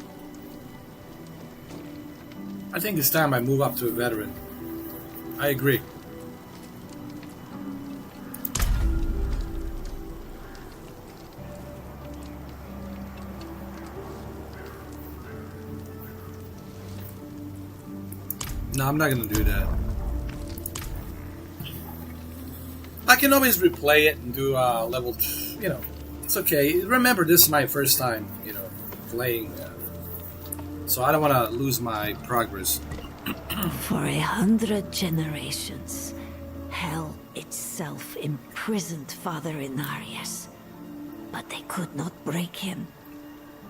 I think it's time I move up to a veteran. I agree. No, I'm not gonna do that. I can always replay it and do level, it's okay. Remember, this is my first time, playing, so I don't want to lose my progress. For 100 generations, hell itself imprisoned Father Inarius. But they could not break him.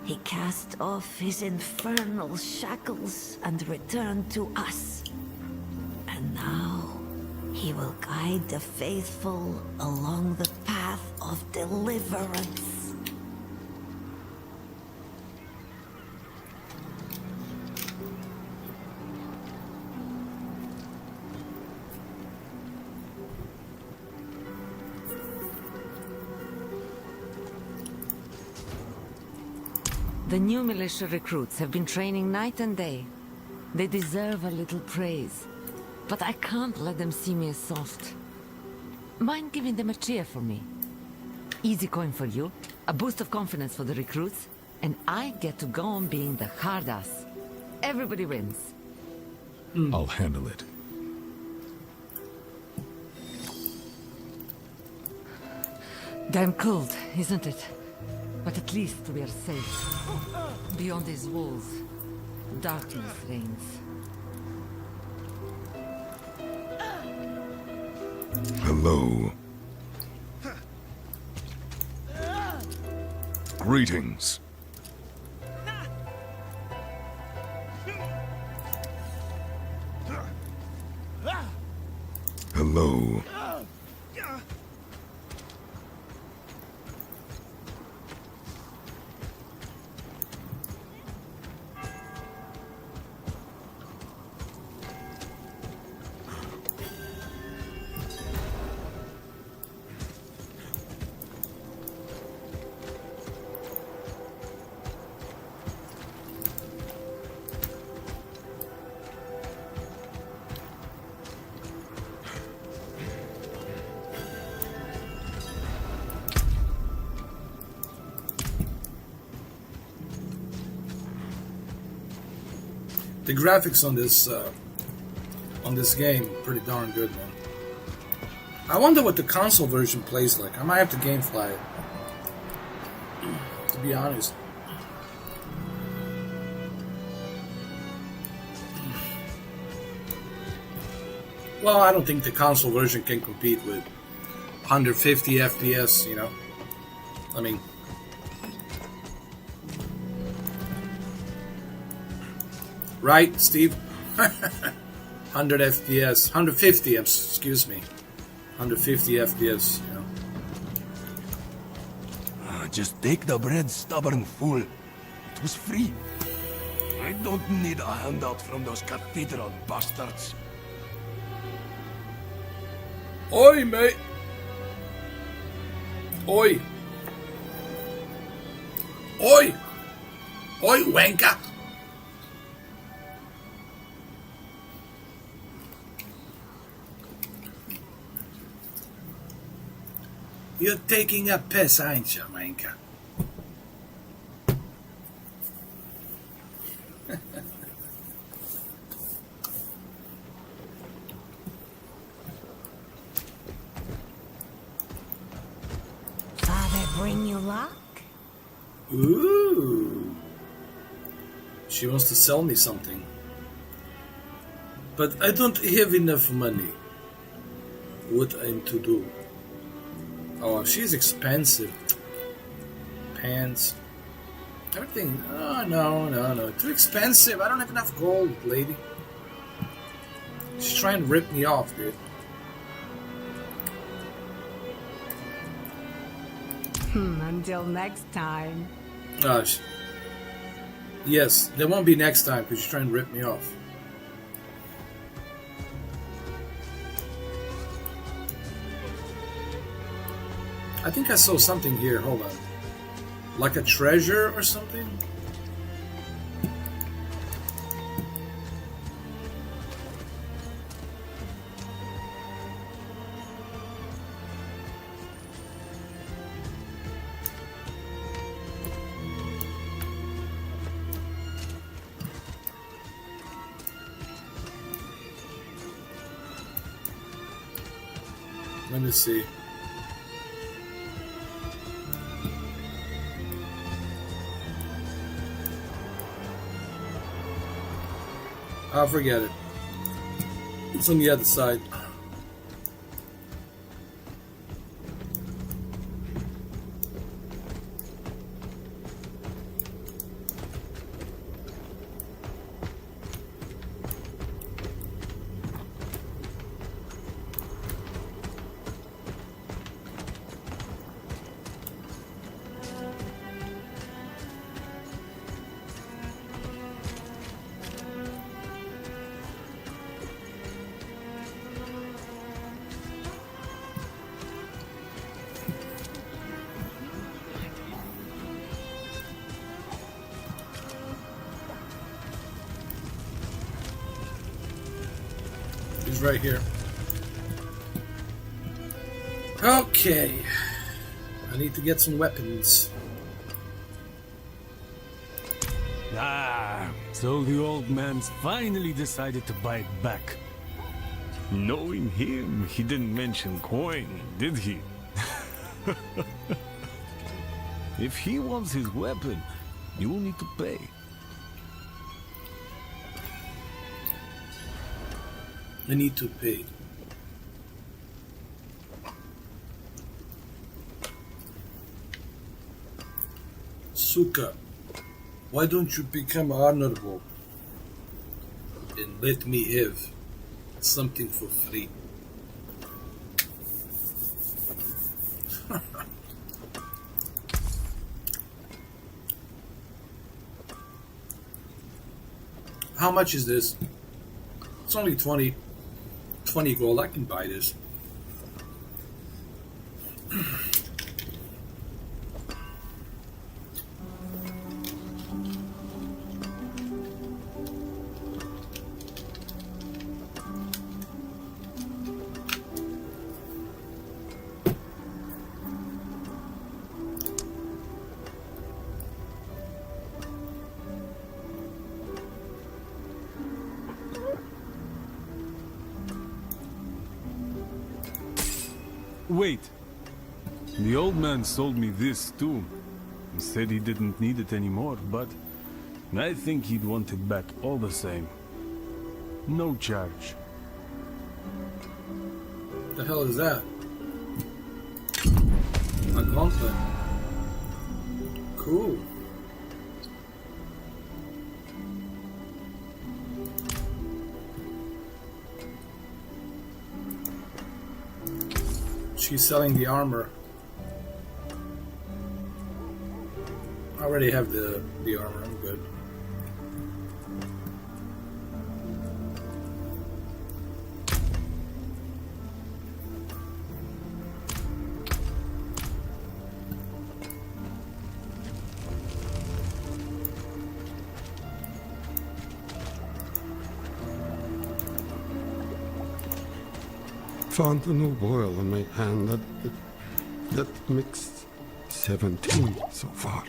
He cast off his infernal shackles and returned to us. And now, he will guide the faithful along the path of deliverance. The new militia recruits have been training night and day. They deserve a little praise. But I can't let them see me as soft. Mind giving them a cheer for me? Easy coin for you, a boost of confidence for the recruits, and I get to go on being the hard ass. Everybody wins. I'll handle it. Damn cold, isn't it? But at least we are safe. Beyond these walls, darkness reigns. Hello. Greetings. Hello. The graphics on this game pretty darn good, man. I wonder what the console version plays like. I might have to gamefly it, to be honest. Well, I don't think the console version can compete with 150 FPS, I mean, right, Steve? 100 FPS, 150. Excuse me, 150 FPS. You know. Just take the bread, stubborn fool. It was free. I don't need a handout from those cathedral bastards. Oi, mate. Oi. Oi. Oi, wanker. You're taking a piss, ain't you, wanker? Father bring you luck? Ooh. She wants to sell me something. But I don't have enough money. What I'm to do? Oh, she's expensive. Pants. Everything. Oh, no. Too expensive. I don't have enough gold, lady. She's trying to rip me off, dude. Until next time. Gosh. Yes, there won't be next time because she's trying to rip me off. I think I saw something here. Hold on. Like a treasure or something? Let me see. I'll forget it. It's on the other side. He's right here. Okay. I need to get some weapons. Ah, so the old man's finally decided to bite back. Knowing him, he didn't mention coin, did he? If he wants his weapon, you will need to pay. I need to pay. Suka, why don't you become honorable and let me have something for free? How much is this? It's only 20 gold. I can buy this. Wait. The old man sold me this too. He said he didn't need it anymore, but I think he'd want it back all the same. No charge. The hell is that? A gauntlet. Cool. she's selling the armor. I already have the armor, I'm good. Found a new boil in my hand that mixed 17 so far.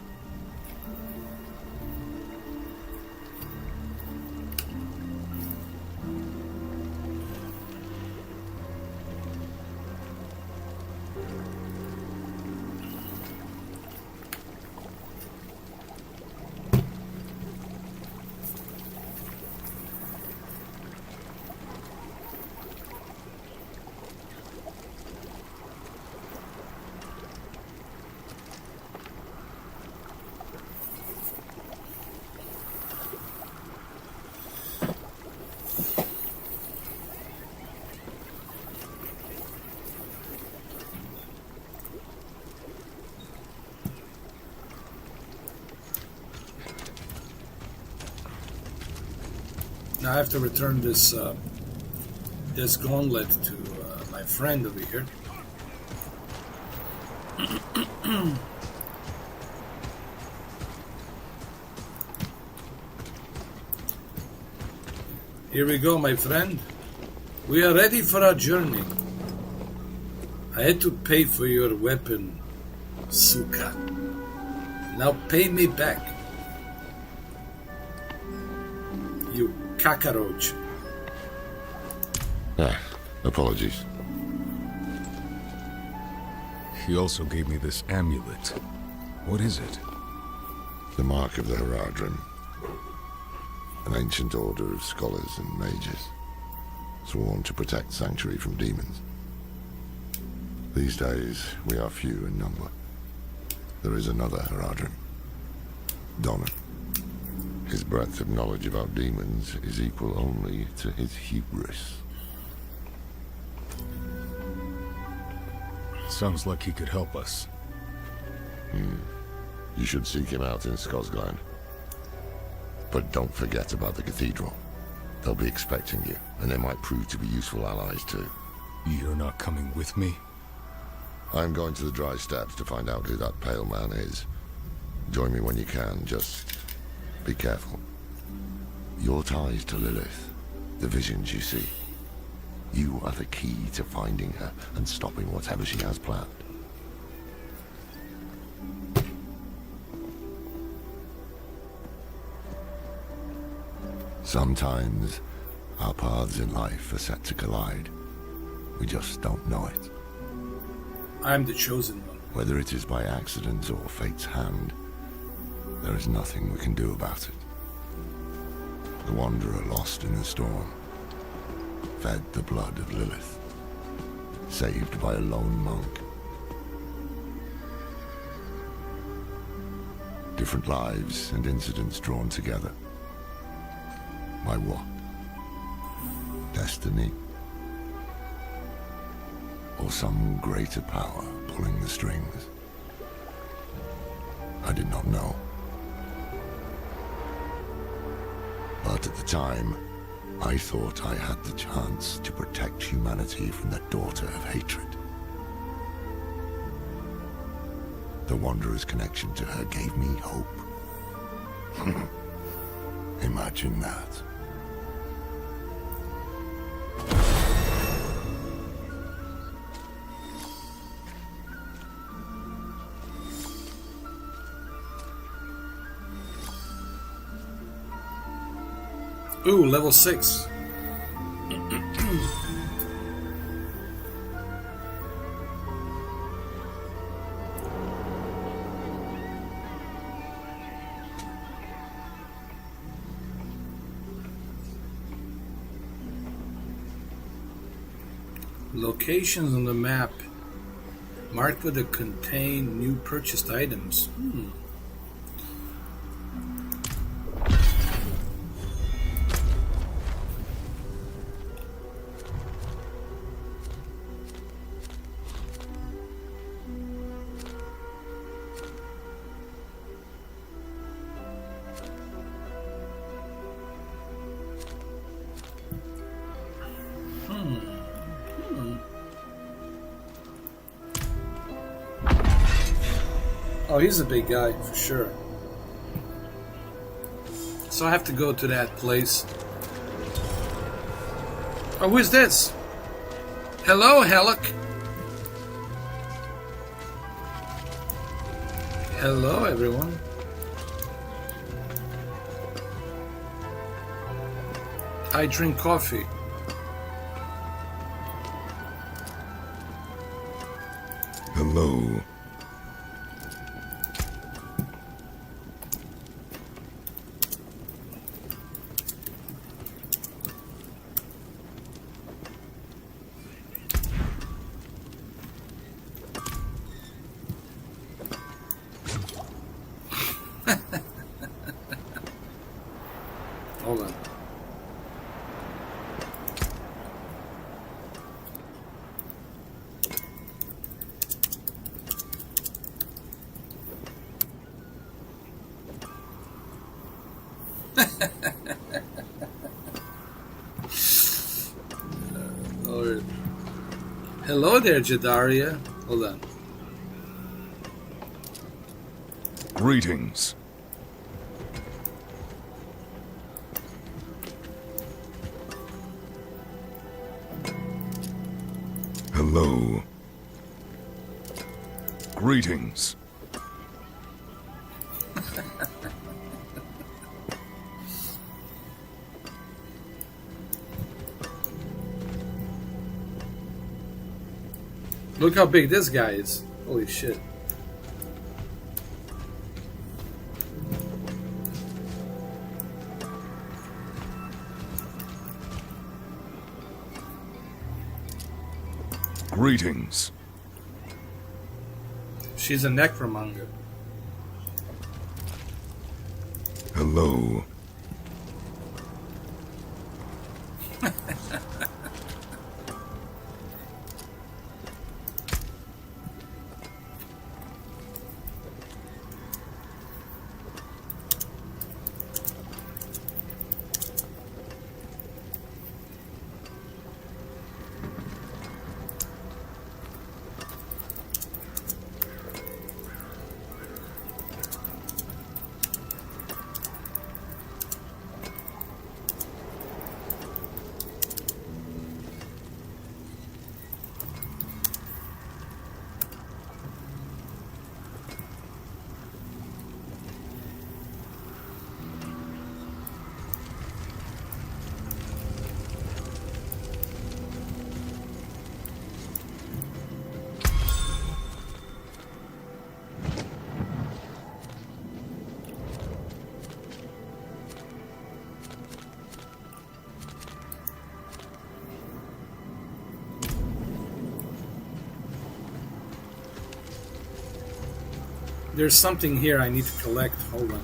Now I have to return this this gauntlet to my friend over here. Here we go, my friend. We are ready for our journey. I had to pay for your weapon, Suka. Now pay me back. You cockroach. Apologies. He also gave me this amulet. What is it? The mark of the Horadrim. An ancient order of scholars and mages, sworn to protect Sanctuary from demons. These days, we are few in number. There is another Horadrim, Donner. His breadth of knowledge about demons is equal only to his hubris. Sounds like he could help us. You should seek him out in Skosglen. But don't forget about the cathedral. They'll be expecting you, and they might prove to be useful allies too. You're not coming with me? I'm going to the dry steppes to find out who that pale man is. Join me when you can, just be careful. Your ties to Lilith, the visions you see. You are the key to finding her and stopping whatever she has planned. Sometimes, our paths in life are set to collide. We just don't know it. I'm the chosen one. Whether it is by accident or fate's hand, there is nothing we can do about it. The wanderer lost in the storm, fed the blood of Lilith, saved by a lone monk. Different lives and incidents drawn together. By what? Destiny? Or some greater power pulling the strings? I did not know. But at the time, I thought I had the chance to protect humanity from the daughter of hatred. The Wanderer's connection to her gave me hope. Imagine that. Ooh, level 6. Locations on the map marked with the contain new purchased items. Oh, he's a big guy, for sure. So I have to go to that place. Oh, who is this? Hello, Halleck. Hello, everyone. I drink coffee. Hello. Hold on. Lord. Hello there, Jadaria. Hold on. Greetings. Hello. Greetings. Look how big this guy is. Holy shit. Greetings. She's a necromonger. Hello. There's something here I need to collect. Hold on.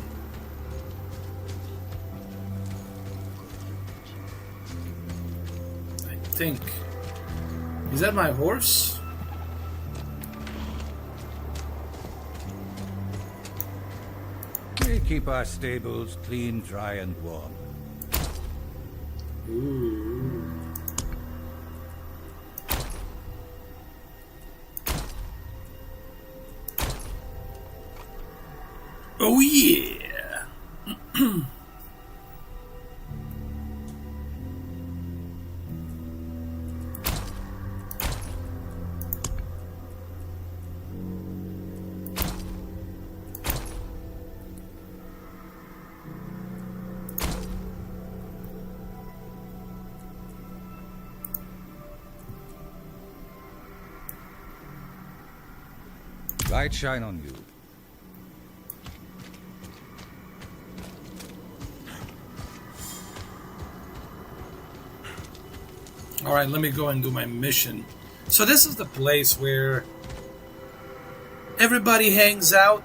I think. Is that my horse? We keep our stables clean, dry, and warm. Ooh. Oh yeah. Light shine on you. Alright, let me go and do my mission. So this is the place where everybody hangs out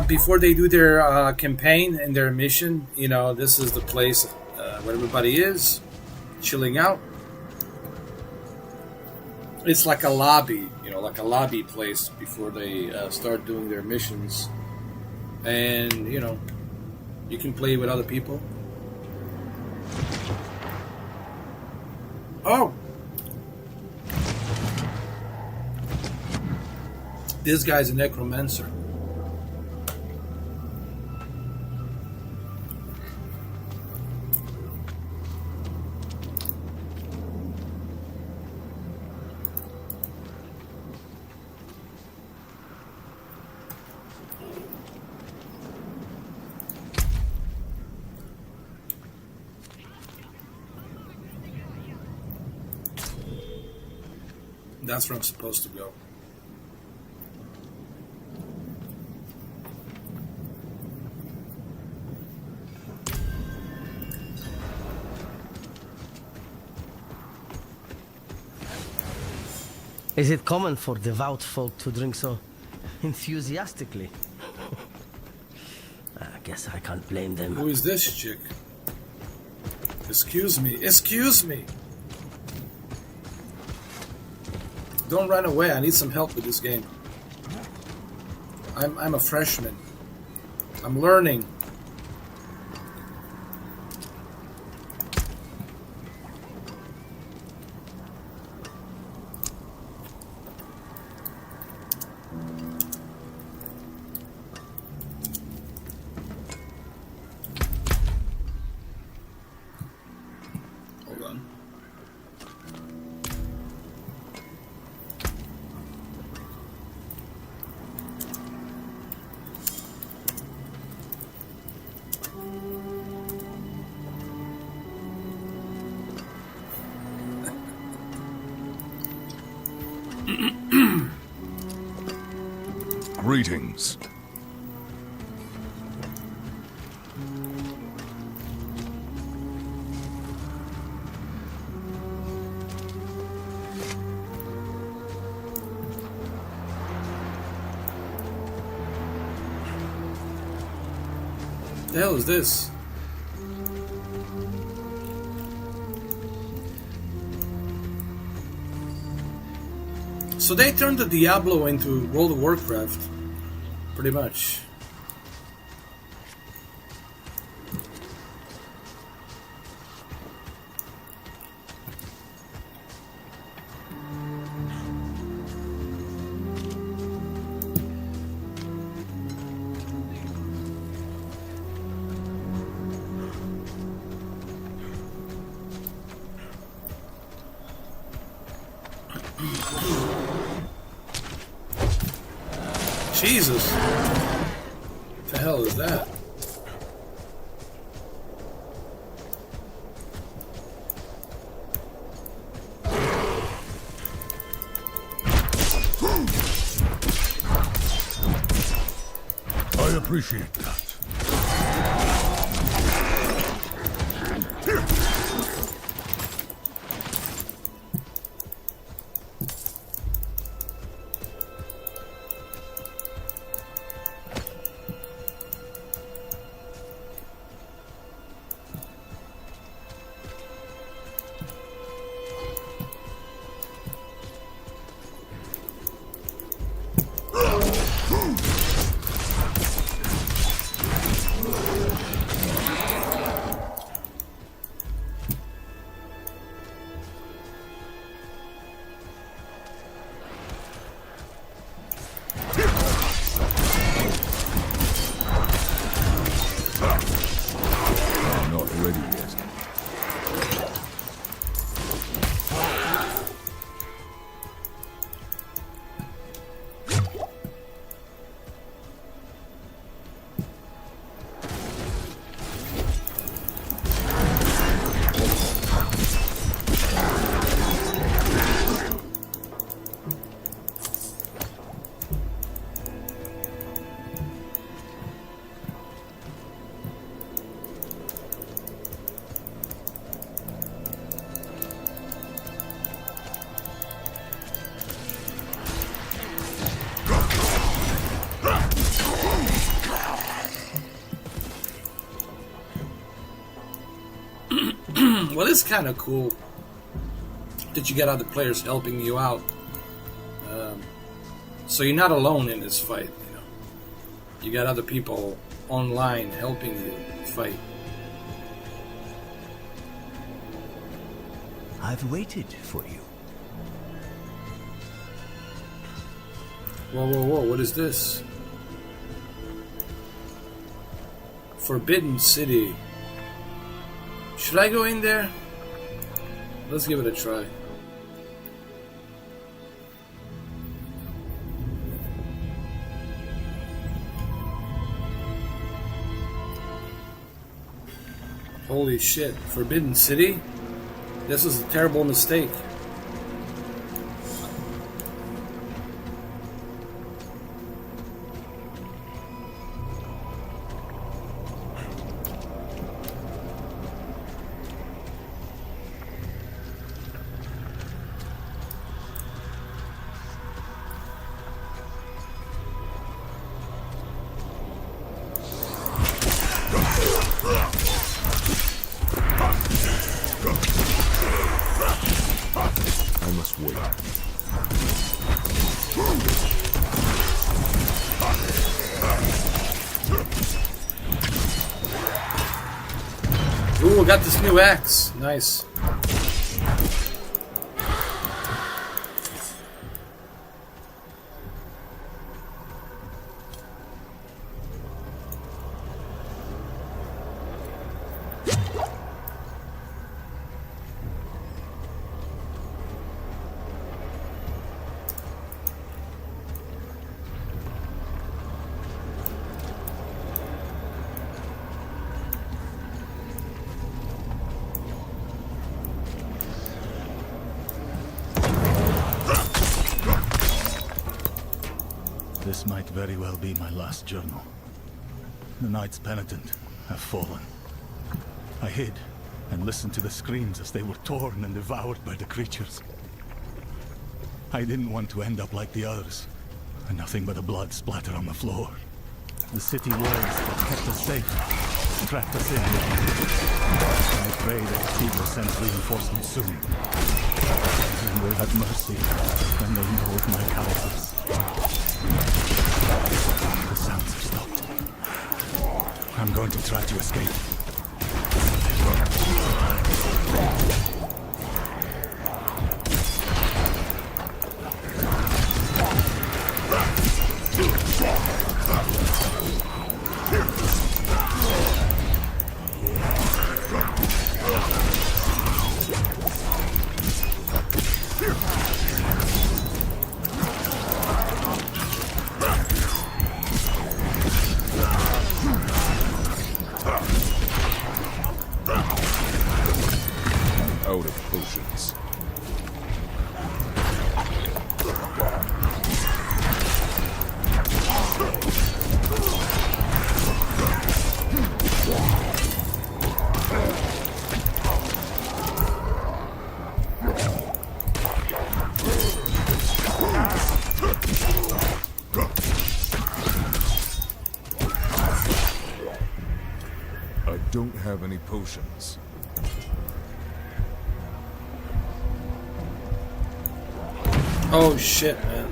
before they do their campaign and their mission. You know, this is the place where everybody is, chilling out. It's like a lobby, you know, like a lobby place before they start doing their missions. And, you know, you can play with other people. Oh! This guy's a necromancer. that's where I'm supposed to go. Is it common for devout folk to drink so enthusiastically? I guess I can't blame them. Who is this chick? Excuse me. Excuse me. Don't run away. I need some help with this game. I'm a freshman. I'm learning. Hold on. Greetings. The hell is this? So they turned the Diablo into World of Warcraft, pretty much. Jesus! What the hell is that? I appreciate that. Well, it's kind of cool that you get other players helping you out. So you're not alone in this fight, you know. You got other people online helping you fight. I've waited for you. Whoa, whoa, whoa, what is this? Forbidden City. Should I go in there? Let's give it a try. Holy shit, Forbidden City? This is a terrible mistake. Ooh, I got this new axe. Nice. This might very well be my last journal. The Knights Penitent have fallen. I hid and listened to the screams as they were torn and devoured by the creatures. I didn't want to end up like the others, and nothing but a blood splatter on the floor. The city walls that kept us safe trapped us in. I pray that Cathedral sends reinforcements soon. And will have mercy when they know of my cowardice. The sounds have stopped. I'm going to try to escape. Out of potions. I don't have any potions. Oh shit, man.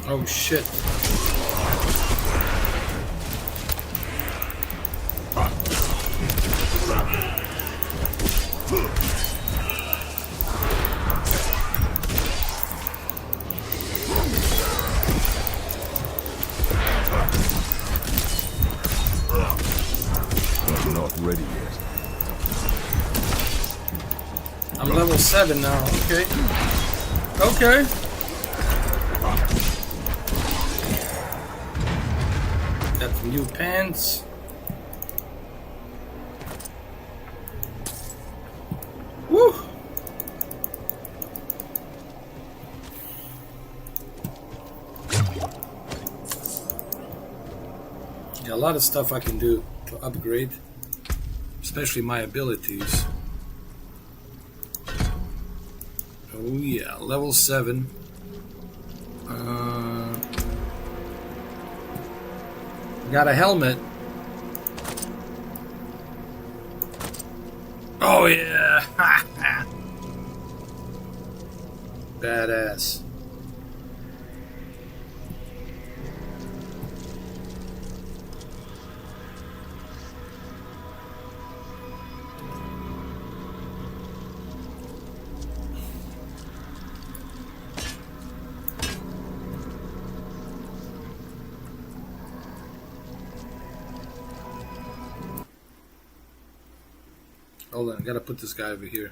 Oh shit. I'm not ready yet. I'm level 7 now, okay. Okay. Got the new pants. Woo! Yeah, a lot of stuff I can do to upgrade, especially my abilities. Oh yeah, level 7. Got a helmet. Oh yeah! Badass. Hold on, I gotta put this guy over here.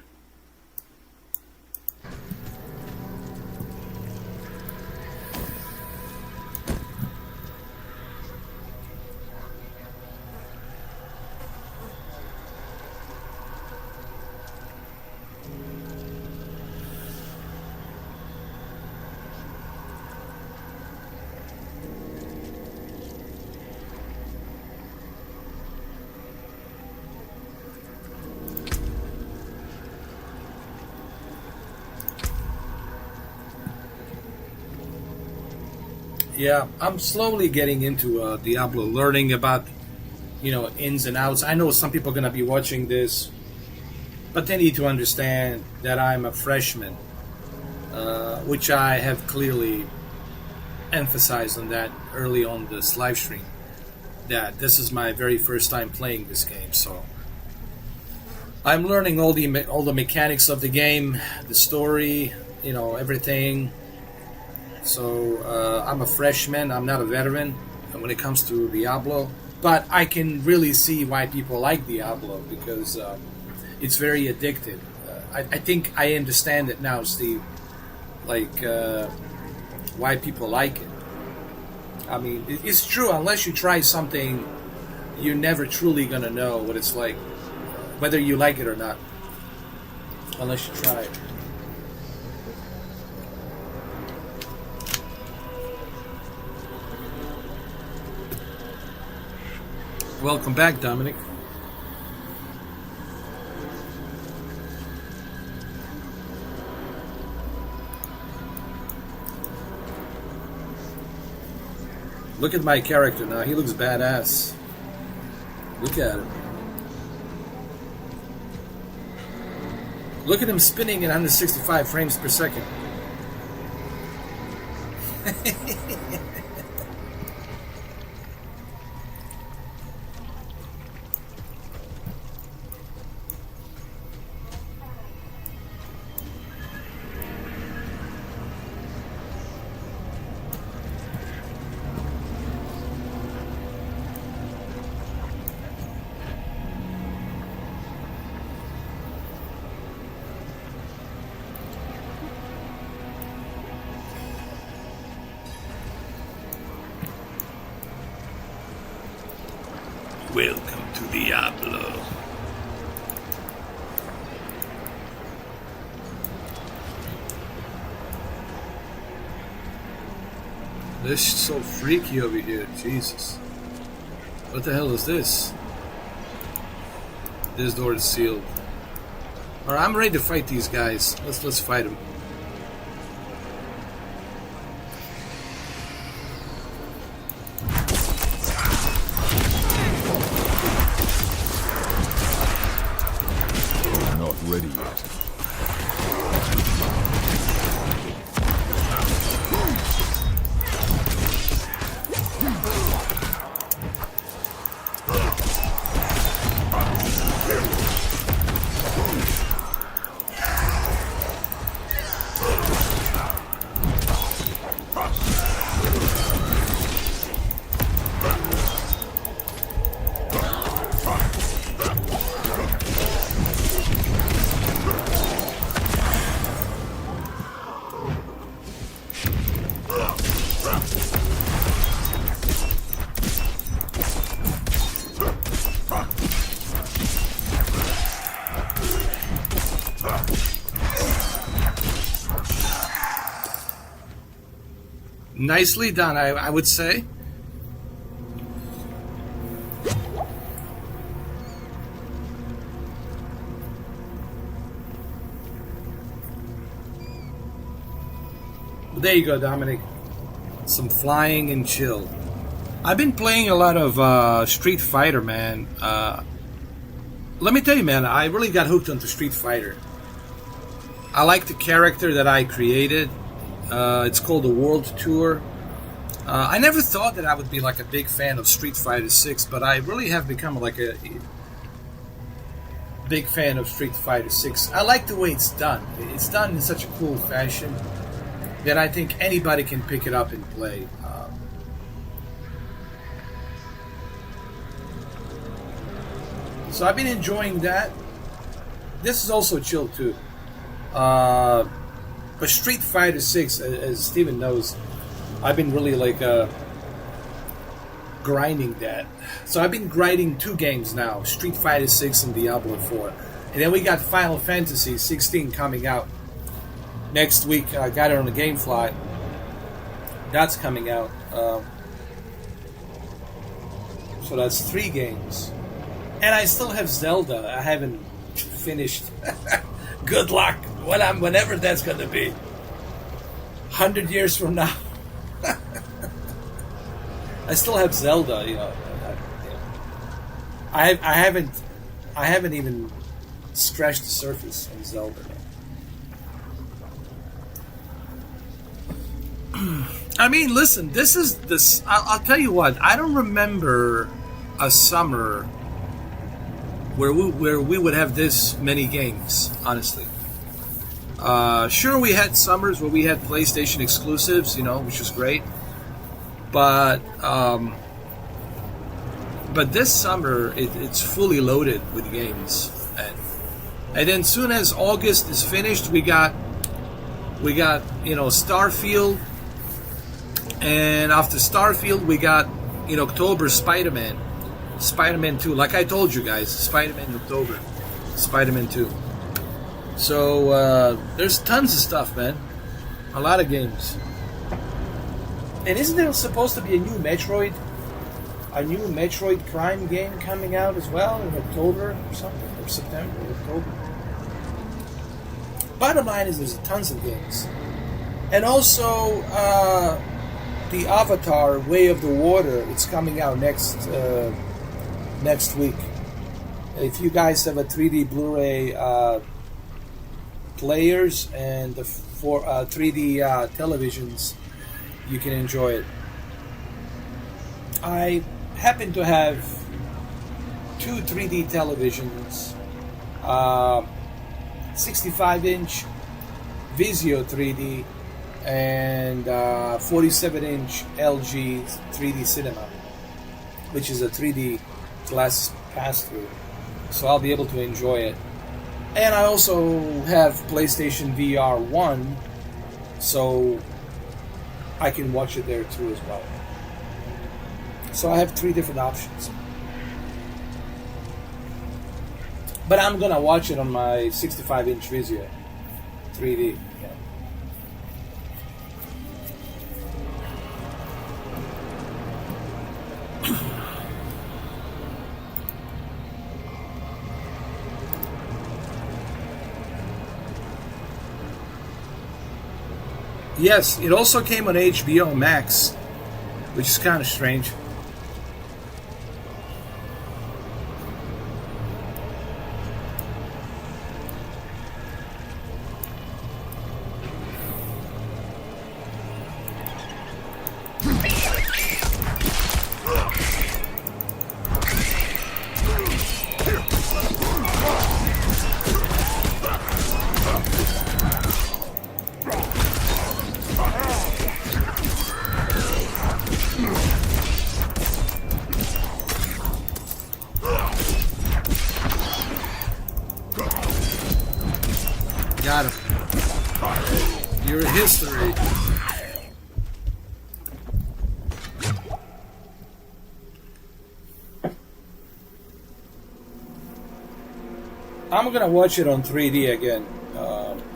Yeah, I'm slowly getting into Diablo, learning about, ins and outs. I know some people are going to be watching this, but they need to understand that I'm a freshman, which I have clearly emphasized on that early on this live stream, that this is my very first time playing this game, so I'm learning all the mechanics of the game, the story, everything. So I'm a freshman. I'm not a veteran when it comes to Diablo, but I can really see why people like Diablo because it's very addictive. I think I understand it now, Steve. Like why people like it. I mean, it's true. Unless you try something, you're never truly gonna know what it's like, whether you like it or not. Unless you try it. Welcome back, Dominic. Look at my character now. He looks badass. Look at him. Look at him spinning at 165 frames per second. Welcome to Diablo. This is so freaky over here, Jesus. What the hell is this? This door is sealed. Alright, I'm ready to fight these guys. Let's fight them. Ready yet. Nicely done, I would say. There you go, Dominic. Some flying and chill. I've been playing a lot of Street Fighter, man. Let me tell you, man, I really got hooked onto Street Fighter. I like the character that I created. It's called the World Tour. I never thought that I would be like a big fan of Street Fighter 6, but I really have become like a big fan of Street Fighter 6. I like the way it's done. It's done in such a cool fashion that I think anybody can pick it up and play. So I've been enjoying that. This is also chill too. But Street Fighter 6, as Steven knows, I've been really like grinding that. So I've been grinding 2 games now, Street Fighter 6 and Diablo 4. And then we got Final Fantasy 16 coming out next week. I got it on the GameFly. That's coming out. So that's 3 games. And I still have Zelda. I haven't finished. Good luck. Whenever that's going to be. 100 years from now. I still have Zelda. I haven't even scratched the surface on Zelda. I mean, listen, this is this. I'll tell you what. I don't remember a summer where we would have this many games. Honestly, sure, we had summers where we had PlayStation exclusives, which was great. But this summer it's fully loaded with games, and then soon as August is finished, we got Starfield. And after Starfield, we got in October Spider-Man 2. Like I told you guys, Spider-Man in October, Spider-Man 2. So there's tons of stuff, man. A lot of games. And isn't there supposed to be a new Metroid Prime game coming out as well in October or something, or September or October? Bottom line is there's tons of games, and also. The Avatar: Way of the Water, it's coming out next week. If you guys have a 3D Blu-ray players and the 3D televisions, you can enjoy it. I happen to have 2 3D televisions, 65-inch Vizio 3D and 47-inch LG 3D Cinema, which is a 3D glass pass-through, so I'll be able to enjoy it. And I also have PlayStation VR 1, so I can watch it there too as well. So I have 3 different options. But I'm gonna watch it on my 65-inch Vizio 3D. Yes, it also came on HBO Max, which is kind of strange. Got him. Your history. I'm gonna watch it on 3D again.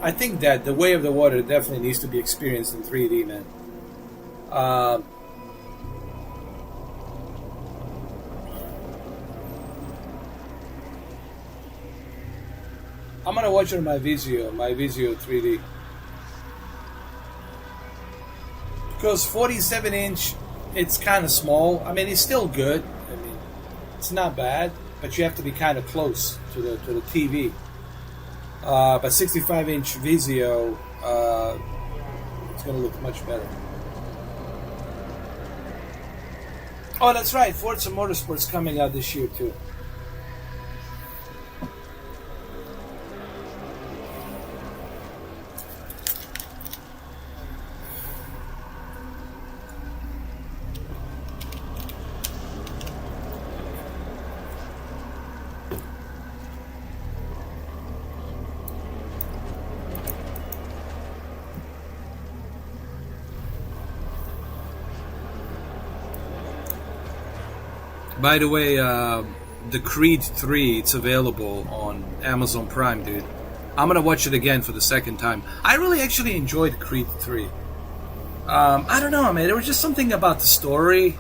I think that The Way of the Water definitely needs to be experienced in 3D, man. I'm gonna watch it on my Vizio 3D. Because 47-inch, it's kind of small. I mean, it's still good. I mean, it's not bad, but you have to be kind of close to the TV. But 65-inch Vizio, it's gonna look much better. Oh, that's right. Forza Motorsport's coming out this year too. By the way, the Creed 3, it's available on Amazon Prime, dude. I'm gonna watch it again for the second time. I really actually enjoyed Creed 3. I don't know, man. There was just something about the story.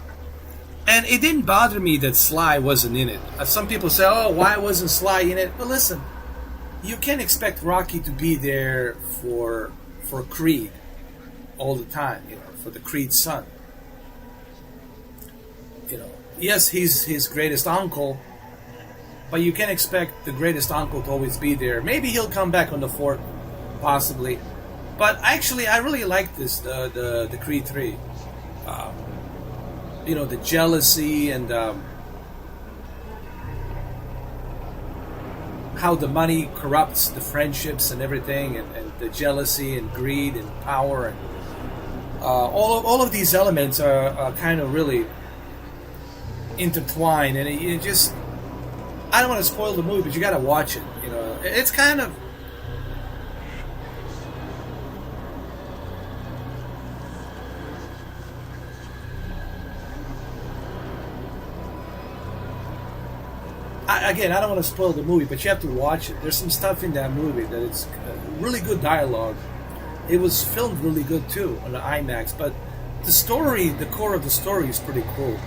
And it didn't bother me that Sly wasn't in it. Some people say, oh, why wasn't Sly in it? But listen, you can't expect Rocky to be there for Creed all the time, for the Creed son. Yes, he's his greatest uncle, but you can't expect the greatest uncle to always be there. Maybe he'll come back on the fort, possibly. But actually, I really like this, the Creed 3. The jealousy and how the money corrupts the friendships and everything, and the jealousy and greed and power, and all of these elements are kind of really intertwined, and it just, I don't want to spoil the movie, but you got to watch it. It's kind of, again, I don't want to spoil the movie, but you have to watch it. There's some stuff in that movie that it's really good dialogue. It was filmed really good too on the IMAX, but the story, the core of the story is pretty cool.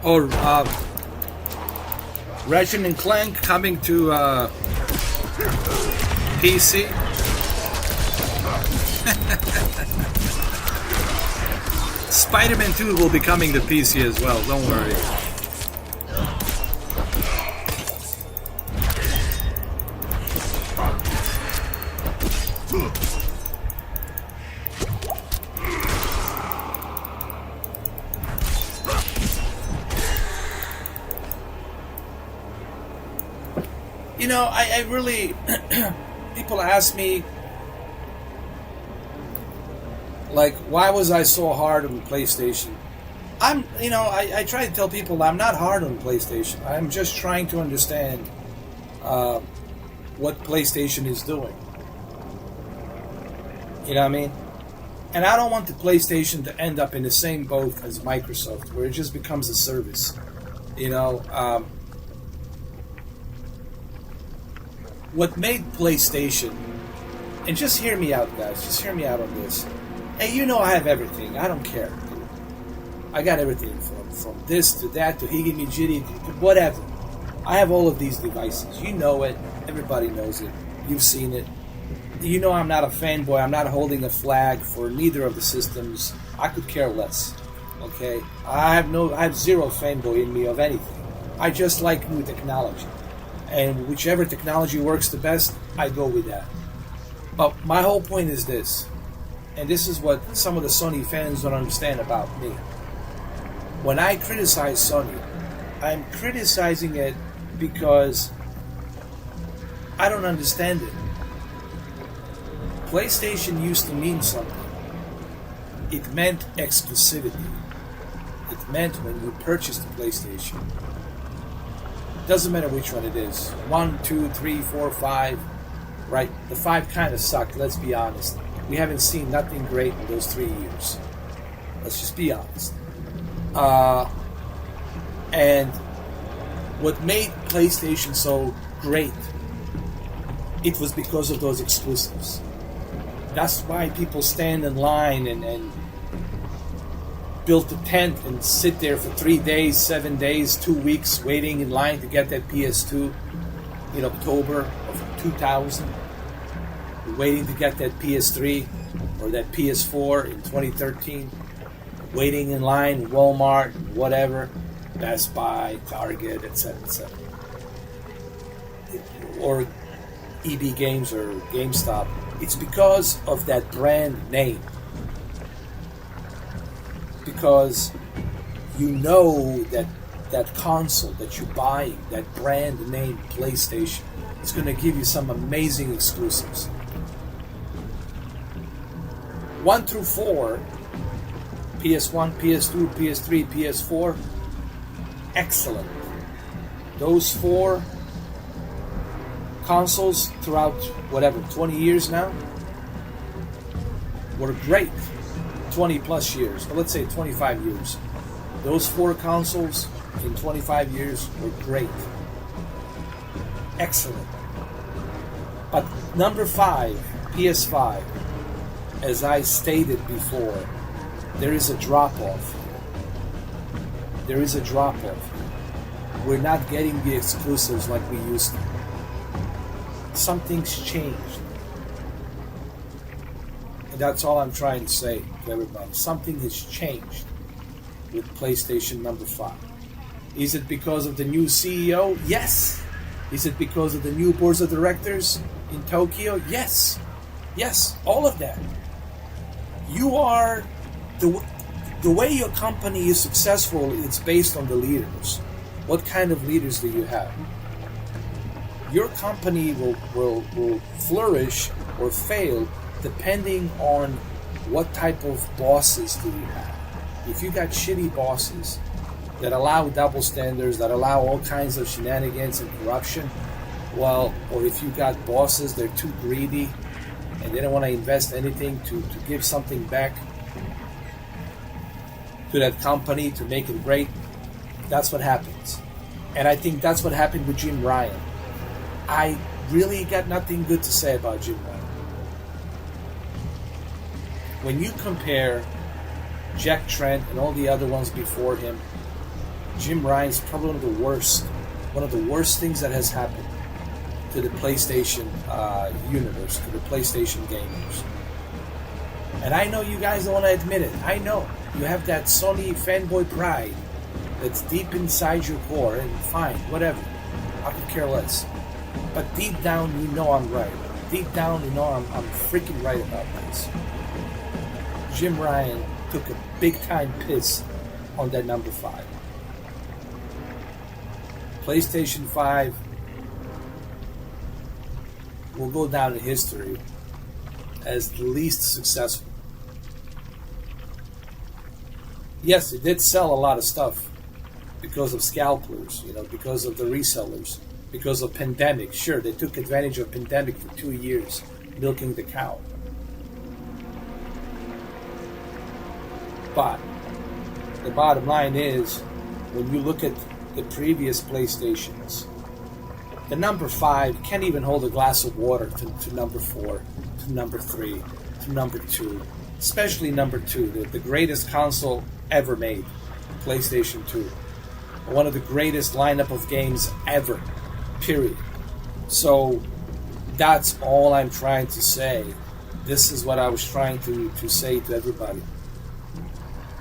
Or Ratchet and Clank coming to PC. Spider-Man 2 will be coming to PC as well, don't worry. I really, people ask me, like, why was I so hard on PlayStation? I try to tell people I'm not hard on PlayStation. I'm just trying to understand what PlayStation is doing. You know what I mean? And I don't want the PlayStation to end up in the same boat as Microsoft, where it just becomes a service. What made PlayStation, and just hear me out, guys, just hear me out on this. Hey, I have everything. I don't care. I got everything from this to that to higgy-jitty to whatever. I have all of these devices. You know it. Everybody knows it. You've seen it. I'm not a fanboy. I'm not holding a flag for neither of the systems. I could care less. Okay? I have zero fanboy in me of anything. I just like new technology. And whichever technology works the best, I go with that. But my whole point is this, and this is what some of the Sony fans don't understand about me. When I criticize Sony, I'm criticizing it because I don't understand it. PlayStation used to mean something. It meant exclusivity. It meant when you purchased the PlayStation. Doesn't matter which one it is. 1, 2, 3, 4, 5. Right? The 5 kind of sucked, let's be honest. We haven't seen nothing great in those 3 years. Let's just be honest. And what made PlayStation so great, it was because of those exclusives. That's why people stand in line and built a tent and sit there for 3 days, 7 days, 2 weeks waiting in line to get that PS2 in October of 2000. Waiting to get that PS3 or that PS4 in 2013. Waiting in line in Walmart, whatever, Best Buy, Target, etc., etc. Or EB Games or GameStop. It's because of that brand name. Because you know that that console that you're buying, that brand name PlayStation, is going to give you some amazing exclusives. 1 through 4, PS1, PS2, PS3, PS4, excellent. Those 4 consoles throughout, whatever, 20 years now, were great. 20 plus years, but let's say 25 years. Those 4 consoles in 25 years were great. Excellent. But number 5, PS5, as I stated before, there is a drop-off. There is a drop-off. We're not getting the exclusives like we used to. Something's changed. And that's all I'm trying to say to everybody. Something has changed with PlayStation number 5. Is it because of the new CEO? Yes. Is it because of the new boards of directors in Tokyo? Yes. Yes, all of that. You are... The way your company is successful, it's based on the leaders. What kind of leaders do you have? Your company will flourish or fail depending on what type of bosses do you have. If you got shitty bosses that allow double standards, that allow all kinds of shenanigans and corruption, well, or if you got bosses, they're too greedy and they don't want to invest anything to give something back to that company to make it great, that's what happens. And I think that's what happened with Jim Ryan. I really got nothing good to say about Jim Ryan. When you compare Jack Trent and all the other ones before him, Jim Ryan's probably one of the worst things that has happened to the PlayStation universe, to the PlayStation gamers. And I know you guys don't want to admit it. I know. You have that Sony fanboy pride that's deep inside your core, and fine, whatever. I could care less. But deep down, you know I'm right. Deep down, you know I'm freaking right about this. Jim Ryan took a big-time piss on that number 5. PlayStation 5 will go down in history as the least successful. Yes, it did sell a lot of stuff because of scalpers, because of the resellers, because of pandemic. Sure, they took advantage of pandemic for 2 years, milking the cow. But the bottom line is, when you look at the previous PlayStations, the number 5 can't even hold a glass of water to number 4, to number 3, to number 2. Especially number 2, the greatest console ever made, PlayStation 2. One of the greatest lineup of games ever, period. So that's all I'm trying to say. This is what I was trying to say to everybody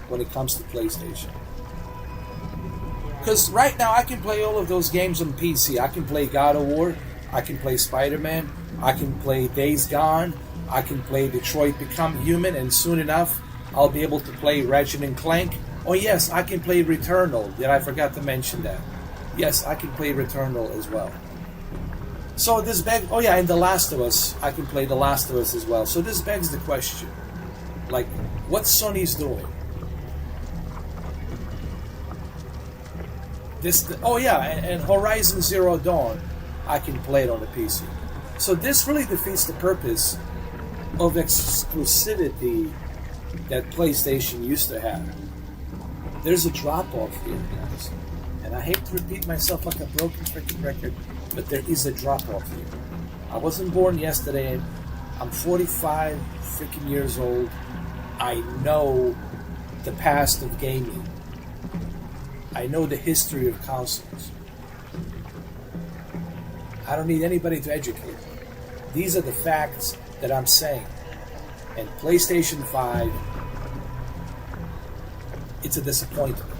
when it comes to PlayStation. Because right now I can play all of those games on PC. I can play God of War, I can play Spider-Man, I can play Days Gone, I can play Detroit Become Human, and soon enough I'll be able to play Ratchet and Clank. Oh yes, I can play Returnal. Did I forgot to mention that? Yes, I can play Returnal as well. So this begs... Oh yeah, and The Last of Us. I can play The Last of Us as well. So this begs the question. Like, what Sony's doing? Oh yeah, and Horizon Zero Dawn, I can play it on the PC. So this really defeats the purpose of exclusivity that PlayStation used to have. There's a drop-off here, guys. And I hate to repeat myself like a broken freaking record, but there is a drop-off here. I wasn't born yesterday. I'm 45 freaking years old. I know the past of gaming. I know the history of consoles. I don't need anybody to educate me. These are the facts that I'm saying. And PlayStation 5, it's a disappointment.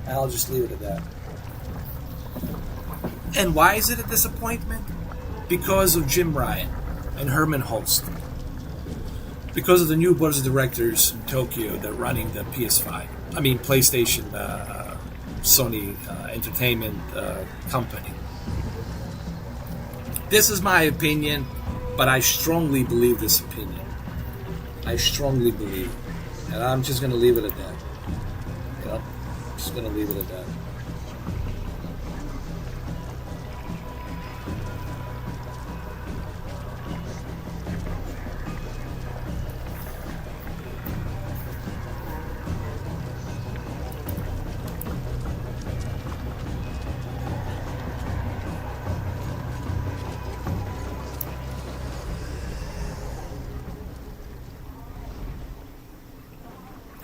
And I'll just leave it at that. And why is it a disappointment? Because of Jim Ryan and Herman Holst. because of the new board of directors in Tokyo that are running the PS5. I mean, PlayStation, Sony Entertainment company. This is my opinion, but I strongly believe this opinion. I strongly believe. And I'm just going to leave it at that. You know, just going to leave it at that.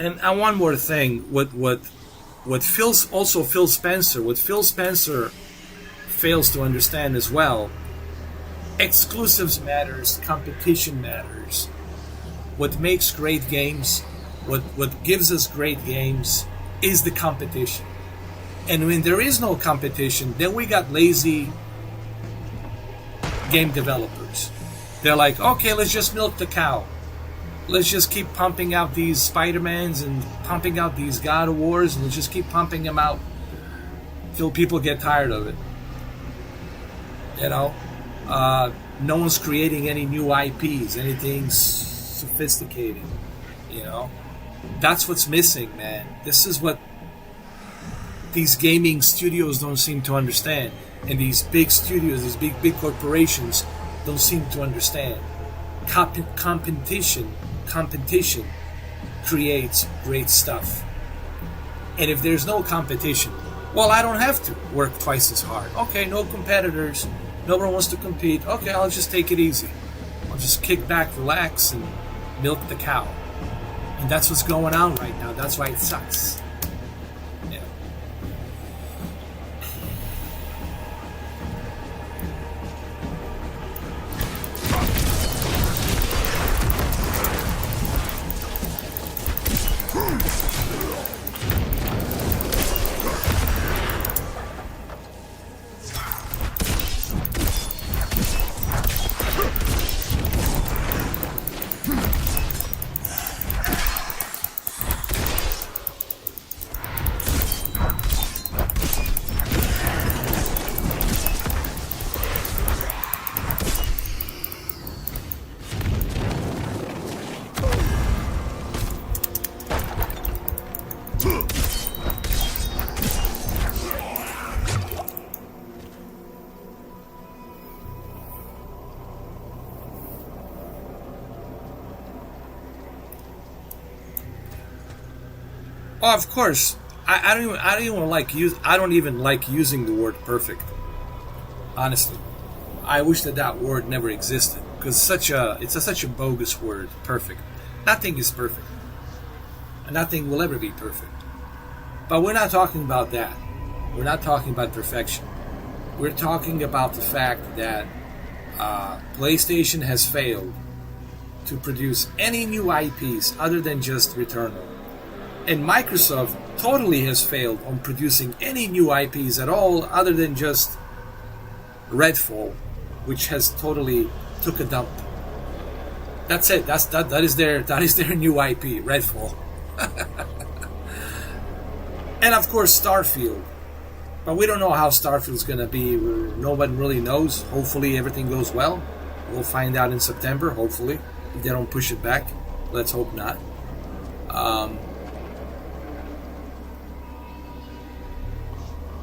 And one more thing, what Phil Spencer fails to understand as well, exclusives matters, competition matters. What makes great games, what gives us great games is the competition. And when there is no competition, then we got lazy game developers. They're like, okay, let's just milk the cow. Let's just keep pumping out these Spider-Mans and pumping out these God of Wars, and let's just keep pumping them out till people get tired of it. You know, no one's creating any new IPs, anything sophisticated. You know, that's what's missing, man. This is what these gaming studios don't seem to understand, and these big studios, these big corporations don't seem to understand. Competition creates great stuff. And if there's no competition, well, I don't have to work twice as hard. Okay, no competitors, no one wants to compete. Okay, I'll just take it easy. I'll just kick back, relax, and milk the cow. And that's what's going on right now. That's why it sucks. Oh, of course. I don't even like using the word perfect. Honestly, I wish that word never existed, because such a bogus word. Perfect. Nothing is perfect, and nothing will ever be perfect. But we're not talking about that. We're not talking about perfection. We're talking about the fact that PlayStation has failed to produce any new IPs other than just Returnal. And Microsoft totally has failed on producing any new IPs at all other than just Redfall, which has totally took a dump. That's it. That is their new IP, Redfall. And of course Starfield. But we don't know how Starfield's going to be. No one really knows. Hopefully everything goes well. We'll find out in September, hopefully. If they don't push it back. Let's hope not.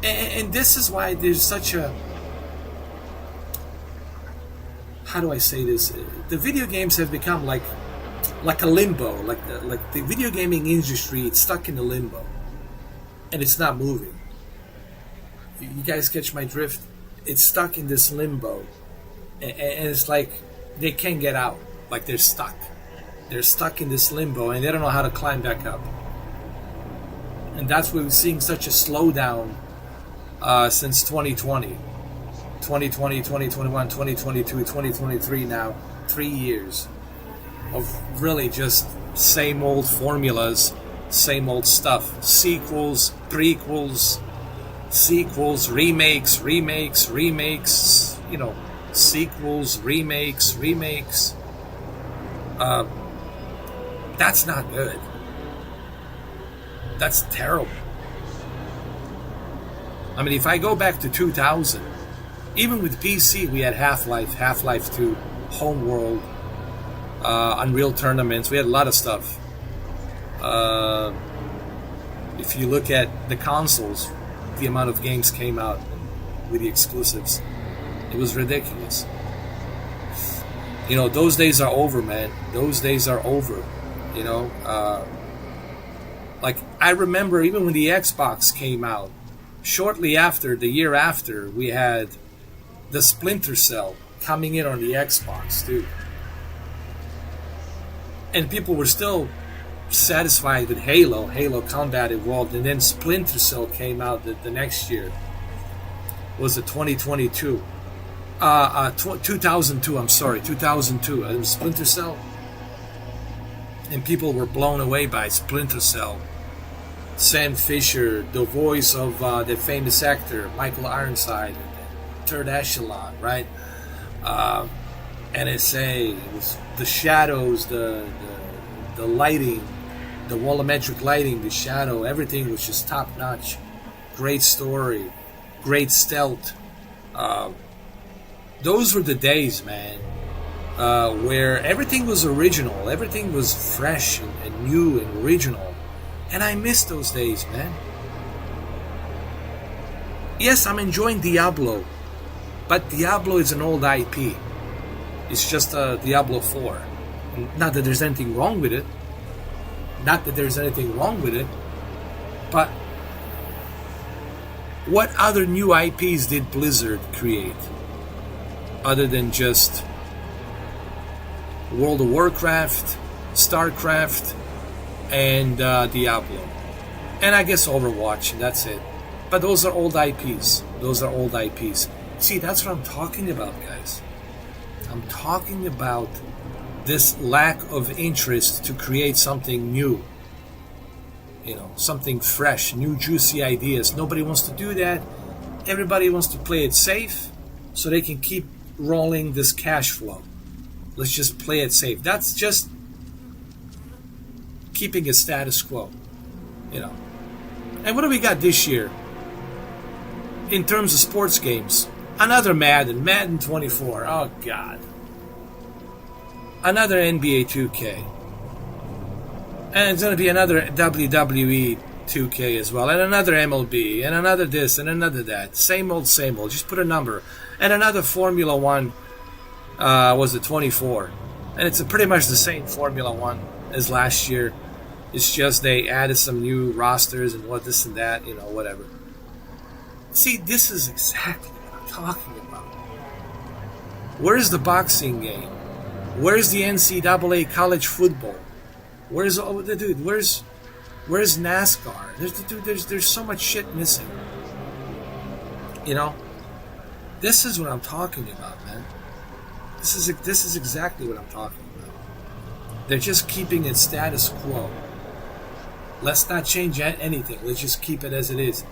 And this is why there's such a... How do I say this? The video games have become like a limbo. Like the video gaming industry, it's stuck in a limbo. And it's not moving. You guys catch my drift? It's stuck in this limbo. And it's like they can't get out. Like they're stuck. They're stuck in this limbo and they don't know how to climb back up. And that's why we're seeing such a slowdown since 2020. 2020, 2021, 2022, 2023 now. 3 years of really just same old formulas, same old stuff. Sequels, prequels, sequels, remakes, you know, sequels, remakes. That's not good. That's terrible. I mean, if I go back to 2000, even with PC, we had Half-Life, Half-Life 2, Homeworld, Unreal Tournaments. We had a lot of stuff. If you look at the consoles, the amount of games came out with the exclusives, it was ridiculous. You know, those days are over, man. Those days are over. You know, like I remember even when the Xbox came out, shortly after, the year after, we had the Splinter Cell coming in on the Xbox too, and people were still satisfied with Halo Combat Evolved, and then Splinter Cell came out the next year. Was it 2022? 2002. I'm sorry, 2002. It was Splinter Cell, and people were blown away by Splinter Cell. Sam Fisher, the voice of the famous actor Michael Ironside, Third Echelon, right? NSA, it was the shadows, the lighting, the volumetric lighting, the shadow, everything was just top notch. Great story, great stealth. Those were the days, man, where everything was original, everything was fresh and new and original. And I miss those days, man. Yes, I'm enjoying Diablo, but Diablo is an old IP. It's just Diablo 4. Not that there's anything wrong with it. But what other new IPs did Blizzard create? Other than just World of Warcraft, StarCraft, and Diablo, and I guess Overwatch, and that's it. But those are old IPs. See, that's what I'm talking about, guys. I'm talking about this lack of interest to create something new. You know, something fresh, new juicy ideas. Nobody wants to do that. Everybody wants to play it safe so they can keep rolling this cash flow. Let's just play it safe. That's just keeping a status quo, you know. And what do we got this year in terms of sports games? Another Madden 24. Oh God. Another NBA 2K. And it's going to be another WWE 2K as well, and another MLB, and another this, and another that. Same old, just put a number. And another Formula 1 was the 24. And it's pretty much the same Formula 1 as last year. It's just they added some new rosters and what this and that, you know, whatever. See, this is exactly what I'm talking about. Where's the boxing game? Where's the NCAA college football? Where's NASCAR? There's so much shit missing. You know, this is what I'm talking about, man. This is exactly what I'm talking about. They're just keeping it status quo. Let's not change anything. Let's just keep it as it is.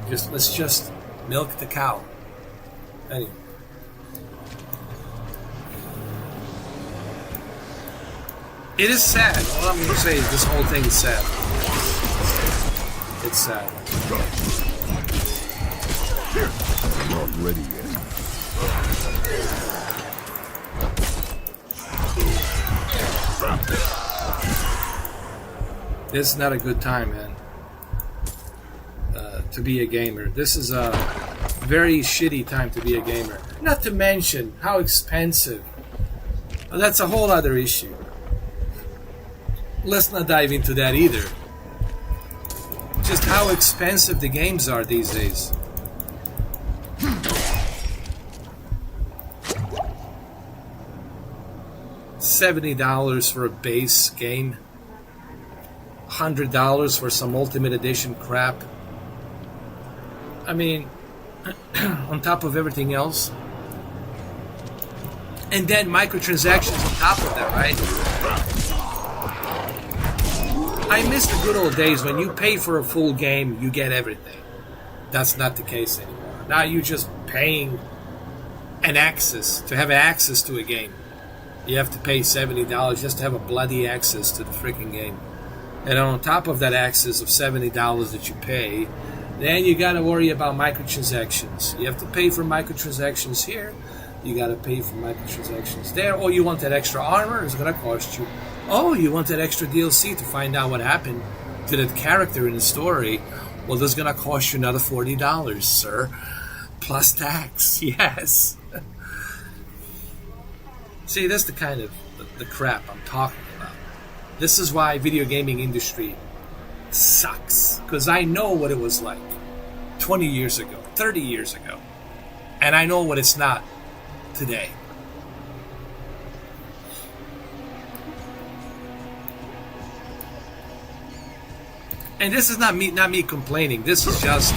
Let's just milk the cow. Anyway. It is sad. All I'm going to say is this whole thing is sad. It's sad. I'm not ready yet. This is not a good time, man, to be a gamer. This is a very shitty time to be a gamer. Not to mention how expensive. That's a whole other issue. Let's not dive into that either. Just how expensive the games are these days. $70 for a base game. $100 for some Ultimate Edition crap. I mean, on top of everything else. And then microtransactions on top of that, right? I miss the good old days when you pay for a full game, you get everything. That's not the case anymore. Now you're just paying an access to have access to a game. You have to pay $70 just to have a bloody access to the freaking game. And on top of that access of $70 that you pay, then you gotta worry about microtransactions. You have to pay for microtransactions here. You gotta pay for microtransactions there. Oh, you want that extra armor? It's gonna cost you. Oh, you want that extra DLC to find out what happened to that character in the story? Well, that's gonna cost you another $40, sir. Plus tax. Yes. See, that's the kind of the crap I'm talking about. This is why video gaming industry sucks. Because I know what it was like 20 years ago, 30 years ago. And I know what it's not today. And this is not me complaining. This is just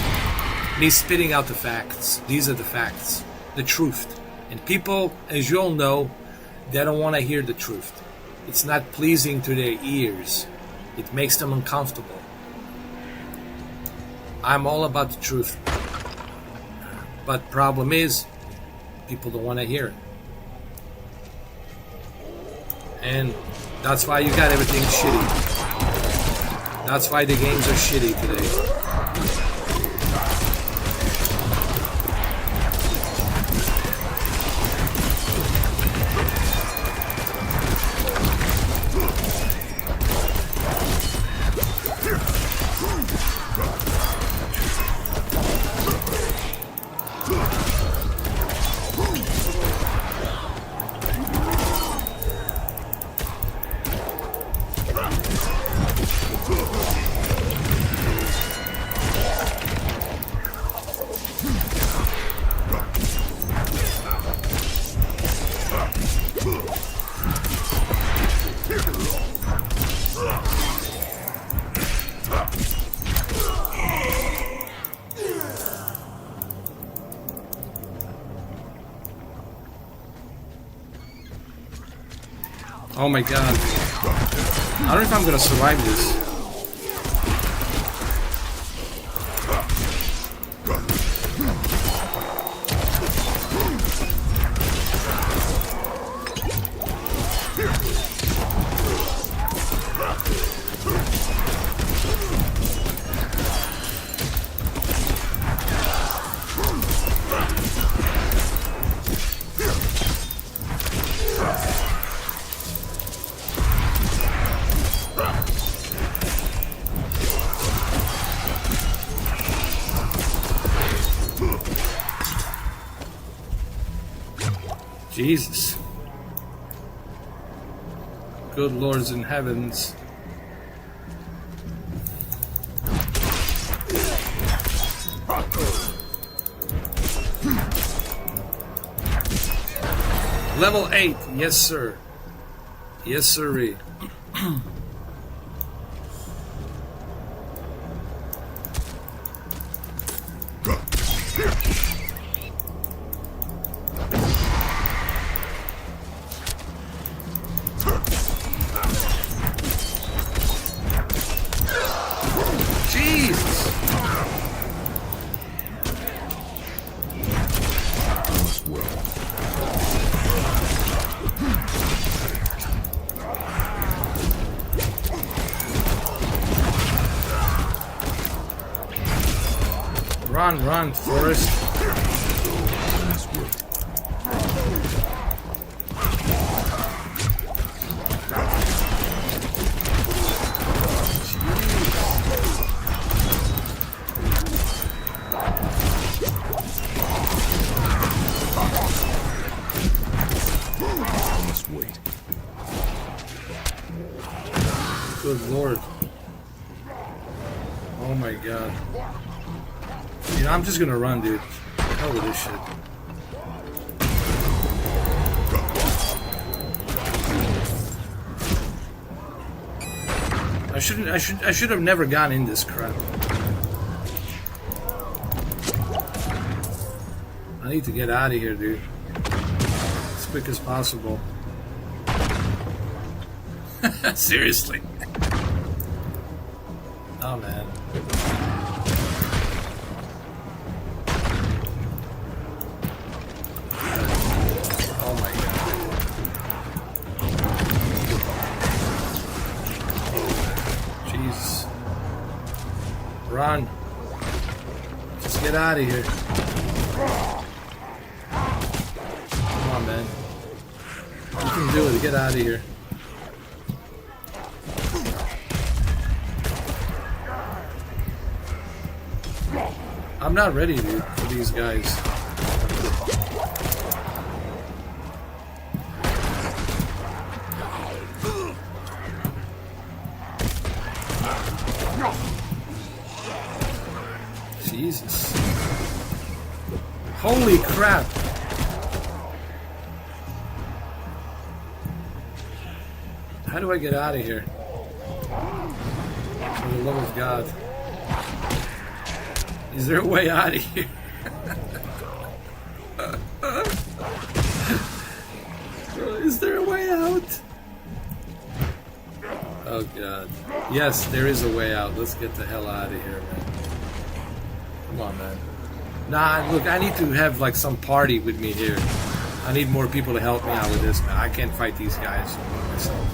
me spitting out the facts. These are the facts. The truth. And people, as you all know, they don't want to hear the truth. It's not pleasing to their ears. It makes them uncomfortable. I'm all about the truth. But problem is, people don't want to hear it. And that's why you got everything shitty. That's why the games are shitty today. Oh my god. I don't know if I'm gonna survive this. Jesus. Good lords in heavens. Level 8, yes sir. Yes sirree. Run, Forrest. Good lord. Oh my god. You know, I'm just gonna run, dude. Hell with this shit. I should have never gone in this crap. I need to get out of here, dude. As quick as possible. Seriously. Oh man. on. Just get out of here. Come on, man. You can do it. Get out of here. I'm not ready, dude, for these guys. Jesus. Holy crap. How do I get out of here? For the love of God. Is there a way out of here? Is there a way out? Oh God. Yes, there is a way out. Let's get the hell out of here, man. Come on, man. Nah, look, I need to have like some party with me here. I need more people to help me out with this, man. I can't fight these guys myself.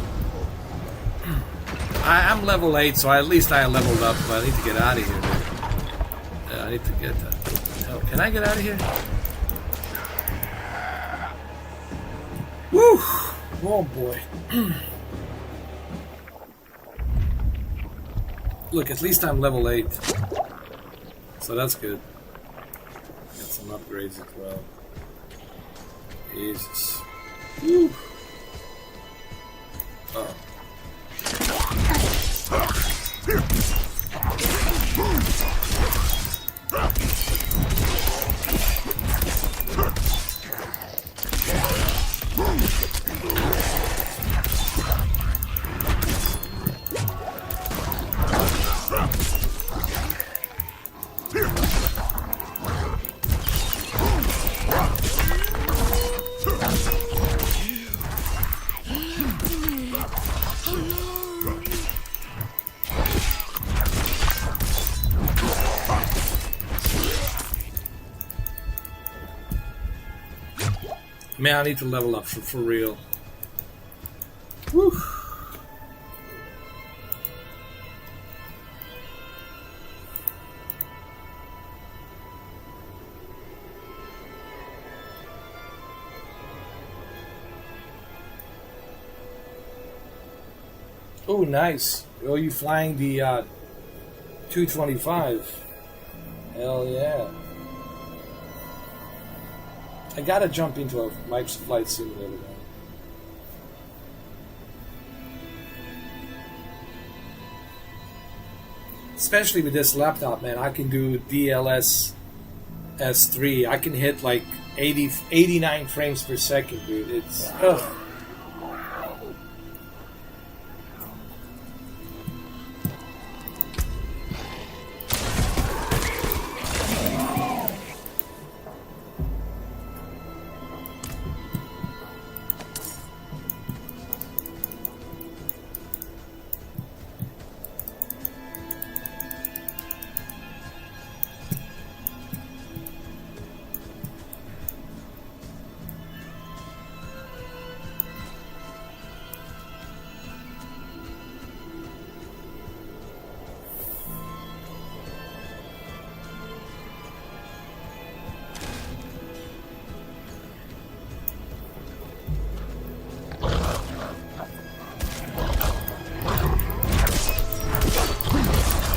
I'm level 8, so at least I leveled up, but I need to get out of here, dude. I need to get that. Oh, can I get out of here? Woo! Oh boy. Look, at least I'm level 8. So that's good. Got some upgrades as well. Jesus. Woo! Oh. Man, I need to level up for real. Woo. Oh, nice. Oh, you flying the 225. Hell yeah. I gotta jump into a Mike's Flight Simulator. Especially with this laptop, man. I can do DLS S3. I can hit like 89 frames per second, dude. It's... ugh.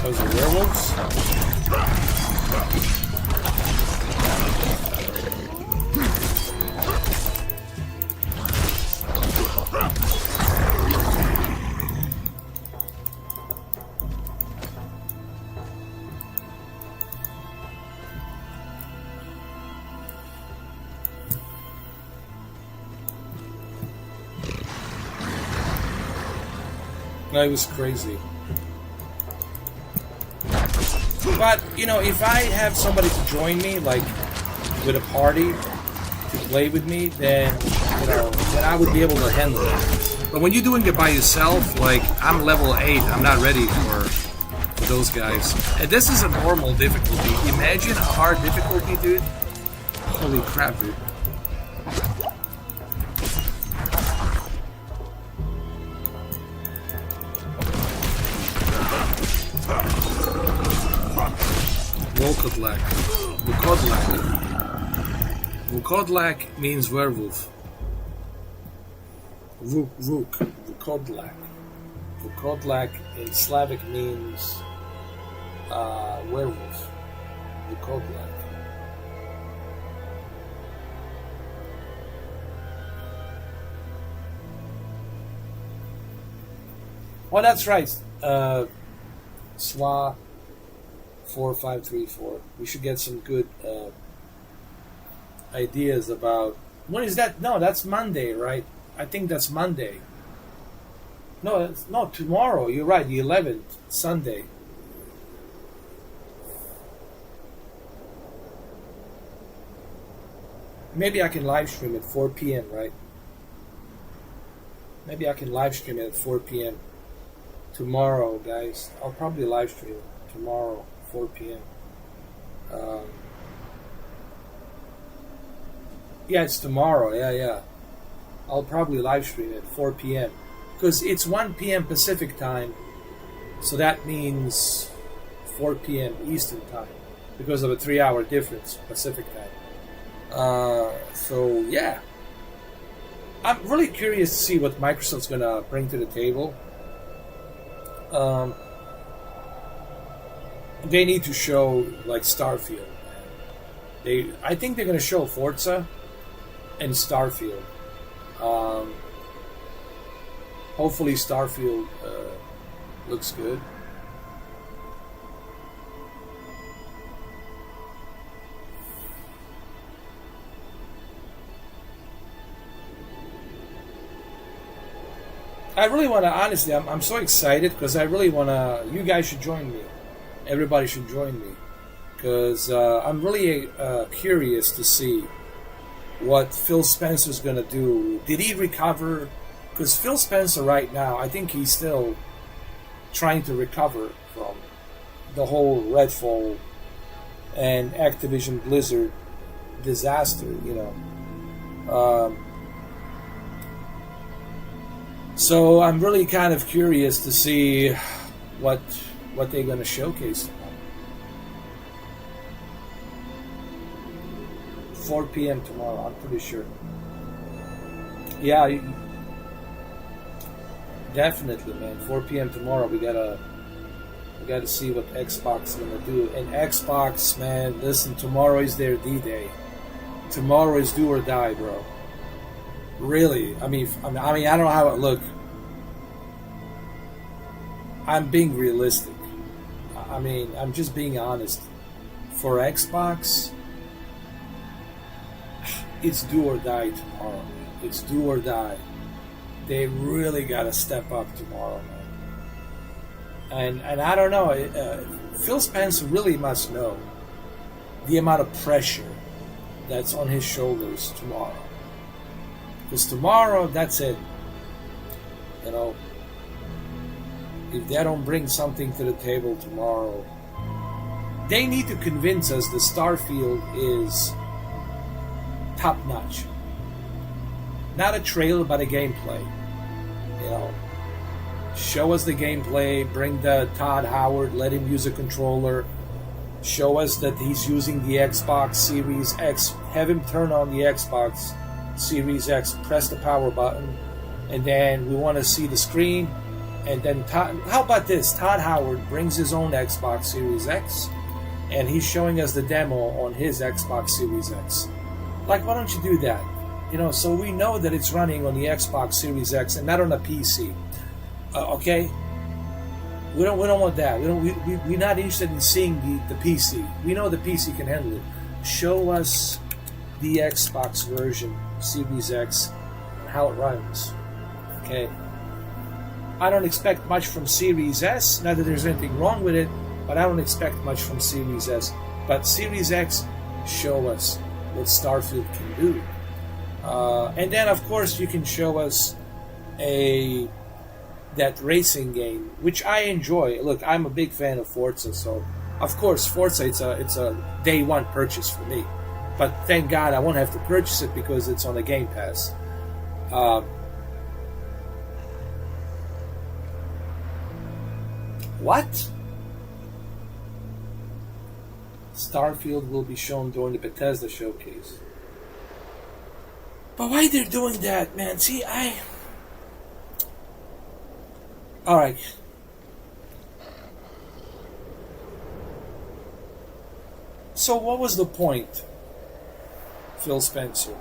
Those are werewolves? No, it was crazy. But, you know, if I have somebody to join me, like, with a party to play with me, then, you know, then I would be able to handle it. But when you're doing it by yourself, like, I'm level 8, I'm not ready for those guys. And this is a normal difficulty. Imagine a hard difficulty, dude. Holy crap, dude. Volkodlak. Vukodlak means werewolf. Vukodlak. Vukodlak in Slavic means werewolf. Vukodlak. Oh, that's right. SWA 4534. We should get some good ideas about... When is that? No, that's Monday, right? I think that's Monday. No, tomorrow. You're right, the 11th, Sunday. Maybe I can live stream at 4 p.m., right? Maybe I can live stream it at 4 p.m. tomorrow, guys. I'll probably live stream tomorrow, 4 p.m. Yeah, it's tomorrow. Yeah. I'll probably live stream at 4 p.m. because it's 1 p.m. Pacific time, so that means 4 p.m. Eastern time because of a 3-hour difference Pacific time. So yeah, I'm really curious to see what Microsoft's gonna bring to the table. They need to show like Starfield. I think they're gonna show Forza and Starfield. Hopefully Starfield looks good. I really want to, honestly, I'm so excited because I really want to, you guys should join me. Everybody should join me. Because I'm really curious to see what Phil Spencer's going to do. Did he recover? Because Phil Spencer right now, I think he's still trying to recover from the whole Redfall and Activision Blizzard disaster, you know. So I'm really kind of curious to see what they're going to showcase. 4 p.m. tomorrow, I'm pretty sure. Yeah, definitely, man. 4 p.m. tomorrow, we gotta see what Xbox is gonna do. And Xbox, man, listen, tomorrow is their D-Day. Tomorrow is do or die, bro. Really, I mean, I don't know how it look. I'm being realistic. I mean, I'm just being honest. For Xbox, it's do or die tomorrow. It's do or die. They really gotta step up tomorrow, man. And I don't know. Phil Spencer really must know the amount of pressure that's on his shoulders tomorrow. Because tomorrow, that's it. You know, if they don't bring something to the table tomorrow, they need to convince us that Starfield is top notch. Not a trailer, but a gameplay. You know, show us the gameplay, bring the Todd Howard, let him use a controller, show us that he's using the Xbox Series X, have him turn on the Xbox Series X, press the power button, and then we want to see the screen. And then how about this? Todd Howard brings his own Xbox Series X, and he's showing us the demo on his Xbox Series X. Like, why don't you do that? You know, so we know that it's running on the Xbox Series X and not on a PC. Okay, we don't want that. We're not interested in seeing the PC. We know the PC can handle it. Show us the Xbox version, Series X, and how it runs. Okay. I don't expect much from Series S. Not that there's anything wrong with it, but I don't expect much from Series S. But Series X, show us what Starfield can do. And then, of course, you can show us that racing game, which I enjoy. Look, I'm a big fan of Forza, so of course Forza it's a day one purchase for me. But thank God I won't have to purchase it because it's on the Game Pass. What? Starfield will be shown during the Bethesda showcase. But why they're doing that, man? See, Alright. So what was the point, Phil Spencer?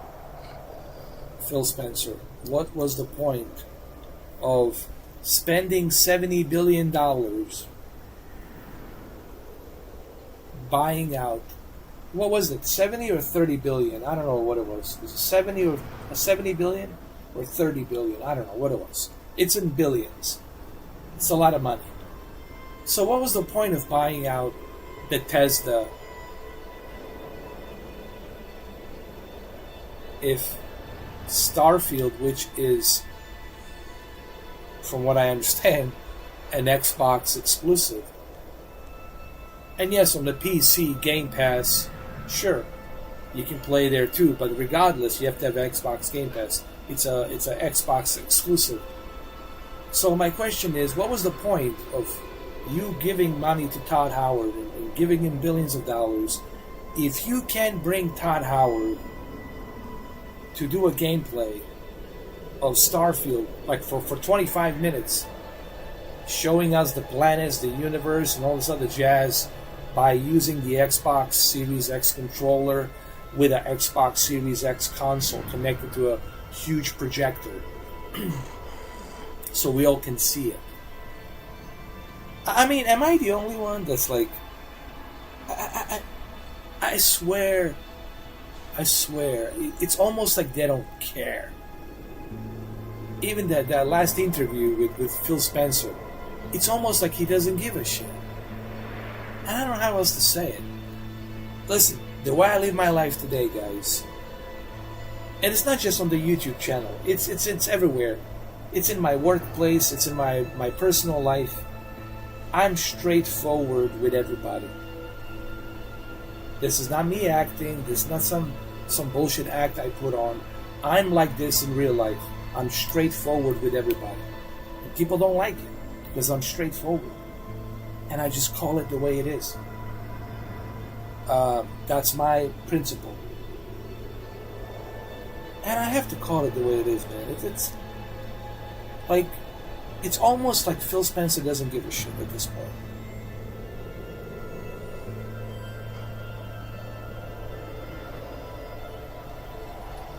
What was the point of spending $70 billion buying out, what was it, 70 or 30 billion? I don't know what it was. Was it 70 billion or 30 billion? I don't know what it was. It's in billions. It's a lot of money. So what was the point of buying out Bethesda if Starfield, which is, from what I understand, an Xbox exclusive? And yes, on the PC Game Pass, sure, you can play there too. But regardless, you have to have Xbox Game Pass. It's a Xbox exclusive. So my question is, what was the point of you giving money to Todd Howard and giving him billions of dollars if you can bring Todd Howard to do a gameplay of Starfield, like for 25 minutes, showing us the planets, the universe, and all this other jazz by using the Xbox Series X controller with an Xbox Series X console connected to a huge projector so we all can see it? I mean, am I the only one that's like, I swear, it's almost like they don't care. Even that last interview with Phil Spencer, it's almost like he doesn't give a shit. I don't know how else to say it. Listen, the way I live my life today, guys, and it's not just on the YouTube channel, it's everywhere. It's in my workplace, it's in my personal life. I'm straightforward with everybody. This is not me acting, this is not some bullshit act I put on. I'm like this in real life. I'm straightforward with everybody. And people don't like it because I'm straightforward. And I just call it the way it is. That's my principle. And I have to call it the way it is, man. It's like, it's almost like Phil Spencer doesn't give a shit at this point.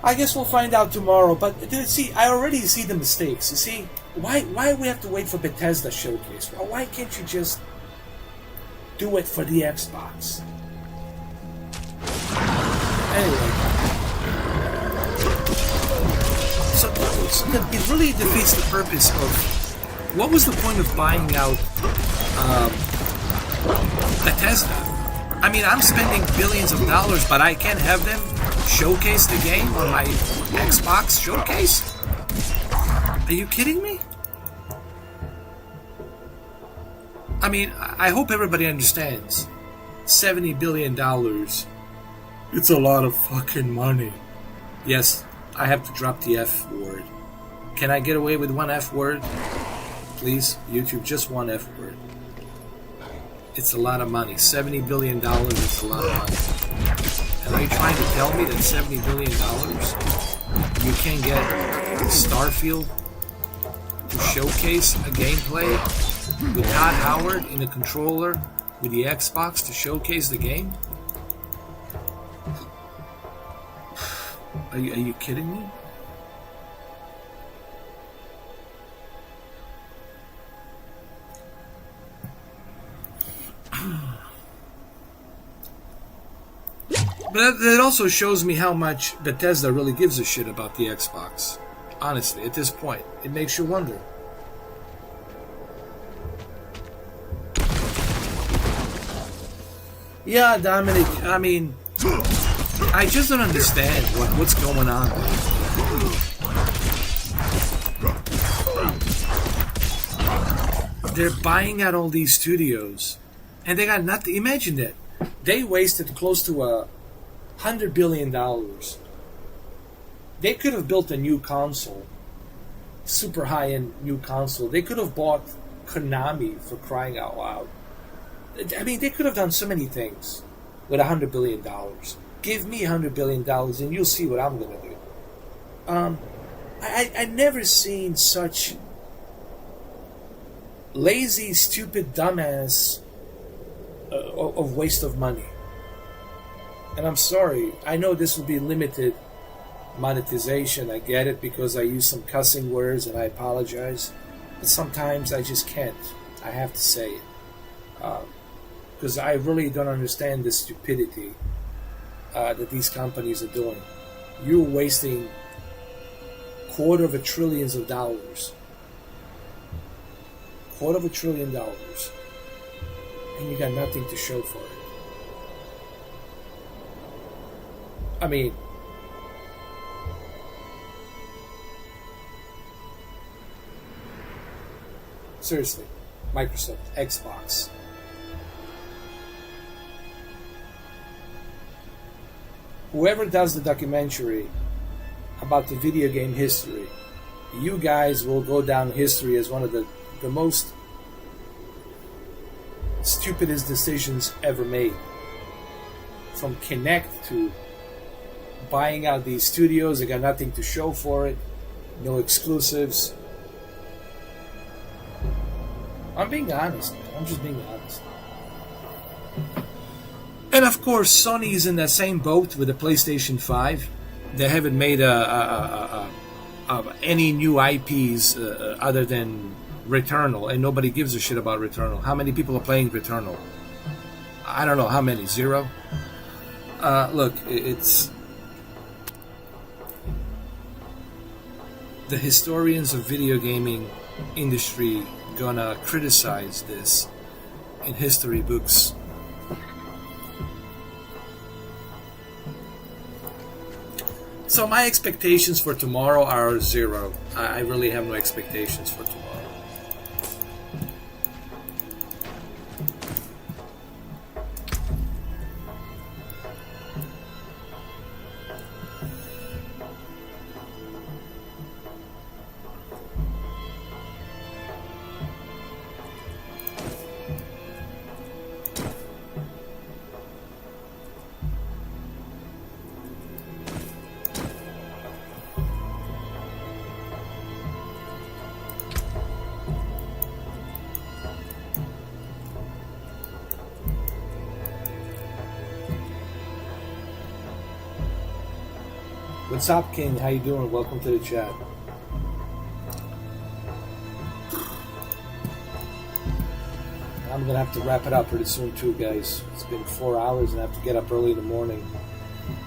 I guess we'll find out tomorrow, but see, I already see the mistakes. You see, why we have to wait for Bethesda showcase? Well, why can't you just do it for the Xbox? Anyway, so it really defeats the purpose of what was the point of buying out Bethesda? I mean, I'm spending billions of dollars, but I can't have them showcase the game on my Xbox showcase? Are you kidding me? I mean, I hope everybody understands. $70 billion. It's a lot of fucking money. Yes, I have to drop the F word. Can I get away with one F word? Please, YouTube, just one F word. It's a lot of money. $70 billion is a lot of money. And are you trying to tell me that $70 billion you can get Starfield to showcase a gameplay with Todd Howard in a controller with the Xbox to showcase the game? Are you kidding me? But that also shows me how much Bethesda really gives a shit about the Xbox. Honestly, at this point, it makes you wonder. Yeah, Dominic, I mean, I just don't understand what's going on. They're buying out all these studios, and they got nothing. Imagine that. They wasted close to $100 billion. They could have built a new console, super high-end new console. They could have bought Konami, for crying out loud. I mean, they could have done so many things. with $100 billion. Give me $100 billion and you'll see what I'm going to do. I never seen such lazy, stupid, dumbass of waste of money. And I'm sorry, I know this will be limited monetization. I get it because I use some cussing words and I apologize. But sometimes I just can't. I have to say it. Because I really don't understand the stupidity that these companies are doing. You're wasting $250 billion. $250 billion. And you got nothing to show for it. I mean, seriously, Microsoft, Xbox. Whoever does the documentary about the video game history, you guys will go down history as one of the most stupidest decisions ever made. From Kinect to buying out these studios, they got nothing to show for it, no exclusives. I'm being honest, man. I'm just being honest. And of course, Sony's in that same boat with the PlayStation 5. They haven't made any new IPs other than Returnal, and nobody gives a shit about Returnal. How many people are playing Returnal? I don't know how many. 0? Look, it's the historians of video gaming industry gonna criticize this in history books. So my expectations for tomorrow are 0. I really have no expectations for tomorrow. What's up, King? How you doing? Welcome to the chat. I'm gonna have to wrap it up pretty soon too, guys. It's been 4 hours and I have to get up early in the morning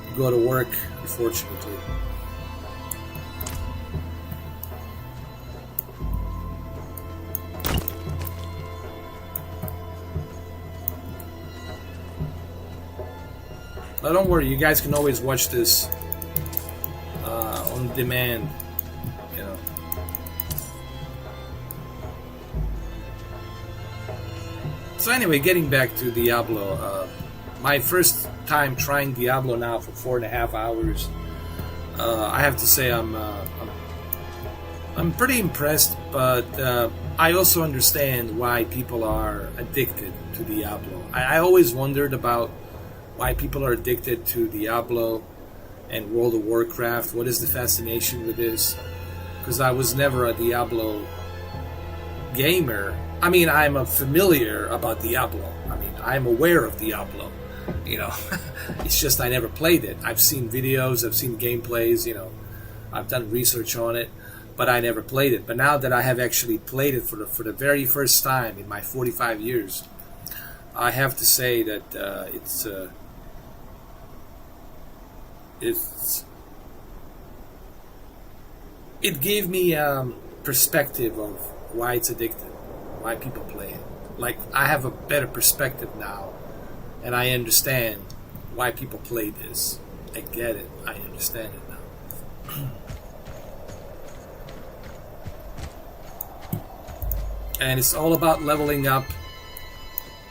to go to work, unfortunately. But don't worry, you guys can always watch this on demand, you know. So anyway, getting back to Diablo, my first time trying Diablo now for 4.5 hours. I have to say I'm pretty impressed, but I also understand why people are addicted to Diablo. I always wondered about why people are addicted to Diablo and World of Warcraft. What is the fascination with this? Because I was never a Diablo gamer. I mean, I'm familiar about Diablo. I mean, I'm aware of Diablo. You know, it's just I never played it. I've seen videos, I've seen gameplays, you know, I've done research on it, but I never played it. But now that I have actually played it for the very first time in my 45 years, I have to say that it gave me perspective of why it's addictive, why people play it. Like, I have a better perspective now, and I understand why people play this. I get it. I understand it now. And it's all about leveling up,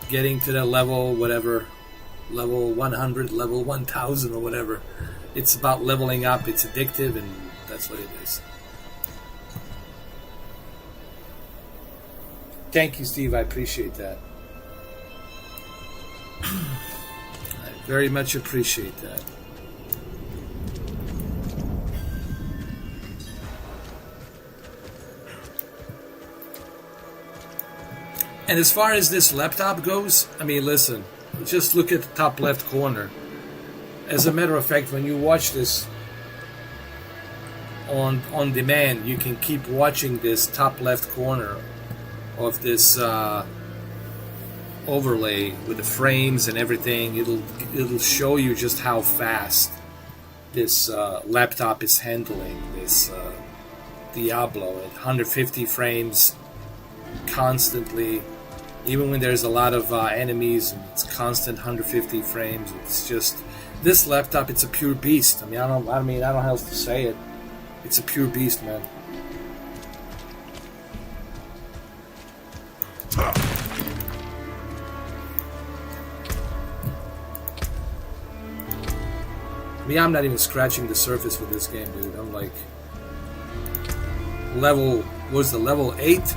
getting to the level, whatever, level 100, level 1000 or whatever. It's about leveling up. It's addictive, and that's what it is. Thank you, Steve. I appreciate that. Very much appreciate that. And as far as this laptop goes, I mean, listen, just look at the top left corner. As a matter of fact, when you watch this on demand, you can keep watching this top left corner of this overlay with the frames and everything. It'll show you just how fast this laptop is handling this Diablo at 150 frames constantly. Even when there's a lot of enemies, and it's constant 150 frames. It's just this laptop. It's a pure beast. I don't know how else to say it. It's a pure beast, man. I'm not even scratching the surface with this game, dude. I'm like level 8?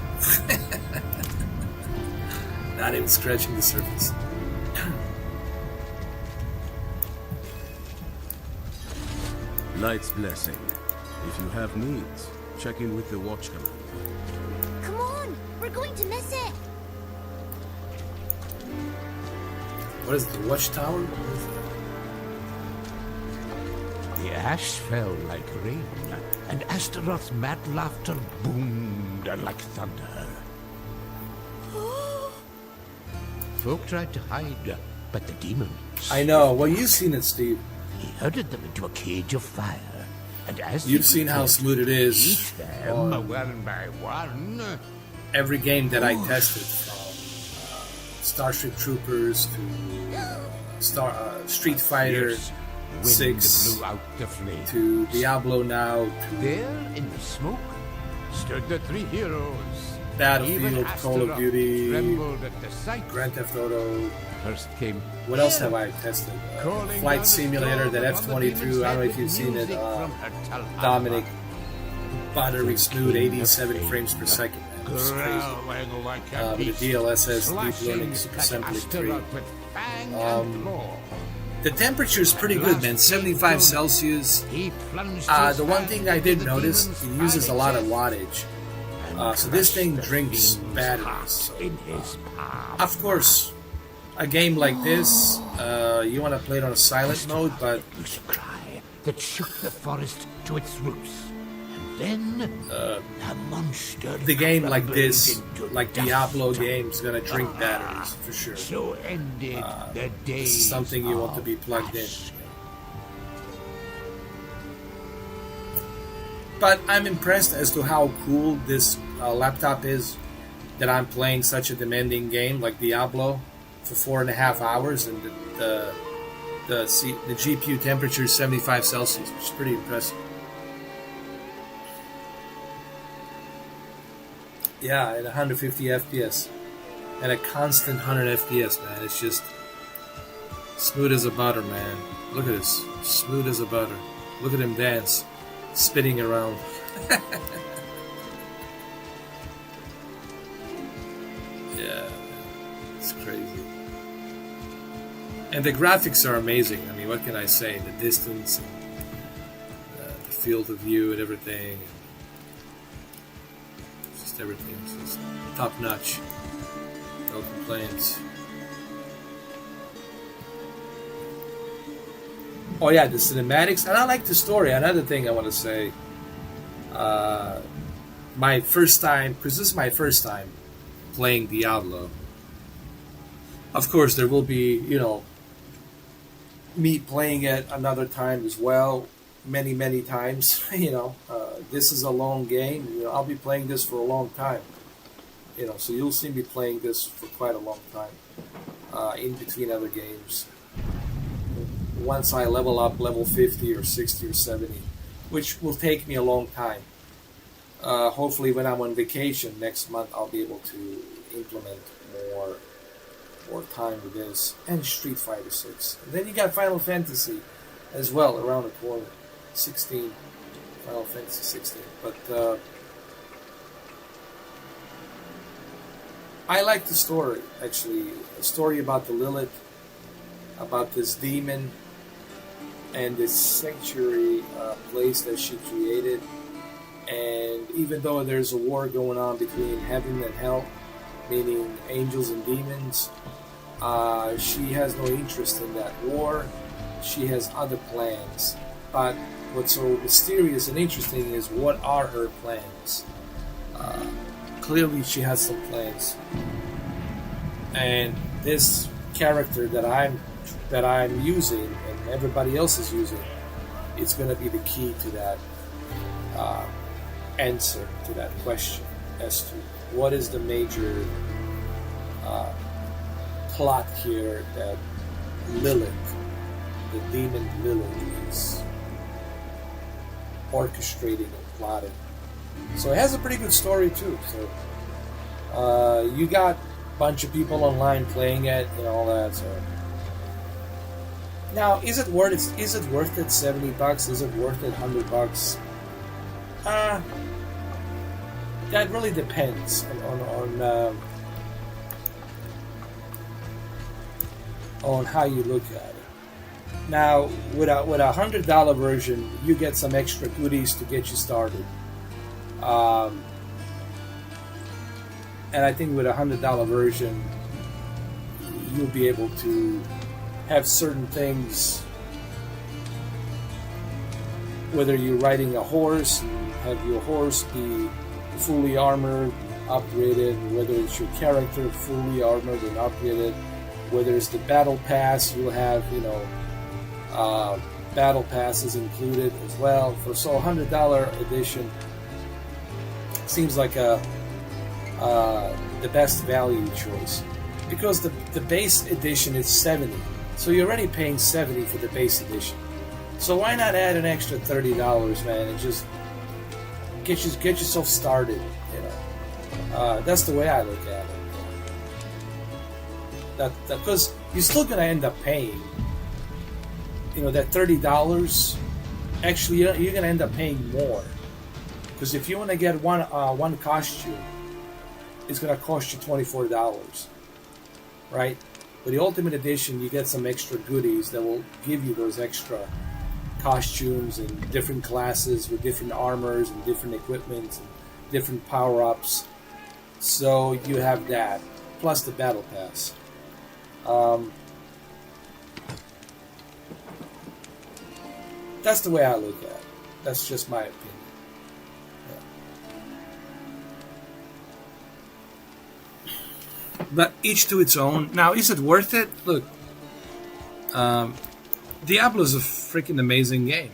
Not even scratching the surface. Light's blessing. If you have needs, check in with the watch command. Come on, we're going to miss it. What is it, the watchtower? The ash fell like rain, and Astaroth's mad laughter boomed like thunder. Folk tried to hide, but the demon... I know. Well, you've seen it, Steve. He herded them into a cage of fire, and as you've seen how smooth it is. Each them one by one. Every game that I tested, from Starship Troopers to Street Fighter 6 blew out the flame. to Diablo now. To there in the smoke stood the three heroes. Battlefield, Call of Duty, at the sight. Grand Theft Auto. First came what else have I tested? Flight Simulator, that F-22. I don't know if you've seen it. Dominic, buttery smooth, 87 frames per second. Man. It's crazy. The DLSS, Deep Learning Assembly 3. The temperature is pretty good, man. 75 Celsius. The one thing I did notice, it uses a lot of wattage. So this thing drinks batteries. Of course, a game like this, you want to play it on a silent mode, but that shook the forest to its roots. And then a monster. The game like this, like Diablo games, gonna drink batteries for sure. So ended the days. This is something you want to be plugged in. But I'm impressed as to how cool this laptop is, that I'm playing such a demanding game like Diablo for 4.5 hours, and the GPU temperature is 75 Celsius, which is pretty impressive. Yeah, at 150 FPS, at a constant 100 FPS, man. It's just smooth as a butter, man. Look at this, smooth as a butter. Look at him dance, spinning around. Yeah, it's crazy. And the graphics are amazing. I mean, what can I say? The distance, and the field of view, and everything. And just everything. It's just top notch. No complaints. Oh yeah, the cinematics, and I like the story. Another thing I want to say. My first time, because this is my first time playing Diablo. Of course, there will be, me playing it another time as well, many times. This is a long game. I'll be playing this for a long time. So you'll see me playing this for quite a long time, in between other games. Once I level up level 50 or 60 or 70, which will take me a long time. Hopefully when I'm on vacation next month, I'll be able to implement more time with this, and Street Fighter 6. And then you got Final Fantasy as well around the corner, 16, Final Fantasy 16. But I like the story, actually. A story about the Lilith. about this demon and this sanctuary place that she created. And even though there's a war going on between heaven and hell, meaning angels and demons, she has no interest in that war. She has other plans. But what's so mysterious and interesting is, what are her plans? Clearly she has some plans. And this character that I'm using and everybody else is using, it's going to be the key to that answer to that question as to what is the major plot here that Lilith, the demon Lilith, is orchestrating and plotting. So it has a pretty good story too. So you got a bunch of people online playing it and all that. So now, is it worth it? Is it worth it? $70? Is it worth it? $100? That really depends on how you look at it. Now, with a $100 version, you get some extra goodies to get you started. And I think with a $100 version, you'll be able to have certain things, whether you're riding a horse and have your horse be fully armored, upgraded, whether it's your character fully armored and upgraded, whether it's the battle pass, you'll have, battle passes included as well. So $100 edition seems like the best value choice, because the base edition is $70, so you're already paying $70 for the base edition. So why not add an extra $30, man, and just get yourself started? That's the way I look at it. That because you're still gonna end up paying, that $30. Actually, you're gonna end up paying more, because if you want to get one costume, it's gonna cost you $24, right? With the Ultimate Edition, you get some extra goodies that will give you those extra costumes and different classes with different armors and different equipment and different power-ups. So you have that, plus the Battle Pass. That's the way I look at it. That's just my opinion. Yeah. But each to its own. Now, is it worth it? Look, Diablo is a freaking amazing game.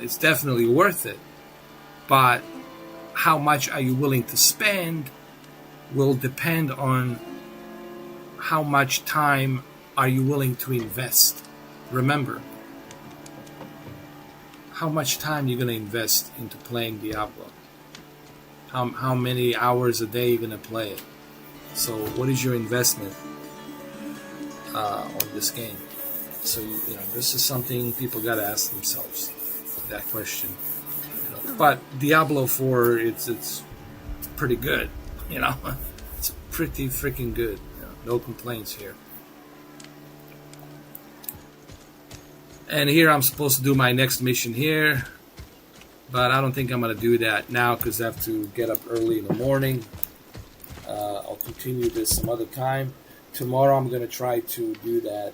It's definitely worth it. But how much are you willing to spend will depend on how much time are you willing to invest. Remember, how much time you're going to invest into playing Diablo. How many hours a day you're going to play it. So what is your investment on this game? So this is something people got to ask themselves, that question. But Diablo 4, it's pretty good. It's pretty freaking good. No complaints here. And here I'm supposed to do my next mission here, but I don't think I'm going to do that now because I have to get up early in the morning. I'll continue this some other time. Tomorrow I'm going to try to do that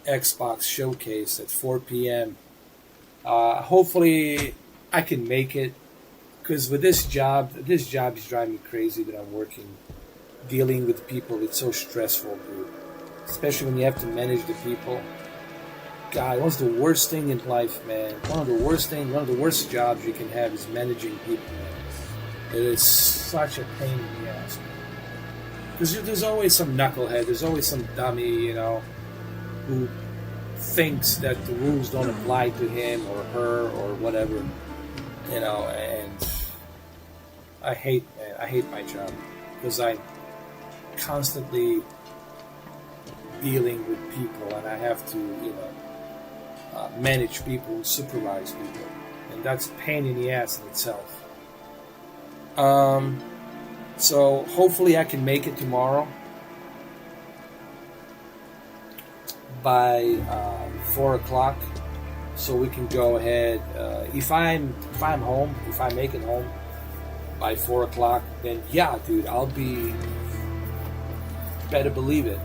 Xbox showcase at 4 p.m. Hopefully I can make it, because with this job is driving me crazy that I'm working, dealing with people. It's so stressful, dude. Especially when you have to manage the people. God, what's the worst thing in life, man? One of the worst jobs you can have is managing people, man. It is such a pain in the ass, man. Because there's always some knucklehead, there's always some dummy, who thinks that the rules don't apply to him or her or whatever, and I hate my job, because I'm constantly dealing with people, and I have to, manage people, supervise people, and that's a pain in the ass in itself. So hopefully I can make it tomorrow by 4 o'clock, so we can go ahead. If I'm home, if I make it home by 4 o'clock, then yeah, dude, I'll be. Better believe it,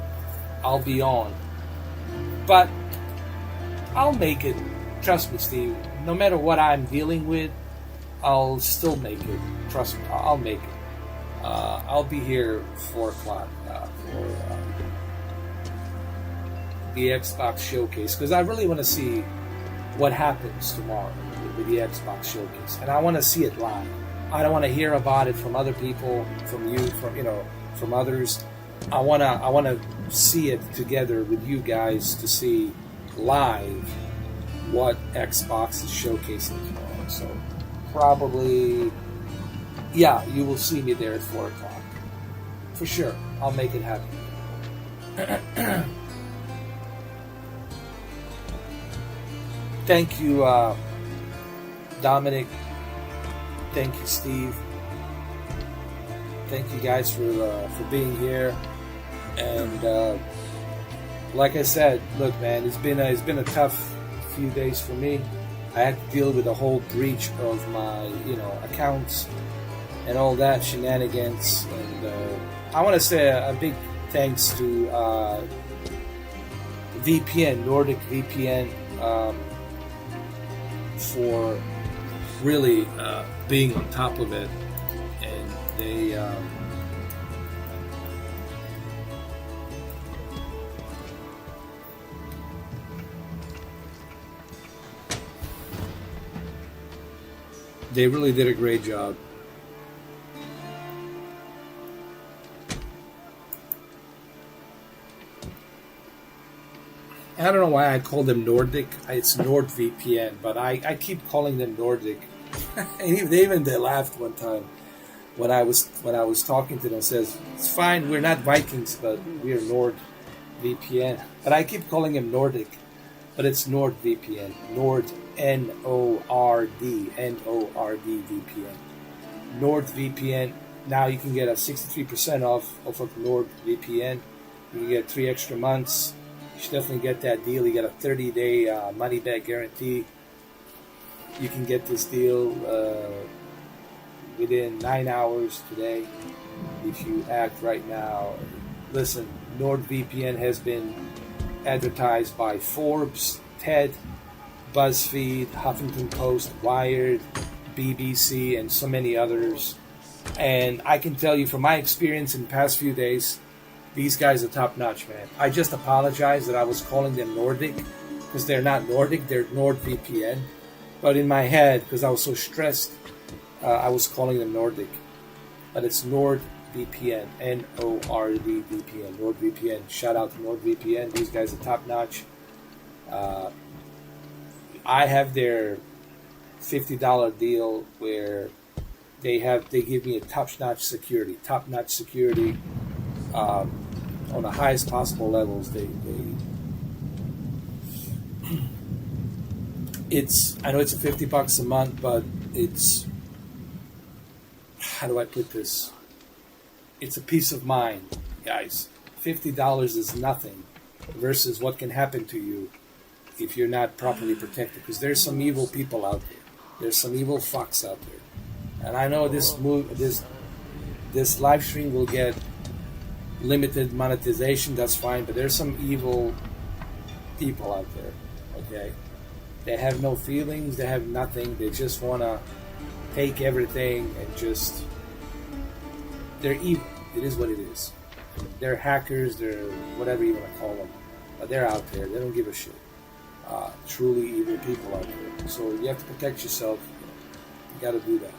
I'll be on. But I'll make it. Trust me, Steve. No matter what I'm dealing with, I'll still make it. Trust me, I'll make it. I'll be here 4 o'clock for the Xbox showcase, because I really want to see what happens tomorrow with the Xbox showcase, and I want to see it live. I don't want to hear about it from other people, from you, from others. I wanna see it together with you guys to see live what Xbox is showcasing tomorrow. So probably, yeah, you will see me there at 4 o'clock for sure. I'll make it happen. Thank you, Dominic. Thank you, Steve. Thank you guys for being here. And like I said, look, man, it's been a tough few days for me. I had to deal with a whole breach of my accounts and all that shenanigans. And I want to say a big thanks to VPN, Nordic VPN, for really being on top of it. And they really did a great job. I don't know why I call them Nordic. It's NordVPN, but I keep calling them Nordic. And they laughed one time when I was talking to them. Says, it's fine, we're not Vikings, but we're NordVPN. But I keep calling them Nordic, but it's NordVPN. Nord, N-O-R-D VPN. NordVPN. Now you can get a 63% off of NordVPN. You can get 3 extra months. You should definitely get that deal. You get a 30-day money-back guarantee. You can get this deal within 9 hours today if you act right now. Listen, NordVPN has been advertised by Forbes, TED, BuzzFeed, Huffington Post, Wired, BBC, and so many others. And I can tell you from my experience in the past few days, these guys are top-notch, man. I just apologize that I was calling them Nordic, because they're not Nordic, they're NordVPN. But in my head, because I was so stressed, I was calling them Nordic. But it's NordVPN, N-O-R-D VPN, NordVPN. Shout out to NordVPN. These guys are top-notch. I have their $50 deal where they give me a top-notch security. On the highest possible levels. I know it's $50 a month, but it's, how do I put this? It's a peace of mind, guys. $50 is nothing versus what can happen to you if you're not properly protected. Because there's some evil people out there. There's some evil fucks out there. And I know this live stream will get limited monetization, that's fine, but there's some evil people out there, okay? They have no feelings, they have nothing, they just want to take everything and just, they're evil. It is what it is. They're hackers, they're whatever you want to call them, but they're out there, they don't give a shit. Truly evil people out there. So you have to protect yourself, you got to do that.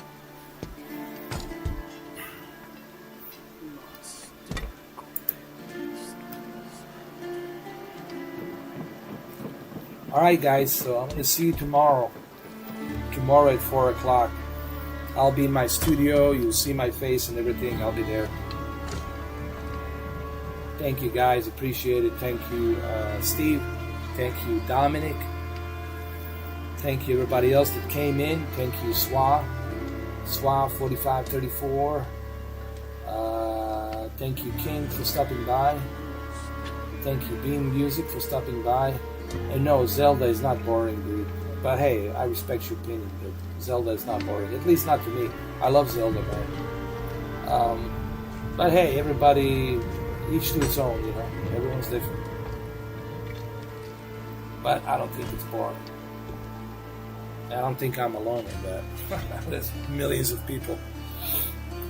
Alright guys, so I'm going to see you tomorrow. Tomorrow at 4 o'clock. I'll be in my studio, you'll see my face and everything, I'll be there. Thank you guys, appreciate it. Thank you Steve. Thank you Dominic. Thank you everybody else that came in. Thank you Swa 4534. Thank you, King, for stopping by. Thank you, Beam Music, for stopping by. And no, Zelda is not boring, dude. But hey, I respect your opinion, dude. Zelda is not boring. At least not to me. I love Zelda, man. But hey, everybody, each to its own, you know. Everyone's different. But I don't think it's boring. I don't think I'm alone in that. There's millions of people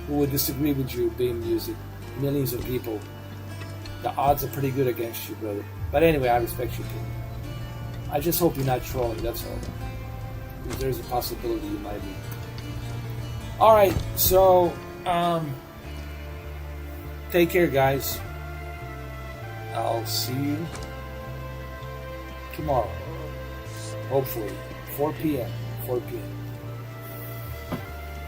who would disagree with you, Beam Music. Millions of people. The odds are pretty good against you, brother. But anyway, I respect your opinion. I just hope you're not trolling, that's all. Because there's a possibility you might be. Alright, so, take care, guys. I'll see you tomorrow. Hopefully. 4 p.m. 4 p.m.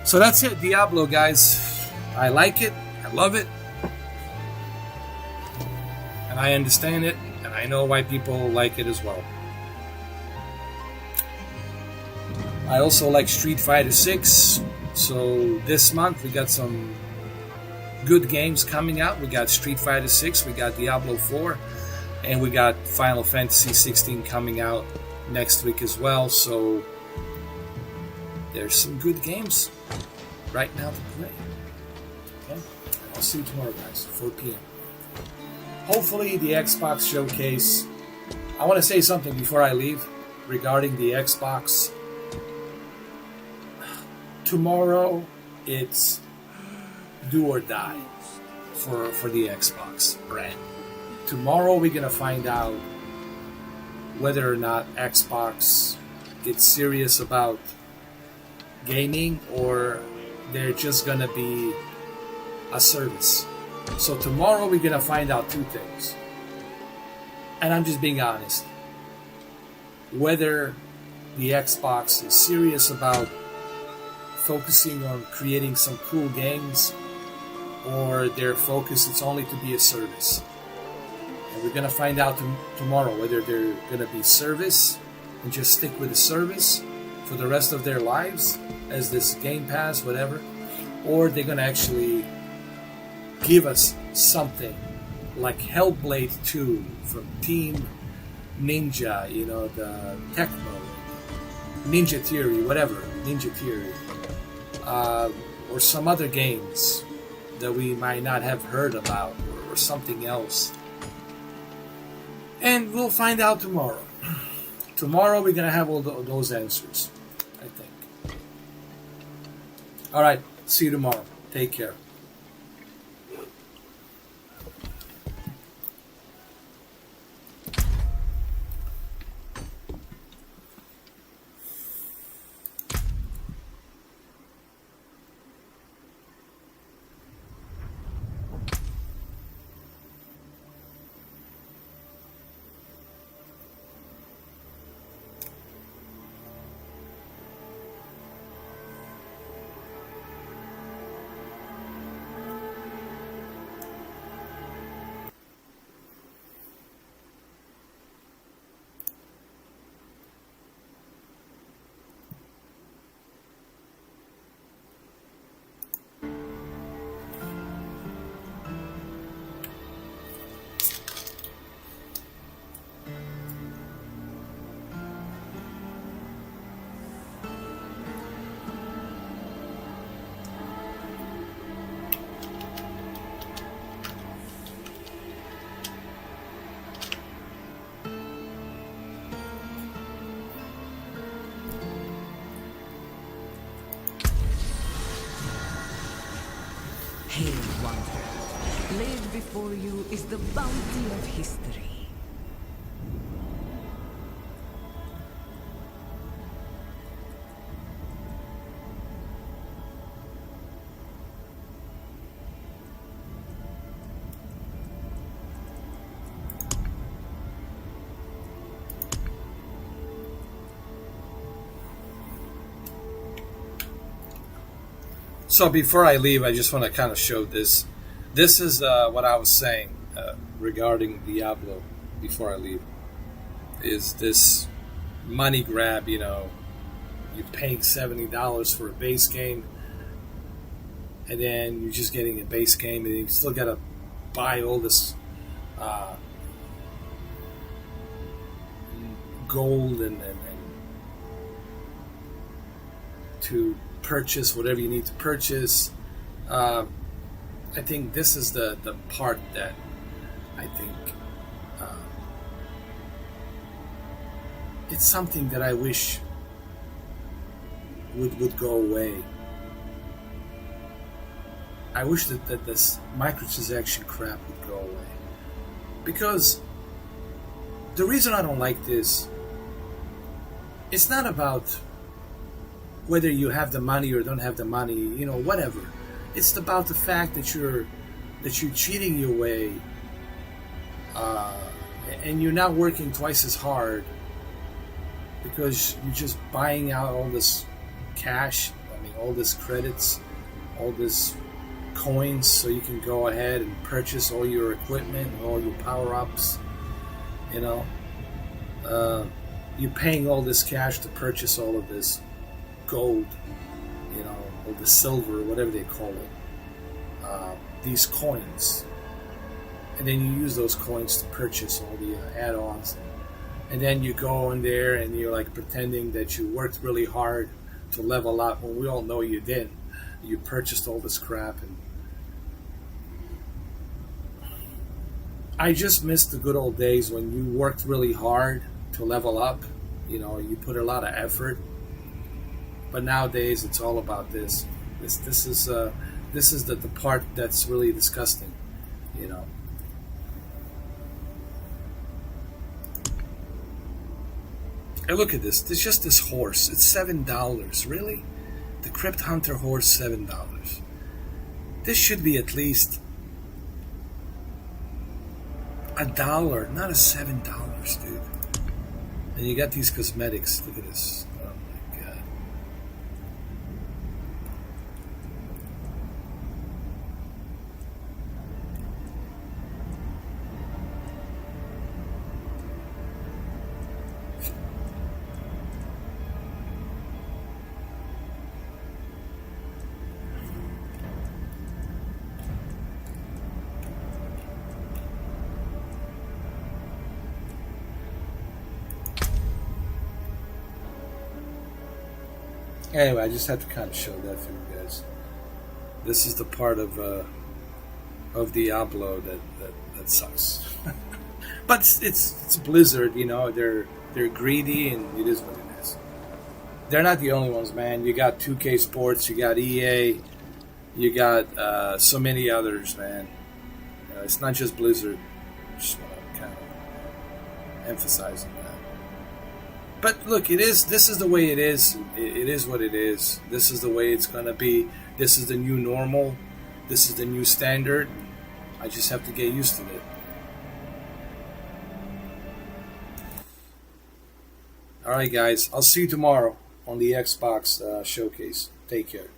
So that's it, Diablo, guys. I like it. I love it. And I understand it. And I know why people like it as well. I also like Street Fighter 6. So this month we got some good games coming out. We got Street Fighter 6. We got Diablo 4. And we got Final Fantasy 16 coming out next week as well. So there's some good games right now to play. Okay? I'll see you tomorrow, guys, 4 p.m. Hopefully the Xbox showcase. I want to say something before I leave regarding the Xbox. Tomorrow it's do or die for the Xbox brand. Tomorrow we're gonna find out whether or not Xbox gets serious about gaming or they're just gonna be a service. So tomorrow we're gonna find out two things. And I'm just being honest. Whether the Xbox is serious about focusing on creating some cool games or their focus is only to be a service. And we're gonna find out tomorrow whether they're gonna be service and just stick with the service for the rest of their lives as this Game Pass, whatever, or they're gonna actually give us something like Hellblade 2 from Team Ninja, you know, the Tecmo, Ninja Theory, whatever, Ninja Theory, or some other games that we might not have heard about, or something else. And we'll find out tomorrow. Tomorrow we're going to have all those answers, I think. Alright, see you tomorrow. Take care. Hail, wanderer. Laid before you is the bounty of history. So before I leave, I just want to kind of show this. This is what I was saying regarding Diablo before I leave. Is this money grab, you know, you're paying $70 for a base game and then you're just getting a base game, and you still gotta buy all this gold and to purchase whatever you need to purchase. I think this is the part that I think it's something that I wish would go away. I wish that this microtransaction crap would go away. Because the reason I don't like this, it's not about whether you have the money or don't have the money, you know, whatever. It's about the fact that you're cheating your way, and you're not working twice as hard because you're just buying out all this cash. I mean, all this credits, all this coins, so you can go ahead and purchase all your equipment, all your power-ups. You know, you're paying all this cash to purchase all of this gold, you know, or the silver, whatever they call it, these coins, and then you use those coins to purchase all the add-ons, and then you go in there and you're like pretending that you worked really hard to level up when we all know you didn't. You purchased all this crap, and I just miss the good old days when you worked really hard to level up. You know, you put a lot of effort. But nowadays, it's all about this. This is the part that's really disgusting, you know. Hey, look at this. There's just this horse. It's $7. Really? The Crypt Hunter horse, $7. This should be at least $1, not a $7, dude. And you got these cosmetics. Look at this. Oh my god. Anyway, I just had to kind of show that for you guys. This is the part of Diablo that sucks. But it's Blizzard, you know. They're greedy, and it is what it is. They're not the only ones, man. You got 2K Sports, you got EA, you got so many others, man. It's not just Blizzard. Just want to kind of emphasizing that. But look, this is the way it is. It is what it is. This is the way it's going to be. This is the new normal. This is the new standard. I just have to get used to it. Alright guys, I'll see you tomorrow on the Xbox showcase. Take care.